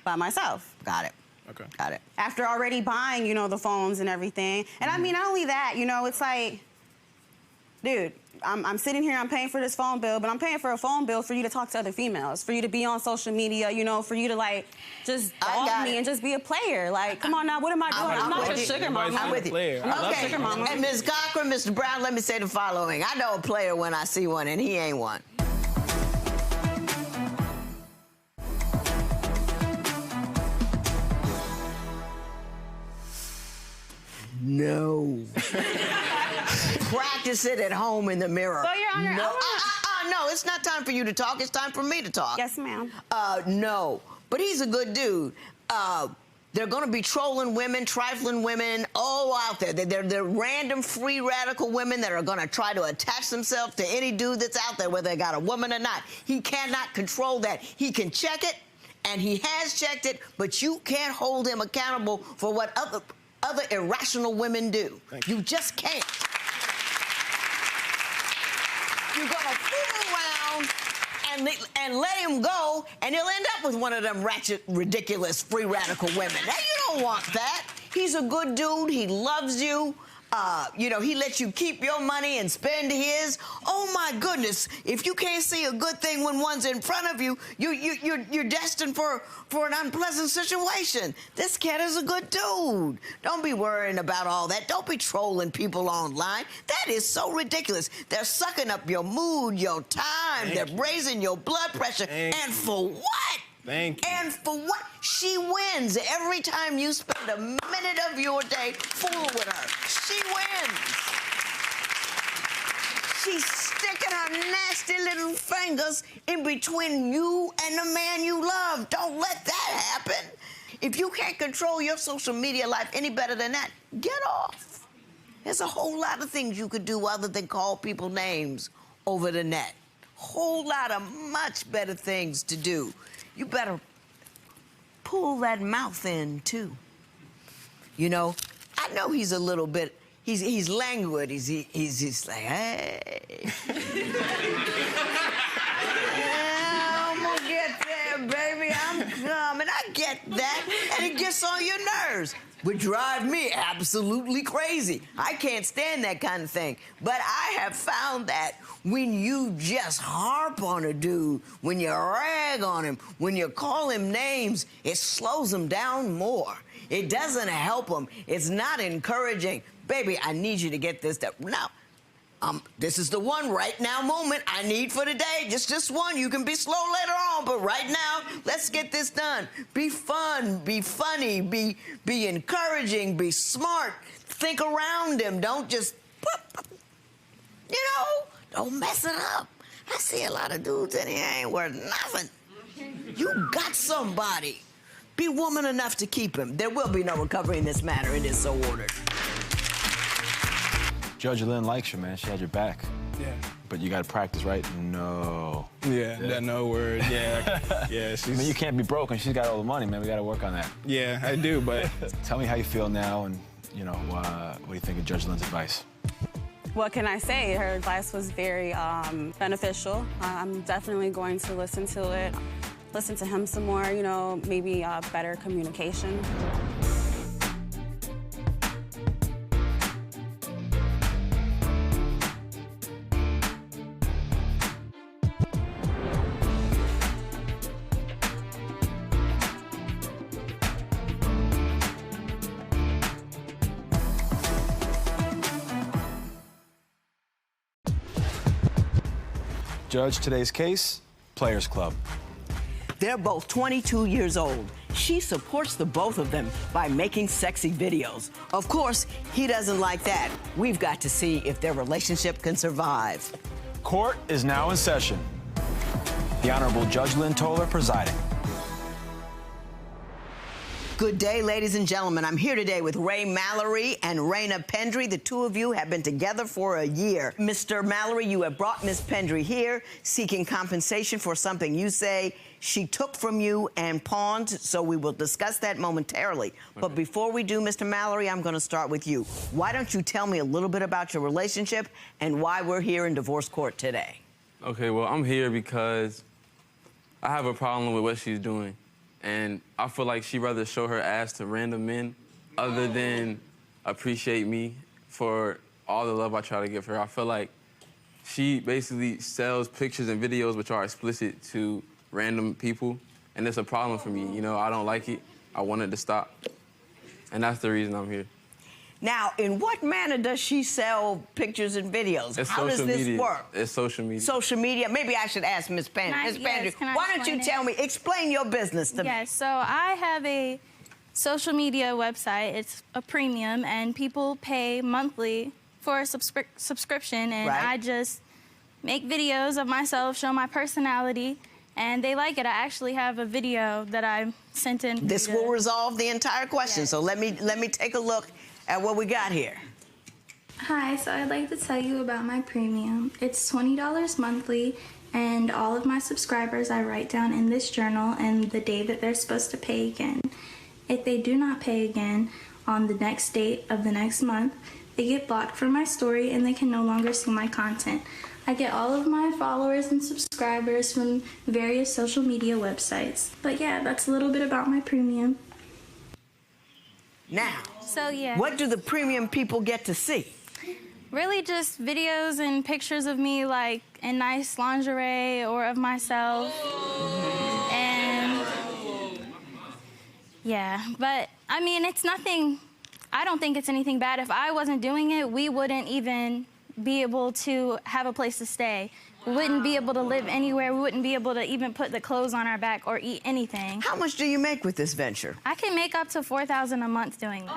Q: by myself.
A: Got it.
R: Okay.
A: Got it.
Q: After already buying, the phones and everything. And I mean, not only that, it's like, dude, I'm sitting here, I'm paying for this phone bill, but I'm paying for a phone bill for you to talk to other females, for you to be on social media, for you to, like, just dog me and just be a player. Like, come on now, what am I doing? I'm not your sugar mama.
A: I'm with you.
Q: I'm not your sugar mama.
A: And Ms. Cochran, Mr. Brown, let me say the following. I know a player when I see one, and he ain't one. No. Practice it at home in the mirror.
Q: Well, Your Honor,
A: no, it's not time for you to talk. It's time for me to talk.
Q: Yes, ma'am.
A: No. But he's a good dude. They're going to be trolling women, trifling women, all out there. They're random free radical women that are going to try to attach themselves to any dude that's out there, whether they got a woman or not. He cannot control that. He can check it, and he has checked it, but you can't hold him accountable for what other irrational women do. You just can't. You're gonna fool around and let him go, and he'll end up with one of them ratchet, ridiculous, free radical women. Now, you don't want that. He's a good dude. He loves you. He lets you keep your money and spend his. Oh my goodness! If you can't see a good thing when one's in front of you, you're destined for an unpleasant situation. This cat is a good dude. Don't be worrying about all that. Don't be trolling people online. That is so ridiculous. They're sucking up your mood, your time. They're raising your blood pressure. And for what?
R: Thank you.
A: And for what? She wins every time you spend a minute of your day fooling with her. She wins. She's sticking her nasty little fingers in between you and the man you love. Don't let that happen. If you can't control your social media life any better than that, get off. There's a whole lot of things you could do other than call people names over the net. Whole lot of much better things to do. You better pull that mouth in, too. I know he's a little bit, he's languid. He's just like, hey. Yeah, I'm gonna get there, baby. I'm coming. I get that. And it gets on your nerves. Would drive me absolutely crazy. I can't stand that kind of thing. But I have found that when you just harp on a dude, when you rag on him, when you call him names, it slows him down more. It doesn't help him. It's not encouraging. Baby, I need you to get this done. Now, this is the one right now moment I need for today. Just one. You can be slow later on, but right now, let's get this done. Be fun, be funny, be encouraging, be smart. Think around him. Don't just, don't mess it up. I see a lot of dudes in here ain't worth nothing. You got somebody. Be woman enough to keep him. There will be no recovery in this matter. It is so ordered.
E: Judge Lynn likes you, man. She had your back.
R: Yeah.
E: But you got to practice, right? No.
R: Yeah, that no word. Yeah. Yeah,
E: I mean, you can't be broke and she's got all the money, man. We got to work on that.
R: Yeah, I do, but...
E: Tell me how you feel now and, what do you think of Judge Lynn's advice?
Q: What can I say? Her advice was very beneficial. I'm definitely going to listen to it, listen to him some more, maybe better communication.
E: Judge, today's case, Players Club.
A: They're both 22 years old. She supports the both of them by making sexy videos. Of course, he doesn't like that. We've got to see if their relationship can survive.
E: Court is now in session. The Honorable Judge Lynn Toler presiding.
A: Good day, ladies and gentlemen. I'm here today with Ray Mallory and Raina Pendry. The two of you have been together for a year. Mr. Mallory, you have brought Miss Pendry here seeking compensation for something you say she took from you and pawned, so we will discuss that momentarily. Okay. But before we do, Mr. Mallory, I'm going to start with you. Why don't you tell me a little bit about your relationship and why we're here in divorce court today?
S: Okay, well, I'm here because I have a problem with what she's doing. And I feel like she'd rather show her ass to random men other than appreciate me for all the love I try to give her. I feel like she basically sells pictures and videos which are explicit to random people, and it's a problem for me. I don't like it. I want it to stop. And that's the reason I'm here.
A: Now, in what manner does she sell pictures and videos?
S: It's
A: How does this work?
S: It's social media.
A: Social media? Maybe I should ask Ms. Pendry. Ms. Pendry, why don't you tell me, explain your business to me?
T: Yes, so I have a social media website. It's a premium, and people pay monthly for a subscription, and I just make videos of myself, show my personality, and they like it. I actually have a video that I sent in.
A: This will resolve the entire question, so let me take a look at what we got here.
T: Hi, so I'd like to tell you about my premium. It's $20 monthly, and all of my subscribers I write down in this journal and the day that they're supposed to pay again. If they do not pay again on the next date of the next month, they get blocked from my story and they can no longer see my content. I get all of my followers and subscribers from various social media websites. But yeah, that's a little bit about my premium.
A: Now,
T: So, yeah.
A: what do the premium people get to see?
T: Really just videos and pictures of me, like, in nice lingerie or of myself. And, yeah. But, I mean, it's nothing... I don't think it's anything bad. If I wasn't doing it, we wouldn't even be able to have a place to stay. We wouldn't be able to live anywhere. We wouldn't be able to even put the clothes on our back or eat anything.
A: How much do you make with this venture?
T: I can make up to $4,000 a month doing this.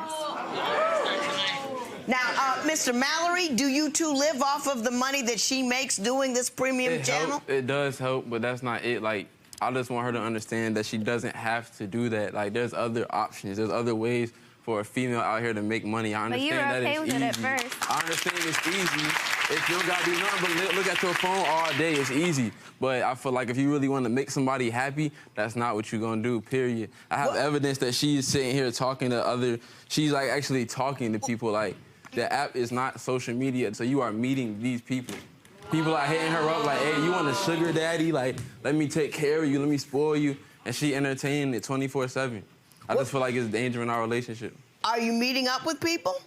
A: Now, Mr. Mallory, do you two live off of the money that she makes doing this premium channel?
S: It does help, but that's not it. Like, I just want her to understand that she doesn't have to do that. Like, there's other options. There's other ways for a female out here to make money. I understand that it's easy.
T: But you were okay with it at first.
S: I understand it's easy. If you don't gotta do nothing but look at your phone all day, it's easy. But I feel like if you really want to make somebody happy, that's not what you're gonna do, period. I have evidence that she's sitting here talking to she's like actually talking to people. Like, the app is not social media, so you are meeting these people. People are hitting her up like, hey, you want a sugar daddy? Like, let me take care of you, let me spoil you. And she entertaining it 24/7. I just feel like it's danger in our relationship.
A: Are you meeting up with people?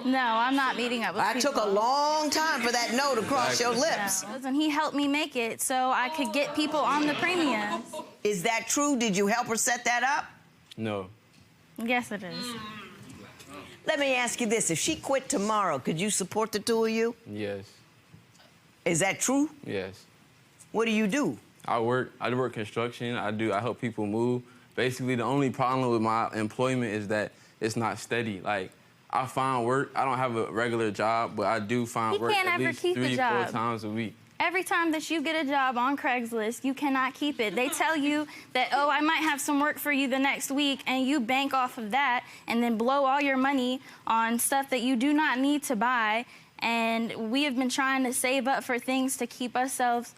T: No, I'm not meeting up with people.
A: I took a long time for that no to cross your lips.
T: No, and he helped me make it so I could get people on the premiums.
A: Is that true? Did you help her set that up?
S: No.
T: Yes, it is.
A: Let me ask you this. If she quit tomorrow, could you support the two of you?
S: Yes.
A: Is that true?
S: Yes.
A: What do you do?
S: I work construction. I help people move. Basically, the only problem with my employment is that it's not steady. Like, I find work. I don't have a regular job, but I do find work at least 3 or 4 times a week.
T: Every time that you get a job on Craigslist, you cannot keep it. They tell you that, oh, I might have some work for you the next week, and you bank off of that and then blow all your money on stuff that you do not need to buy. And we have been trying to save up for things to keep ourselves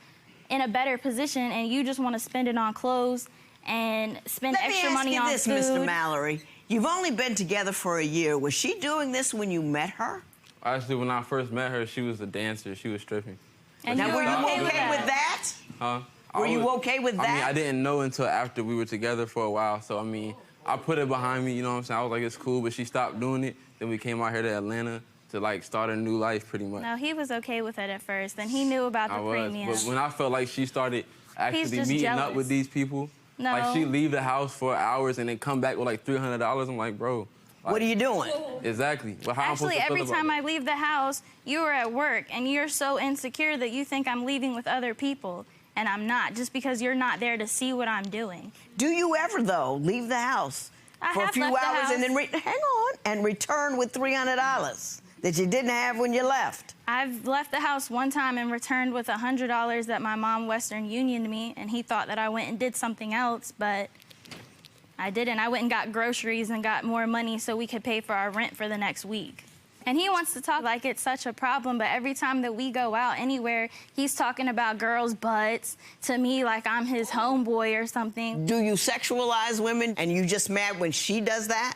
T: in a better position, and you just want to spend it on clothes and spend extra money on food.
A: Let me ask you this, Mr. Mallory. You've only been together for a year. Was she doing this when you met her?
S: Actually, when I first met her, she was a dancer. She was stripping.
A: And now, were you okay with that?
S: Huh?
A: Were you okay with that?
S: I mean, I didn't know until after we were together for a while. So, I mean, I put it behind me, you know what I'm saying? I was like, it's cool, but she stopped doing it. Then we came out here to Atlanta to, like, start a new life, pretty much.
T: No, he was okay with it at first, and he knew about the premium.
S: But when I felt like she started actually meeting up with these people,
T: No.
S: like, she leave the house for hours and then come back with, like, $300. I'm like, bro. Like,
A: what are you doing?
S: Exactly. Well, how
T: Actually,
S: am I
T: every
S: supposed to feel
T: time
S: about
T: I leave the house, you are at work, and you're so insecure that you think I'm leaving with other people, and I'm not, just because you're not there to see what I'm doing.
A: Do you ever, though, leave the house for a few hours and then hang on and return with $300 that you didn't have when you left?
T: I've left the house one time and returned with $100 that my mom Western Unioned me, and he thought that I went and did something else, but I didn't. I went and got groceries and got more money so we could pay for our rent for the next week. And he wants to talk like it's such a problem, but every time that we go out anywhere, he's talking about girls' butts to me like I'm his homeboy or something.
A: Do you sexualize women and you just mad when she does that?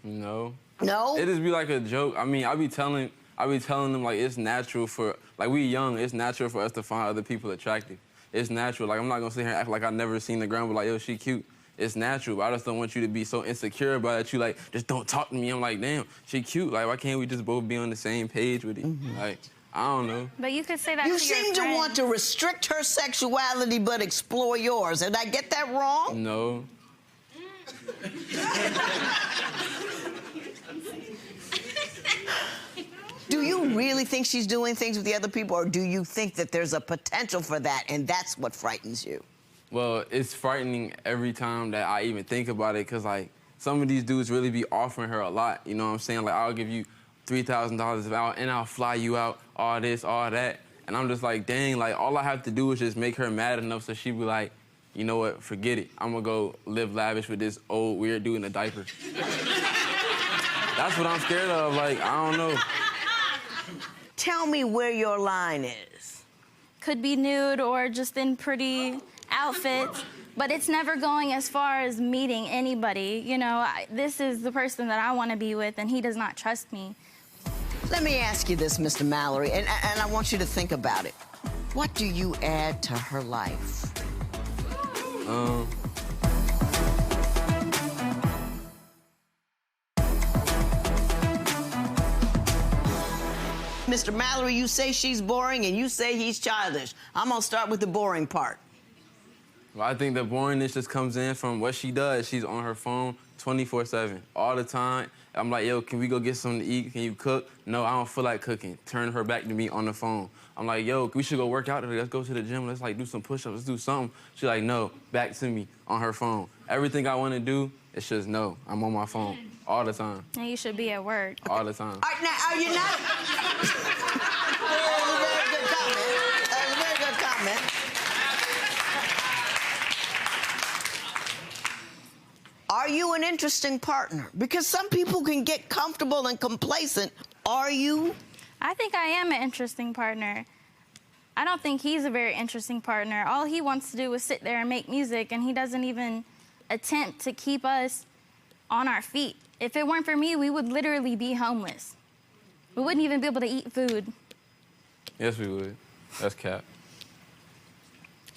S: No.
A: No?
S: It just be like a joke. I mean, I be telling them, like, it's natural for, like, we young, it's natural for us to find other people attractive. It's natural. Like, I'm not gonna sit here and act like I never seen the girl, but like, yo, she cute. It's natural, but I just don't want you to be so insecure about it. You like, just don't talk to me. I'm like, damn, she cute. Like, why can't we just both be on the same page with it? Like, I don't know.
T: But you could say that
A: You
T: to your
A: seem to
T: friend.
A: want to restrict her sexuality but explore yours. Did I get that wrong?
S: No.
A: Do you really think she's doing things with the other people, or do you think that there's a potential for that and that's what frightens you?
S: Well, it's frightening every time that I even think about it, because, like, some of these dudes really be offering her a lot, you know what I'm saying? Like, I'll give you $3,000 and I'll fly you out, all this, all that. And I'm just like, dang, like, all I have to do is just make her mad enough so she be like, you know what, forget it. I'm gonna go live lavish with this old, weird dude in a diaper. That's what I'm scared of, like, I don't know.
A: Tell me where your line is.
T: Could be nude or just in pretty outfits, but it's never going as far as meeting anybody. You know, this is the person that I want to be with, and he does not trust me.
A: Let me ask you this, Mr. Mallory, and I want you to think about it. What do you add to her life? Mr. Mallory, you say she's boring and you say he's childish. I'm gonna start with the boring part.
S: Well, I think the boringness just comes in from what she does. She's on her phone 24/7, all the time. I'm like, yo, can we go get something to eat? Can you cook? No, I don't feel like cooking. Turn her back to me on the phone. I'm like, yo, we should go work out today. Let's go to the gym. Let's like do some push-ups. Let's do something. She's like, no, back to me on her phone. Everything I want to do, it's just no. I'm on my phone all the time.
T: And you should be at work.
S: All the time.
A: All right, now, are you not? That was a very good comment. That was a very good comment. Are you an interesting partner? Because some people can get comfortable and complacent. Are you?
T: I think I am an interesting partner. I don't think he's a very interesting partner. All he wants to do is sit there and make music, and he doesn't even attempt to keep us on our feet. If it weren't for me, we would literally be homeless. We wouldn't even be able to eat food.
S: Yes, we would. That's cap.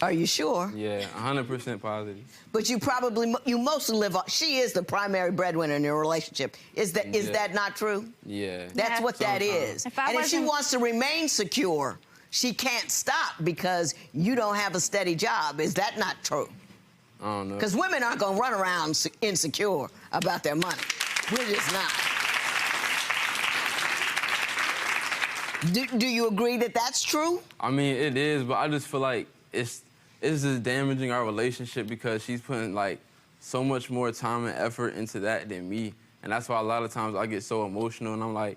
A: Are you sure?
S: Yeah, 100% positive.
A: But you mostly live on, she is the primary breadwinner in your relationship. Is that not true?
S: Yeah.
A: That's what that is. And if she wants to remain secure, she can't stop because you don't have a steady job. Is that not true?
S: I don't know.
A: Because women aren't going to run around insecure about their money. We're just not. Do you agree that that's true?
S: I mean, it is, but I just feel like it's just damaging our relationship because she's putting like so much more time and effort into that than me. And that's why a lot of times I get so emotional and I'm like,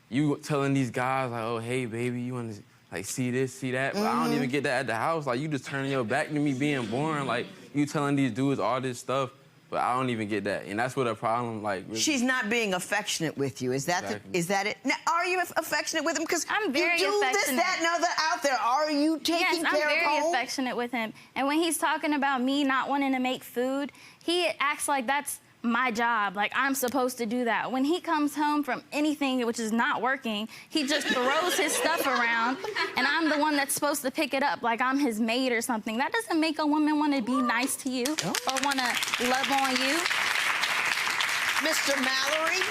S: you telling these guys like, oh, hey, baby, you want to like see this, see that? But I don't even get that at the house. Like, you just turning your back to me being boring. Like, you telling these dudes all this stuff, but I don't even get that. And that's what a problem, like... Really.
A: She's not being affectionate with you. Is that
S: Exactly.
A: is that it? Now, are you affectionate with him? Because
T: I'm very
A: you do
T: affectionate.
A: this, that, and other out there. Are you taking
T: Yes, I'm
A: care of
T: very
A: home?
T: affectionate with him. And when he's talking about me not wanting to make food, he acts like that's my job, like I'm supposed to do that. When he comes home from anything which is not working, he just throws his stuff around, and I'm the one that's supposed to pick it up like I'm his maid or something. That doesn't make a woman want to be nice to you or want to love on you.
A: Mr. Mallory,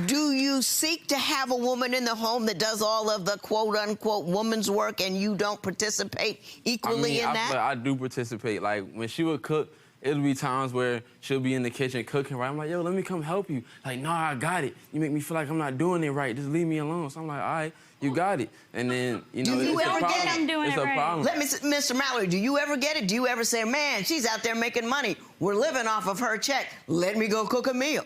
A: do you seek to have a woman in the home that does all of the quote-unquote woman's work and you don't participate equally in that?
S: I do participate. Like, when she would cook, it'll be times where she'll be in the kitchen cooking, right? I'm like, yo, let me come help you. Like, no, I got it. You make me feel like I'm not doing it right. Just leave me alone. So I'm like, all right, you got it. And then, you know,
A: do you
S: it's
A: ever
S: a problem.
A: get it?
S: It's a problem.
A: Let me, Mr. Mallory, do you ever get it? Do you ever say, man, she's out there making money. We're living off of her check. Let me go cook a meal.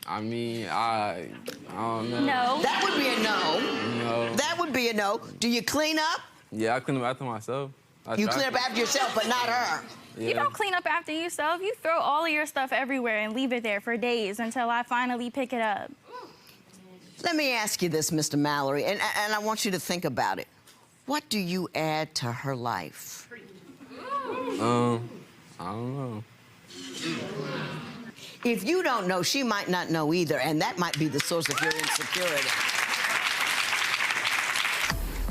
S: I mean, I don't know.
T: No.
A: That would be a no.
S: No.
A: That would be a no. Do you clean up?
S: Yeah, I clean up after myself.
A: You clean up after yourself, but not her.
S: Yeah.
T: You don't clean up after yourself. You throw all of your stuff everywhere and leave it there for days until I finally pick it up.
A: Let me ask you this, Mr. Mallory, and I want you to think about it. What do you add to her life?
S: I don't know.
A: If you don't know, she might not know either, and that might be the source of your insecurity.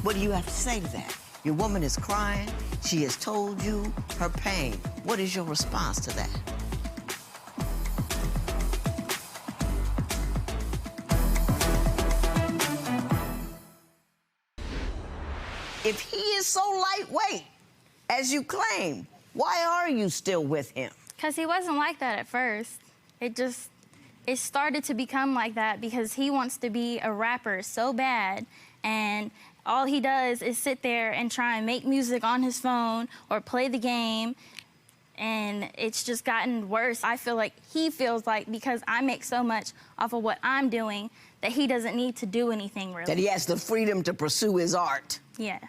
A: What do you have to say to that? Your woman is crying. She has told you her pain. What is your response to that? If he is so lightweight, as you claim, why are you still with him?
T: Because he wasn't like that at first. It started to become like that because he wants to be a rapper so bad, and all he does is sit there and try and make music on his phone or play the game, and it's just gotten worse. I feel like he feels like because I make so much off of what I'm doing that he doesn't need to do anything really.
A: That he has the freedom to pursue his art.
T: Yeah.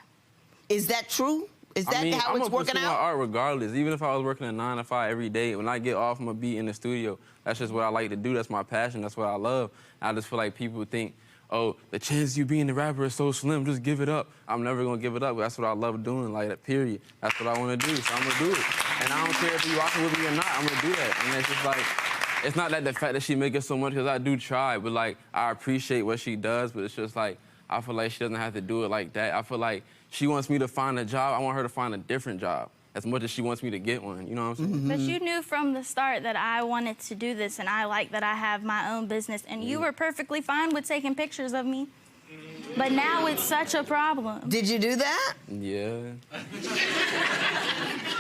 A: Is that true? Is that how it's working
S: I'm
A: out?
S: my art regardless. Even if I was working a 9 to 5 every day, when I get off, I'm gonna be in the studio. That's just what I like to do. That's my passion. That's what I love. I just feel like people think, oh, the chance of you being a rapper is so slim, just give it up. I'm never gonna give it up. That's what I love doing, like that, period. That's what I wanna do, so I'm gonna do it. And I don't care if you rocking with me or not, I'm gonna do that. And it's just like, it's not that the fact that she make it so much, because I do try, but like, I appreciate what she does, but it's just like, I feel like she doesn't have to do it like that. I feel like she wants me to find a job, I want her to find a different job, as much as she wants me to get one, you know what I'm saying?
T: But you knew from the start that I wanted to do this, and I like that I have my own business, and you were perfectly fine with taking pictures of me. But now it's such a problem.
A: Did you do that?
S: Yeah.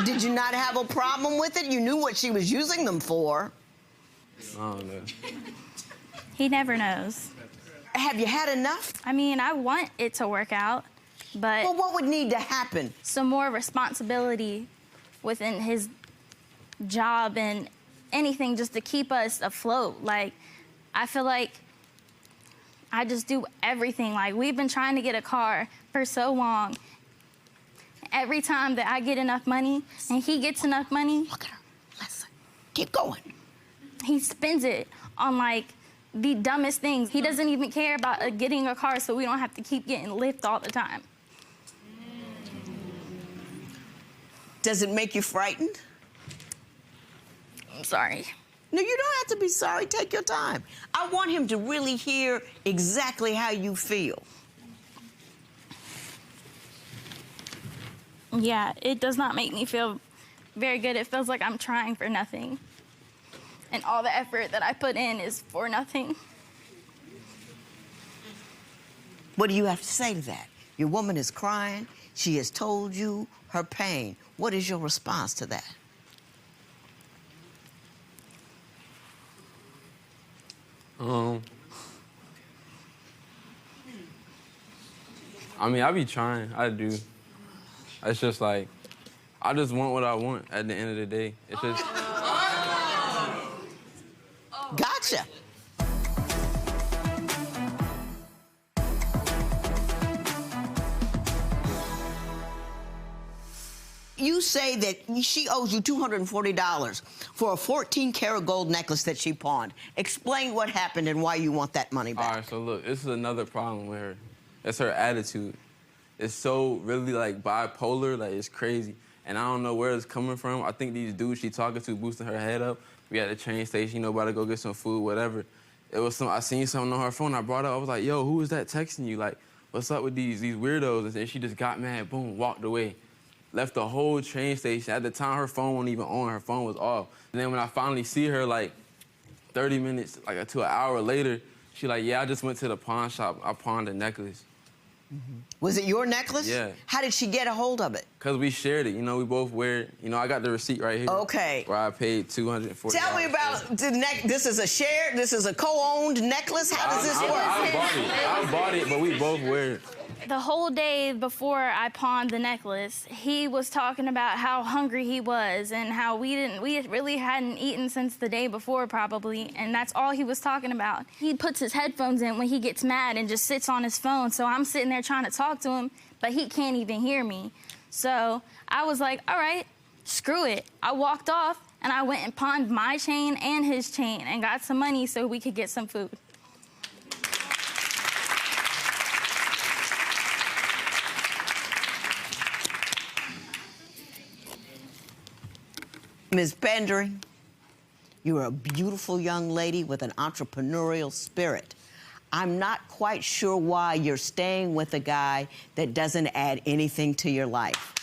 A: Did you not have a problem with it? You knew what she was using them for.
S: I don't know.
T: He never knows.
A: Have you had enough?
T: I mean, I want it to work out, but...
A: Well, what would need to happen?
T: Some more responsibility within his job and anything just to keep us afloat. Like, I feel like I just do everything. Like, we've been trying to get a car for so long. Every time that I get enough money and he gets enough money...
A: Look at her. Listen. Keep going.
T: He spends it on, like, the dumbest things. He doesn't even care about getting a car so we don't have to keep getting Lyft all the time.
A: Does it make you frightened?
T: I'm sorry.
A: No, you don't have to be sorry. Take your time. I want him to really hear exactly how you feel.
T: Yeah, it does not make me feel very good. It feels like I'm trying for nothing. And all the effort that I put in is for nothing.
A: What do you have to say to that? Your woman is crying. She has told you her pain. What is your response to that?
S: I mean, I be trying. I do. It's just like, I just want what I want at the end of the day. It's just...
A: Gotcha. You say that she owes you $240 for a 14-karat gold necklace that she pawned. Explain what happened and why you want that money back.
S: All right, so look, this is another problem with her. It's her attitude. It's so really, like, bipolar, like, it's crazy. And I don't know where it's coming from. I think these dudes she talking to boosting her head up. We at the train station, you know, about to go get some food, whatever. It was I seen something on her phone. I brought it up. I was like, yo, who is that texting you? Like, what's up with these weirdos? And then she just got mad, boom, walked away. Left the whole train station. At the time, her phone wasn't even on. Her phone was off. And then when I finally see her, like, 30 minutes, like, to an hour later, she like, yeah, I just went to the pawn shop. I pawned a necklace.
A: Mm-hmm. Was it your necklace?
S: Yeah.
A: How did she get a hold of it?
S: Because we shared it. You know, we both wear it. You know, I got the receipt right here.
A: Okay.
S: Where I paid $240.
A: Tell me about the this is a shared, this is a co-owned necklace? How does this work?
S: I bought it, but we both wear it.
T: The whole day before I pawned the necklace, he was talking about how hungry he was and how we really hadn't eaten since the day before probably, and that's all he was talking about. He puts his headphones in when he gets mad and just sits on his phone, so I'm sitting there trying to talk to him, but he can't even hear me. So I was like, all right, screw it. I walked off and I went and pawned my chain and his chain and got some money so we could get some food.
A: Ms. Pendering, you're a beautiful young lady with an entrepreneurial spirit. I'm not quite sure why you're staying with a guy that doesn't add anything to your life.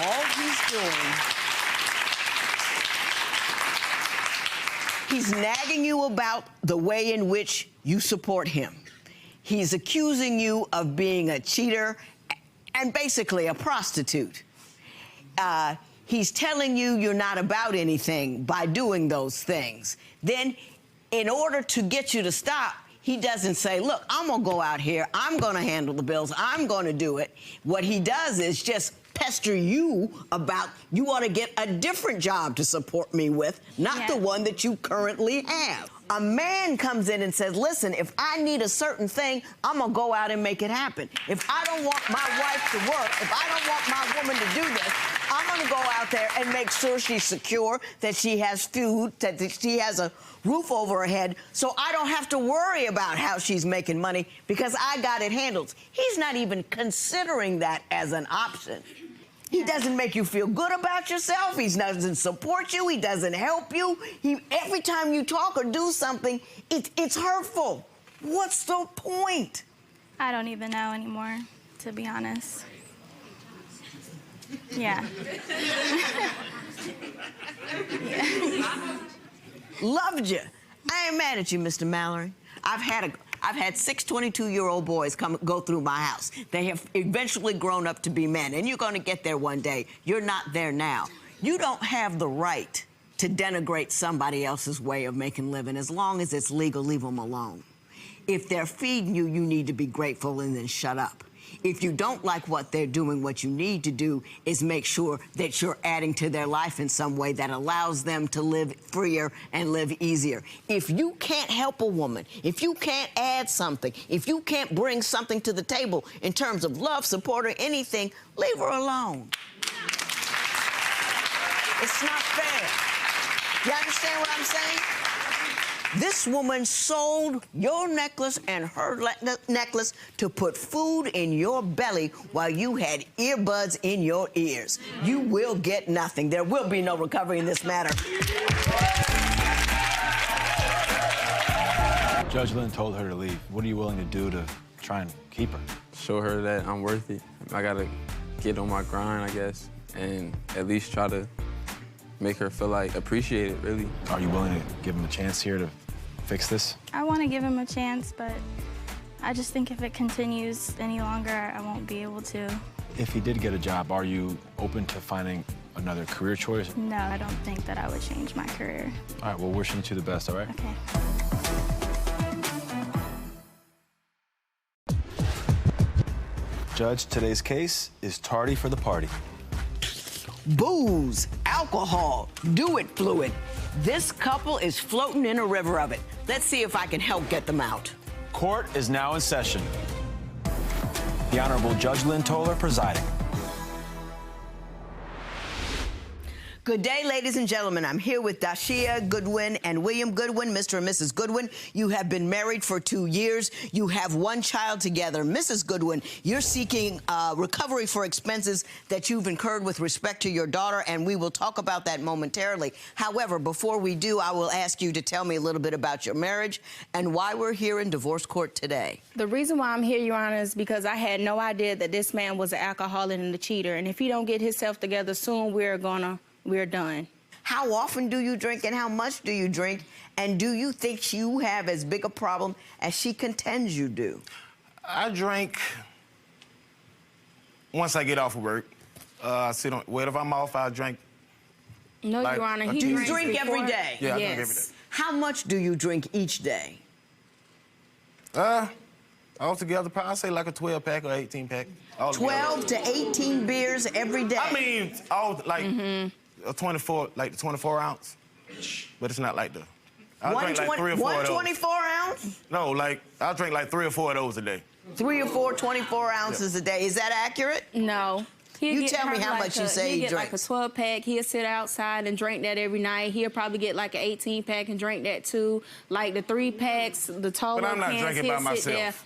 A: All he's doing, he's nagging you about the way in which you support him. He's accusing you of being a cheater and basically a prostitute. He's telling you you're not about anything by doing those things. Then, in order to get you to stop, he doesn't say, look, I'm gonna go out here, I'm gonna handle the bills, I'm gonna do it. What he does is just pester you about, you ought to get a different job to support me with, not the one that you currently have. A man comes in and says, listen, if I need a certain thing, I'm gonna go out and make it happen. If I don't want my wife to work, if I don't want my woman to do this, I'm gonna go out there and make sure she's secure, that she has food, that she has a roof over her head, so I don't have to worry about how she's making money because I got it handled. He's not even considering that as an option. He doesn't make you feel good about yourself. He doesn't support you. He doesn't help you. Every time you talk or do something, it's hurtful. What's the point?
T: I don't even know anymore, to be honest. Yeah.
A: Loved you. I ain't mad at you, Mr. Mallory. I've had I've had 6 22-year-old boys go through my house. They have eventually grown up to be men, and you're going to get there one day. You're not there now. You don't have the right to denigrate somebody else's way of making living. As long as it's legal, leave them alone. If they're feeding you, you need to be grateful and then shut up. If you don't like what they're doing, what you need to do is make sure that you're adding to their life in some way that allows them to live freer and live easier. If you can't help a woman, if you can't add something, if you can't bring something to the table in terms of love, support, or anything, leave her alone. It's not fair. You understand what I'm saying? This woman sold your necklace and her necklace to put food in your belly while you had earbuds in your ears. You will get nothing. There will be no recovery in this matter.
E: Judge Lynn told her to leave. What are you willing to do to try and keep her?
S: Show her that I'm worth it. I gotta get on my grind, I guess, and at least try to make her feel like appreciated, really.
E: Are you willing to give him a chance here to fix this?
T: I want to give him a chance, but I just think if it continues any longer, I won't be able to.
E: If he did get a job, are you open to finding another career choice?
T: No, I don't think that I would change my career.
E: All right, well, wishing you the best, all right?
T: Okay.
E: Judge, today's case is tardy for the party.
A: Booze, alcohol, do it fluid. This couple is floating in a river of it. Let's see if I can help get them out.
E: Court is now in session. The Honorable Judge Lynn Toler presiding.
A: Good day, ladies and gentlemen. I'm here with Dashia Goodwin and William Goodwin, Mr. and Mrs. Goodwin. You have been married for 2 years. You have 1 child together. Mrs. Goodwin, you're seeking recovery for expenses that you've incurred with respect to your daughter, and we will talk about that momentarily. However, before we do, I will ask you to tell me a little bit about your marriage and why we're here in divorce court today.
Q: The reason why I'm here, Your Honor, is because I had no idea that this man was an alcoholic and a cheater, and if he don't get himself together soon, we're done.
A: How often do you drink and how much do you drink? And do you think you have as big a problem as she contends you do?
R: I drink once I get off of work. I sit on, well, if I'm off, I drink.
Q: No,
R: like,
Q: Your Honor,
A: Do you drink every day?
R: Yeah, I
Q: yes.
R: drink every day.
A: How much do you drink each day?
R: Altogether, probably I say like a 12-pack or 18-pack.
A: 12 to 18 beers every day?
R: I mean, all like a 24, like the 24 ounce, but it's not like the. I drink like 3 or 4 of those.
A: 24 ounce?
R: No, like I drink like 3 or 4 of those a day.
A: 3 or 4 24 ounces a day. Is that accurate?
Q: No.
A: You tell me how much you say he
Q: drinks. He'll get like a 12-pack. He'll sit outside and drink that every night. He'll probably get like an 18-pack and drink that too. Like the 3-packs, the taller
R: But I'm not
Q: cans,
R: drinking by
Q: he'll sit there.
R: myself.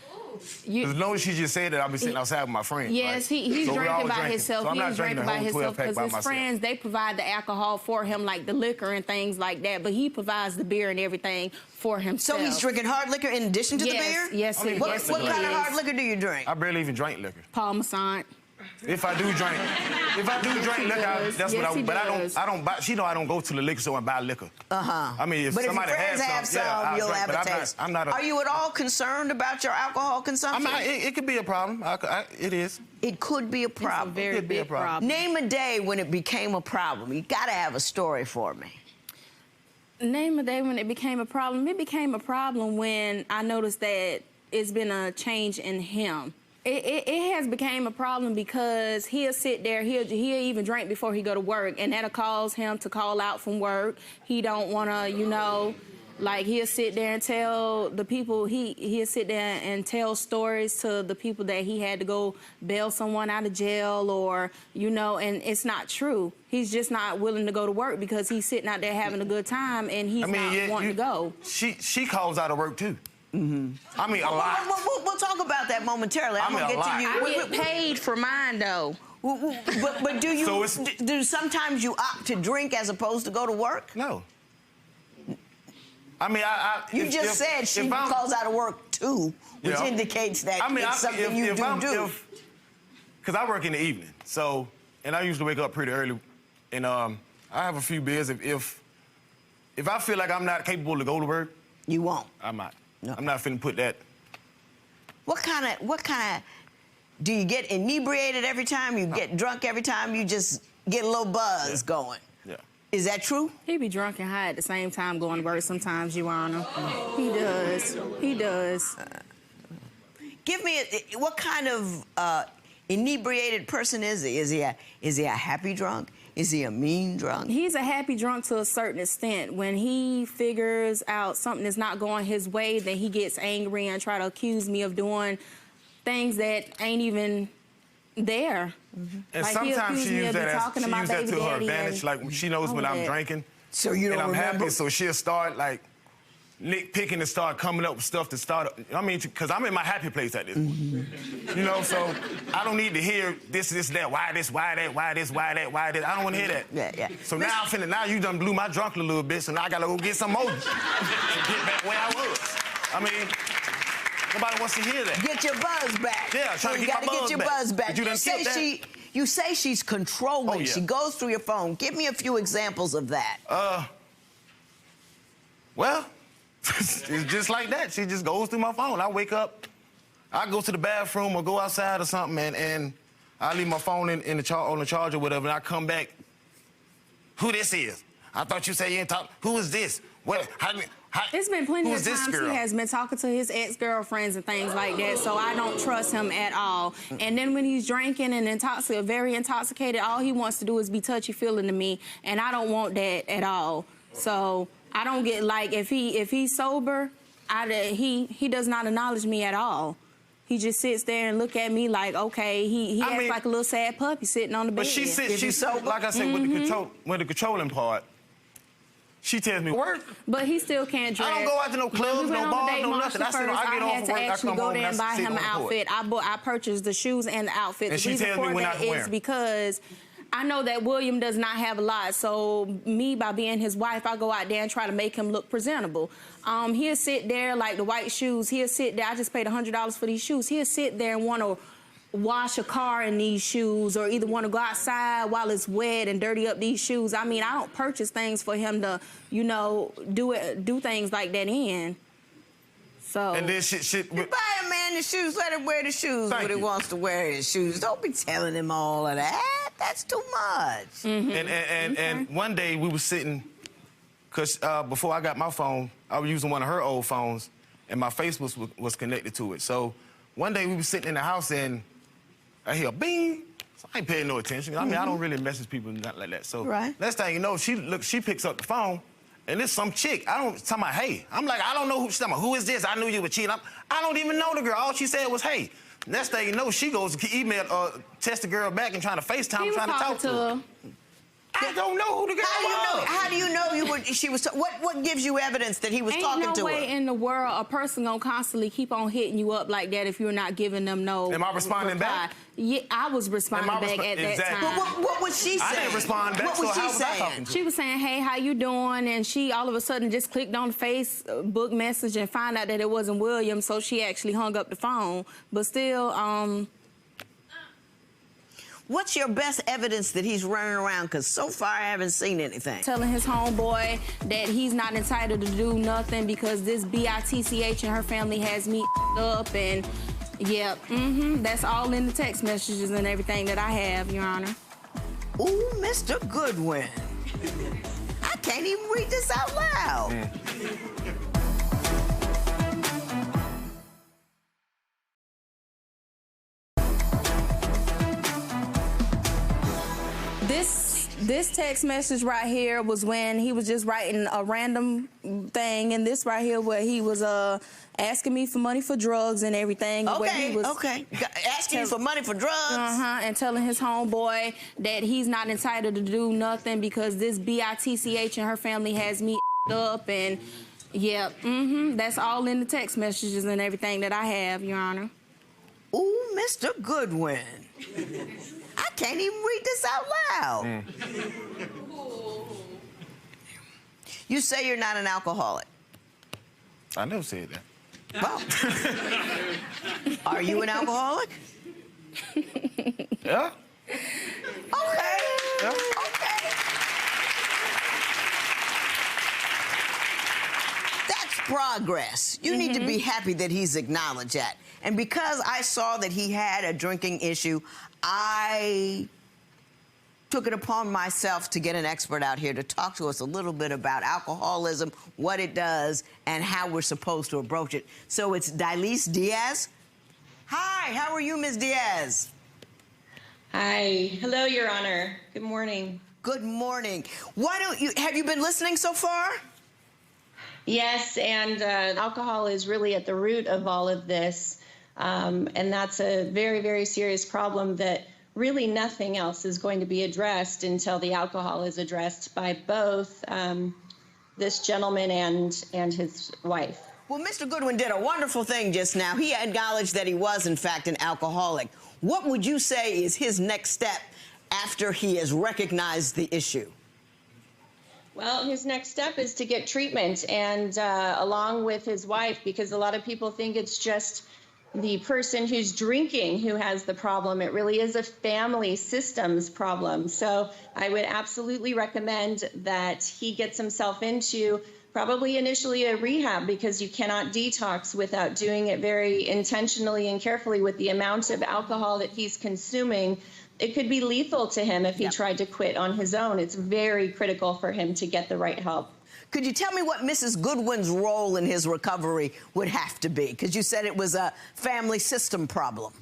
R: As long as she just said that, I'll be sitting outside with my friends.
Q: Yes,
R: right?
Q: he's
R: So we
Q: drinking
R: all
Q: by
R: drinking.
Q: himself.
R: So I'm not
Q: He's
R: drinking
Q: drinking
R: the
Q: by
R: whole
Q: himself
R: 12-pack
Q: because
R: by
Q: his
R: myself.
Q: friends, they provide the alcohol for him, like the liquor and things like that. But he provides the beer and everything for himself.
A: So he's drinking hard liquor in addition to the beer?
Q: Yes,
R: I mean,
A: What
Q: yes,
A: kind
Q: he
A: of
Q: is.
A: hard liquor do you drink?
R: I barely even drink liquor.
Q: Parmesan.
R: If I do drink liquor, that's what I.
Q: he
R: But
Q: does.
R: I don't buy. She know I don't go to the liquor store and buy liquor.
A: Uh-huh.
R: I mean, if
A: But
R: somebody
A: if your friends
R: has
A: have
R: some,
A: some,
R: I'll
A: you'll
R: drink,
A: have
R: but
A: a taste.
R: I'm not.
A: Are you at all concerned about your alcohol consumption?
R: It could be a problem. It is.
A: It could be a problem.
Q: It's a very big problem.
A: Name a day when it became a problem. You got to have a story for me.
Q: Name a day when it became a problem. It became a problem when I noticed that it's been a change in him. It has become a problem because he'll sit there, he'll even drink before he go to work, and that'll cause him to call out from work. He don't want to, like he'll sit there and tell the people, he'll sit there and tell stories to the people that he had to go bail someone out of jail or, and it's not true. He's just not willing to go to work because he's sitting out there having a good time and he's not wanting to go.
R: She calls out of work too.
A: Mm-hmm.
R: I mean, a lot.
A: We'll talk about that momentarily. I'm going to get to you.
Q: I get paid for mine, though.
A: But do you, do sometimes you opt to drink as opposed to go to work?
R: No. I mean,
A: You just said she calls out of work too, which indicates that it's something you do.
R: Because I work in the evening, so, and I usually wake up pretty early, and I have a few beers. If I feel like I'm not capable to go to work,
A: you won't.
R: I might. No. I'm not finna put that
A: What kind of, do you get inebriated every time? You get drunk every time? You just get a little buzz going?
R: Yeah.
A: Is that true?
U: He be drunk and high at the same time going to work sometimes, Your Honor. He does. He does.
A: Give me what kind of inebriated person is he? Is he a happy drunk? Is he a mean drunk?
U: He's a happy drunk to a certain extent. When he figures out something is not going his way, then he gets angry and try to accuse me of doing things that ain't even there.
V: And
U: Like,
V: sometimes she uses that to her advantage. Like she knows when I'm drinking,
A: so you don't
V: and I'm
A: remember?
V: happy, so she'll start like nitpicking and start coming up with stuff to start. I mean, because I'm in my happy place at this point. You know, so I don't need to hear this, that, why this, why that, why this, why that, why this. I don't want to hear that.
A: Yeah.
V: So now now you done blew my drunk a little bit, so now I gotta go get some more to get back where I was. I mean, nobody wants to hear that.
A: Get your buzz back.
V: Yeah, trying to
A: you
V: get my
A: gotta get your buzz back.
V: But you done killed that.
A: You say she's controlling.
V: Oh, yeah.
A: She goes through your phone. Give me a few examples of that.
V: Well, it's just like that. She just goes through my phone. I wake up, I go to the bathroom or go outside or something, and I leave my phone on the charger or whatever, and I come back. Who this is? I thought you said you didn't talk. Who is this? What?
U: It's been plenty
V: who
U: of
V: is this
U: times
V: girl?
U: he has been talking to his ex-girlfriends and things like that, so I don't trust him at all. And then when he's drinking and very intoxicated, all he wants to do is be touchy-feeling to me, and I don't want that at all. So I don't get, like, if he's sober, he does not acknowledge me at all. He just sits there and look at me like, okay, he acts like a little sad puppy sitting on the bed.
V: But she's sober. Like I said, with the controlling part, she tells me work.
U: But he still can't dress.
V: I don't go out to no clubs, no bars, no nothing. I
U: I
V: get off
U: had
V: of
U: to
V: work, I
U: actually
V: come
U: go
V: home,
U: there and
V: and I
U: buy
V: sit
U: him
V: on
U: an
V: the court.
U: outfit. I purchased the shoes and the outfit.
V: And
U: The
V: she
U: reason
V: tells me
U: for
V: when
U: that
V: I can wear
U: is
V: 'em.
U: because I know that William does not have a lot, so me, by being his wife, I go out there and try to make him look presentable. He'll sit there, like the white shoes, he'll sit there, I just paid $100 for these shoes, he'll sit there and want to wash a car in these shoes or either want to go outside while it's wet and dirty up these shoes. I mean, I don't purchase things for him to, you know, do things like that in. So.
V: And then
A: You buy a man the shoes, let him wear the shoes when he wants to wear his shoes. Don't be telling him all of that. That's too much.
V: And one day we were sitting, because before I got my phone, I was using one of her old phones, and my face was connected to it. So one day we were sitting in the house, and I hear a bing. So I ain't paying no attention. I mean, I don't really message people not like that. So next thing you know, she picks up the phone, and it's some chick. Talking about, hey. I'm like, I don't know who she's talking about. Who is this? I knew you were cheating. I don't even know the girl. All she said was, hey. Next thing you know, she goes to email, text the girl back and trying to FaceTime, trying to talk to her. I don't know who the girl was.
A: How do you know she was? What gives you evidence that he was talking to her?
U: Ain't no way in the world a person gonna constantly keep on hitting you up like that if you're not giving them no.
V: Am I responding back?
U: Yeah, I was responding back at that time.
A: But what was she saying?
V: I didn't respond back.
A: What was she saying?
U: She was saying, "Hey, how you doing?" And she all of a sudden just clicked on the Facebook message and found out that it wasn't William, so she actually hung up the phone. But still,
A: What's your best evidence that he's running around? Because so far I haven't seen anything.
U: Telling his homeboy that he's not entitled to do nothing because this bitch and her family has me up and, yeah, that's all in the text messages and everything that I have, Your Honor.
A: Ooh, Mr. Goodwin. I can't even read this out loud.
U: This text message right here was when he was just writing a random thing, and this right here where he was asking me for money for drugs and everything.
A: Okay. Asking you for money for drugs.
U: And telling his homeboy that he's not entitled to do nothing because this bitch and her family has me up and, yeah, that's all in the text messages and everything that I have, Your Honor.
A: Ooh, Mr. Goodwin. I can't even read this out loud. You say you're not an alcoholic.
V: I never said that.
A: Well, are you an alcoholic?
V: Yeah.
A: Okay.
V: Yeah.
A: Okay. That's progress. You need to be happy that he's acknowledged that. And because I saw that he had a drinking issue, I took it upon myself to get an expert out here to talk to us a little bit about alcoholism, what it does, and how we're supposed to approach it. So it's Dilise Diaz. Hi, how are you, Ms. Diaz?
B: Hi. Hello, Your Honor. Good morning.
A: Good morning. Have you been listening so far?
B: Yes, and alcohol is really at the root of all of this. And that's a very, very serious problem that really nothing else is going to be addressed until the alcohol is addressed by both this gentleman and his wife.
A: Well, Mr. Goodwin did a wonderful thing just now. He acknowledged that he was, in fact, an alcoholic. What would you say is his next step after he has recognized the issue?
B: Well, his next step is to get treatment, and along with his wife, because a lot of people think it's just the person who's drinking who has the problem. It really is a family systems problem. So I would absolutely recommend that he gets himself into probably initially a rehab, because you cannot detox without doing it very intentionally and carefully with the amount of alcohol that he's consuming. It could be lethal to him if he tried to quit on his own. It's very critical for him to get the right help.
A: Could you tell me what Mrs. Goodwin's role in his recovery would have to be? Because you said it was a family system problem.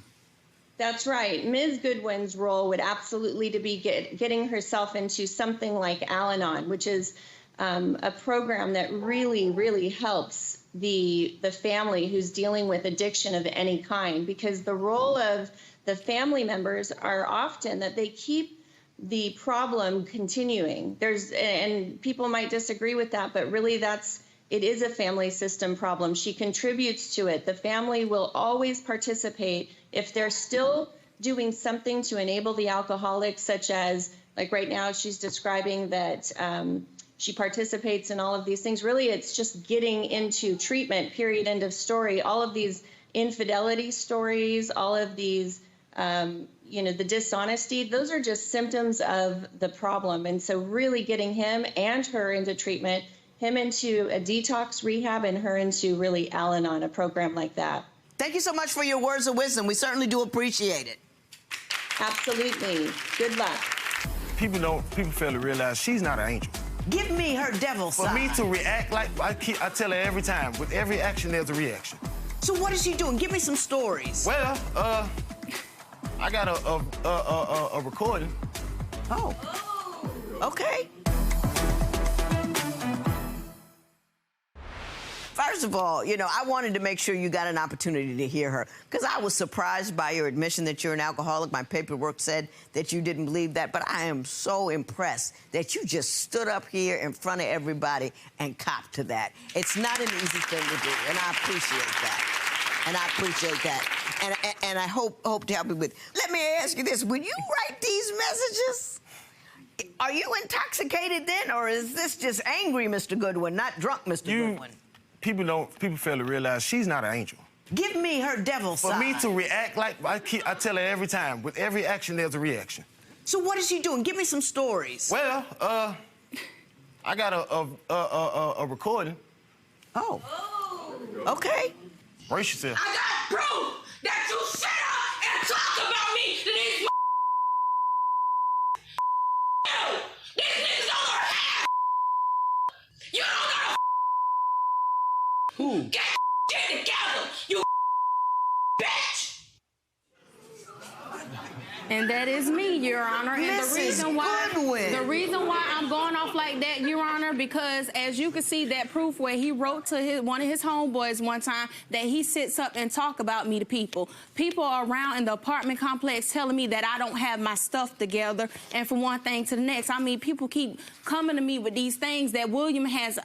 B: That's right. Ms. Goodwin's role would absolutely be getting herself into something like Al-Anon, which is a program that really, really helps the family who's dealing with addiction of any kind, because the role of the family members are often that they keep the problem continuing. And people might disagree with that, but really it is a family system problem. She contributes to it. The family will always participate if they're still doing something to enable the alcoholic, such as, like right now, she's describing that she participates in all of these things. Really, it's just getting into treatment, period, end of story. All of these infidelity stories, all of these, the dishonesty, those are just symptoms of the problem. And so really getting him and her into treatment, him into a detox rehab and her into really Al-Anon, a program like that.
A: Thank you so much for your words of wisdom. We certainly do appreciate it.
B: Absolutely. Good luck.
V: People fail to realize she's not an angel.
A: Give me her devil side.
V: For me to react like I tell her every time, with every action, there's a reaction.
A: So what is she doing? Give me some stories.
V: Well, I got a recording.
A: Oh. Okay. First of all, I wanted to make sure you got an opportunity to hear her, because I was surprised by your admission that you're an alcoholic. My paperwork said that you didn't believe that, but I am so impressed that you just stood up here in front of everybody and copped to that. It's not an easy thing to do, and I appreciate that. And I hope to help you with. Let me ask you this: when you write these messages, are you intoxicated then, or is this just angry Mr. Goodwin, not drunk Mr. Goodwin?
V: People fail to realize she's not an angel.
A: Give me her devil side.
V: For me to react like I tell her every time, with every action, there's a reaction.
A: So what is she doing? Give me some stories.
V: Well, I got a recording.
A: Oh. Okay.
V: Brace yourself.
D: I got proof that you sit up and talk about me to these These niggas don't know half. You don't know
V: Who?
D: Get shit together, you bitch.
U: And that is me, Your Honor. And the reason why I'm going off like that, Your Honor, because as you can see, that proof where he wrote to one of his homeboys one time that he sits up and talk about me to people. People are around in the apartment complex telling me that I don't have my stuff together. And from one thing to the next, I mean, people keep coming to me with these things that William has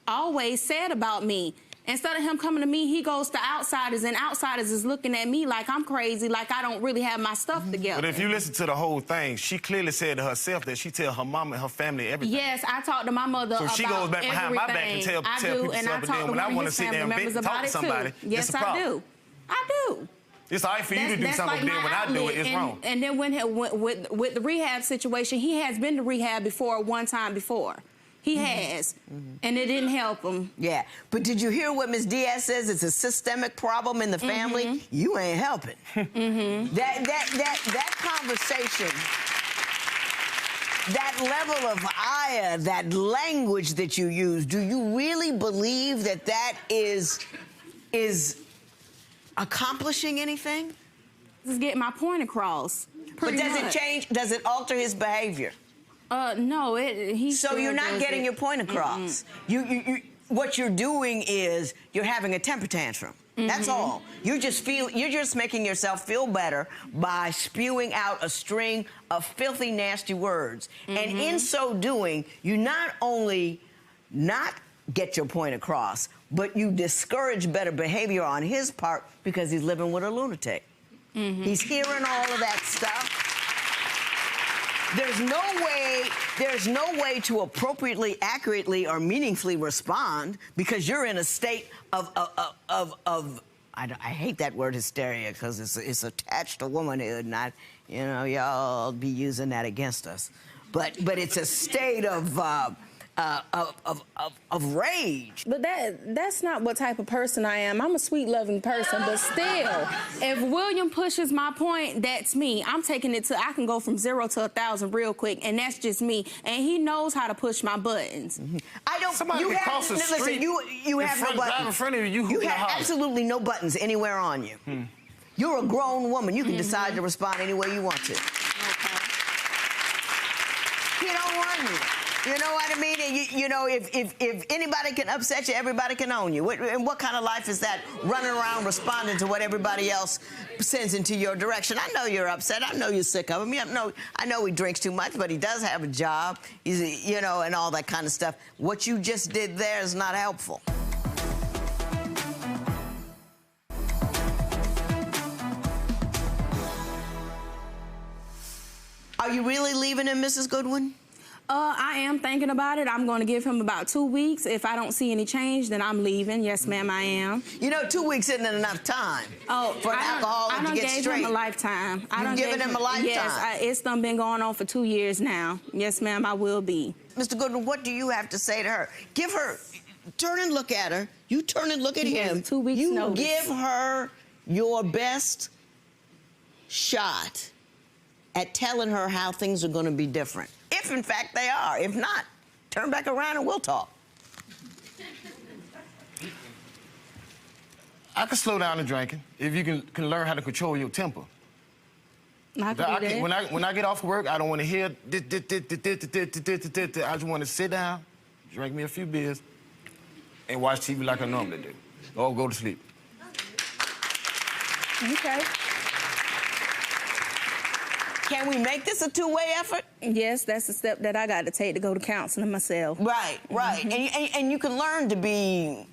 U: always said about me. Instead of him coming to me, he goes to outsiders, and outsiders is looking at me like I'm crazy, like I don't really have my stuff together.
V: But if you listen to the whole thing, she clearly said to herself that she tell her mom and her family everything.
U: Yes, I talked to my mother about
V: everything. So she goes back behind my back and tell people stuff, but then when I want to sit there and talk to somebody,
U: yes,
V: it's a problem.
U: I do. I do.
V: It's all right for you to do something, but then when I do it, it's wrong.
U: And then with the rehab situation, he has been to rehab before one time before. He has, and it didn't help him.
A: Yeah, but did you hear what Ms. Diaz says? It's a systemic problem in the family. You ain't helping. That conversation, that level of ire, that language that you use, do you really believe that that is accomplishing anything?
U: Just get my point across.
A: But does it change? Does it alter his behavior?
U: No, he.
A: So you're not getting your point across. You what you're doing is you're having a temper tantrum. That's all. You're just making yourself feel better by spewing out a string of filthy, nasty words. And in so doing, you not only not get your point across, but you discourage better behavior on his part because he's living with a lunatic. He's hearing all of that stuff. There's no way to appropriately, accurately, or meaningfully respond because you're in a state of I hate that word hysteria because it's attached to womanhood, not, you know, y'all be using that against us. But it's a state of rage.
U: But that's not what type of person I am. I'm a sweet, loving person, but still, if William pushes my point, that's me. I'm taking it to, I can go from 0 to 1,000 real quick, and that's just me. And he knows how to push my buttons.
A: I don't.
V: Somebody
A: you
V: can
A: have,
V: cross the
A: listen,
V: street
A: you have no buttons.
V: in front of you,
A: you have absolutely no buttons anywhere on you. You're a grown woman. You can decide to respond any way you want to. He don't run you. You know what I mean? And you know, if anybody can upset you, everybody can own you. And what kind of life is that? Running around responding to what everybody else sends into your direction. I know you're upset. I know you're sick of him. I know he drinks too much, but he does have a job. He's, you know, and all that kind of stuff. What you just did there is not helpful. Are you really leaving him, Mrs. Goodwin?
U: I am thinking about it. I'm going to give him about 2 weeks. If I don't see any change, then I'm leaving. Yes, ma'am, I am.
A: You know, 2 weeks isn't enough time for an alcoholic to get straight.
U: I done gave him a lifetime.
A: You've given him a lifetime?
U: Yes, it's done been going on for 2 years now. Yes, ma'am, I will be.
A: Mr. Goodwin, what do you have to say to her? Give her, turn and look at her. You turn and look at him.
U: 2 weeks notice.
A: Give her your best shot at telling her how things are going to be different. If, in fact, they are. If not, turn back around and we'll talk.
V: I can slow down the drinking if you can learn how to control your temper.
U: I can do that.
V: When I get off work, I don't want to hear I just want to sit down, drink me a few beers, and watch TV like I normally do, or go to sleep.
U: Okay.
A: Can we make this a two-way effort?
U: Yes, that's the step that I got to take to go to counseling myself.
A: Right, right. And you can learn to be,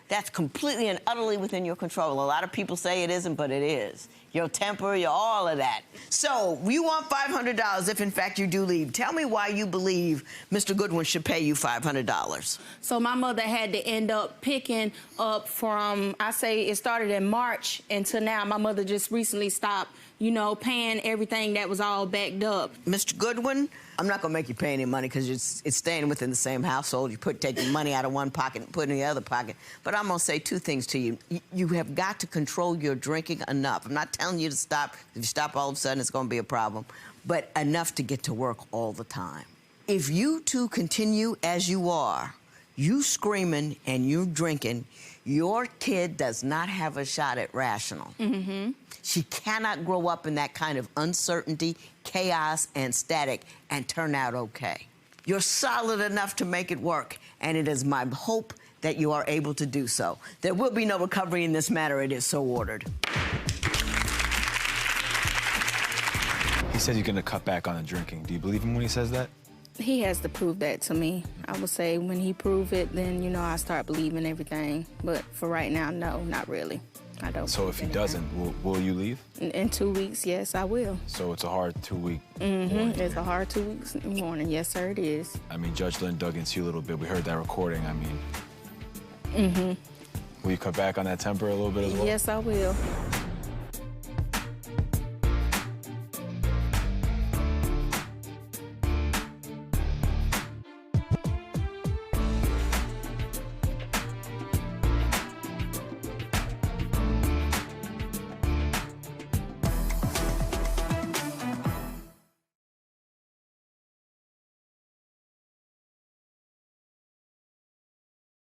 A: that's completely and utterly within your control. A lot of people say it isn't, but it is. Your temper, your all of that. So you want $500 if, in fact, you do leave. Tell me why you believe Mr. Goodwin should pay you $500.
U: So my mother had to end up picking up from, I say it started in March until now. My mother just recently stopped, you know, paying everything that was all backed up.
A: Mr. Goodwin, I'm not going to make you pay any money because it's staying within the same household. You taking money out of one pocket and putting it in the other pocket. But I'm going to say two things to you. You have got to control your drinking enough. I'm not telling you to stop. If you stop all of a sudden, it's going to be a problem. But enough to get to work all the time. If you two continue as you are, you screaming and you drinking, your kid does not have a shot at rational.
U: Mm-hmm.
A: She cannot grow up in that kind of uncertainty, chaos, and static and turn out okay. You're solid enough to make it work, and it is my hope that you are able to do so. There will be no recovery in this matter. It is so ordered.
E: He says he's going to cut back on the drinking. Do you believe him when he says that?
U: He has to prove that to me. I would say when he prove it, then, you know, I start believing everything. But for right now, no, not really. I don't.
E: So if he doesn't, will you leave?
U: In 2 weeks, yes, I will.
E: So it's a hard 2-week
U: Mm-hmm. It's a hard 2 weeks warning. Yes, sir, it is.
E: I mean, Judge Lynn dug into you a little bit. We heard that recording. I mean,
U: Mm-hmm.
E: will you cut back on that temper a little bit as well?
U: Yes, I will.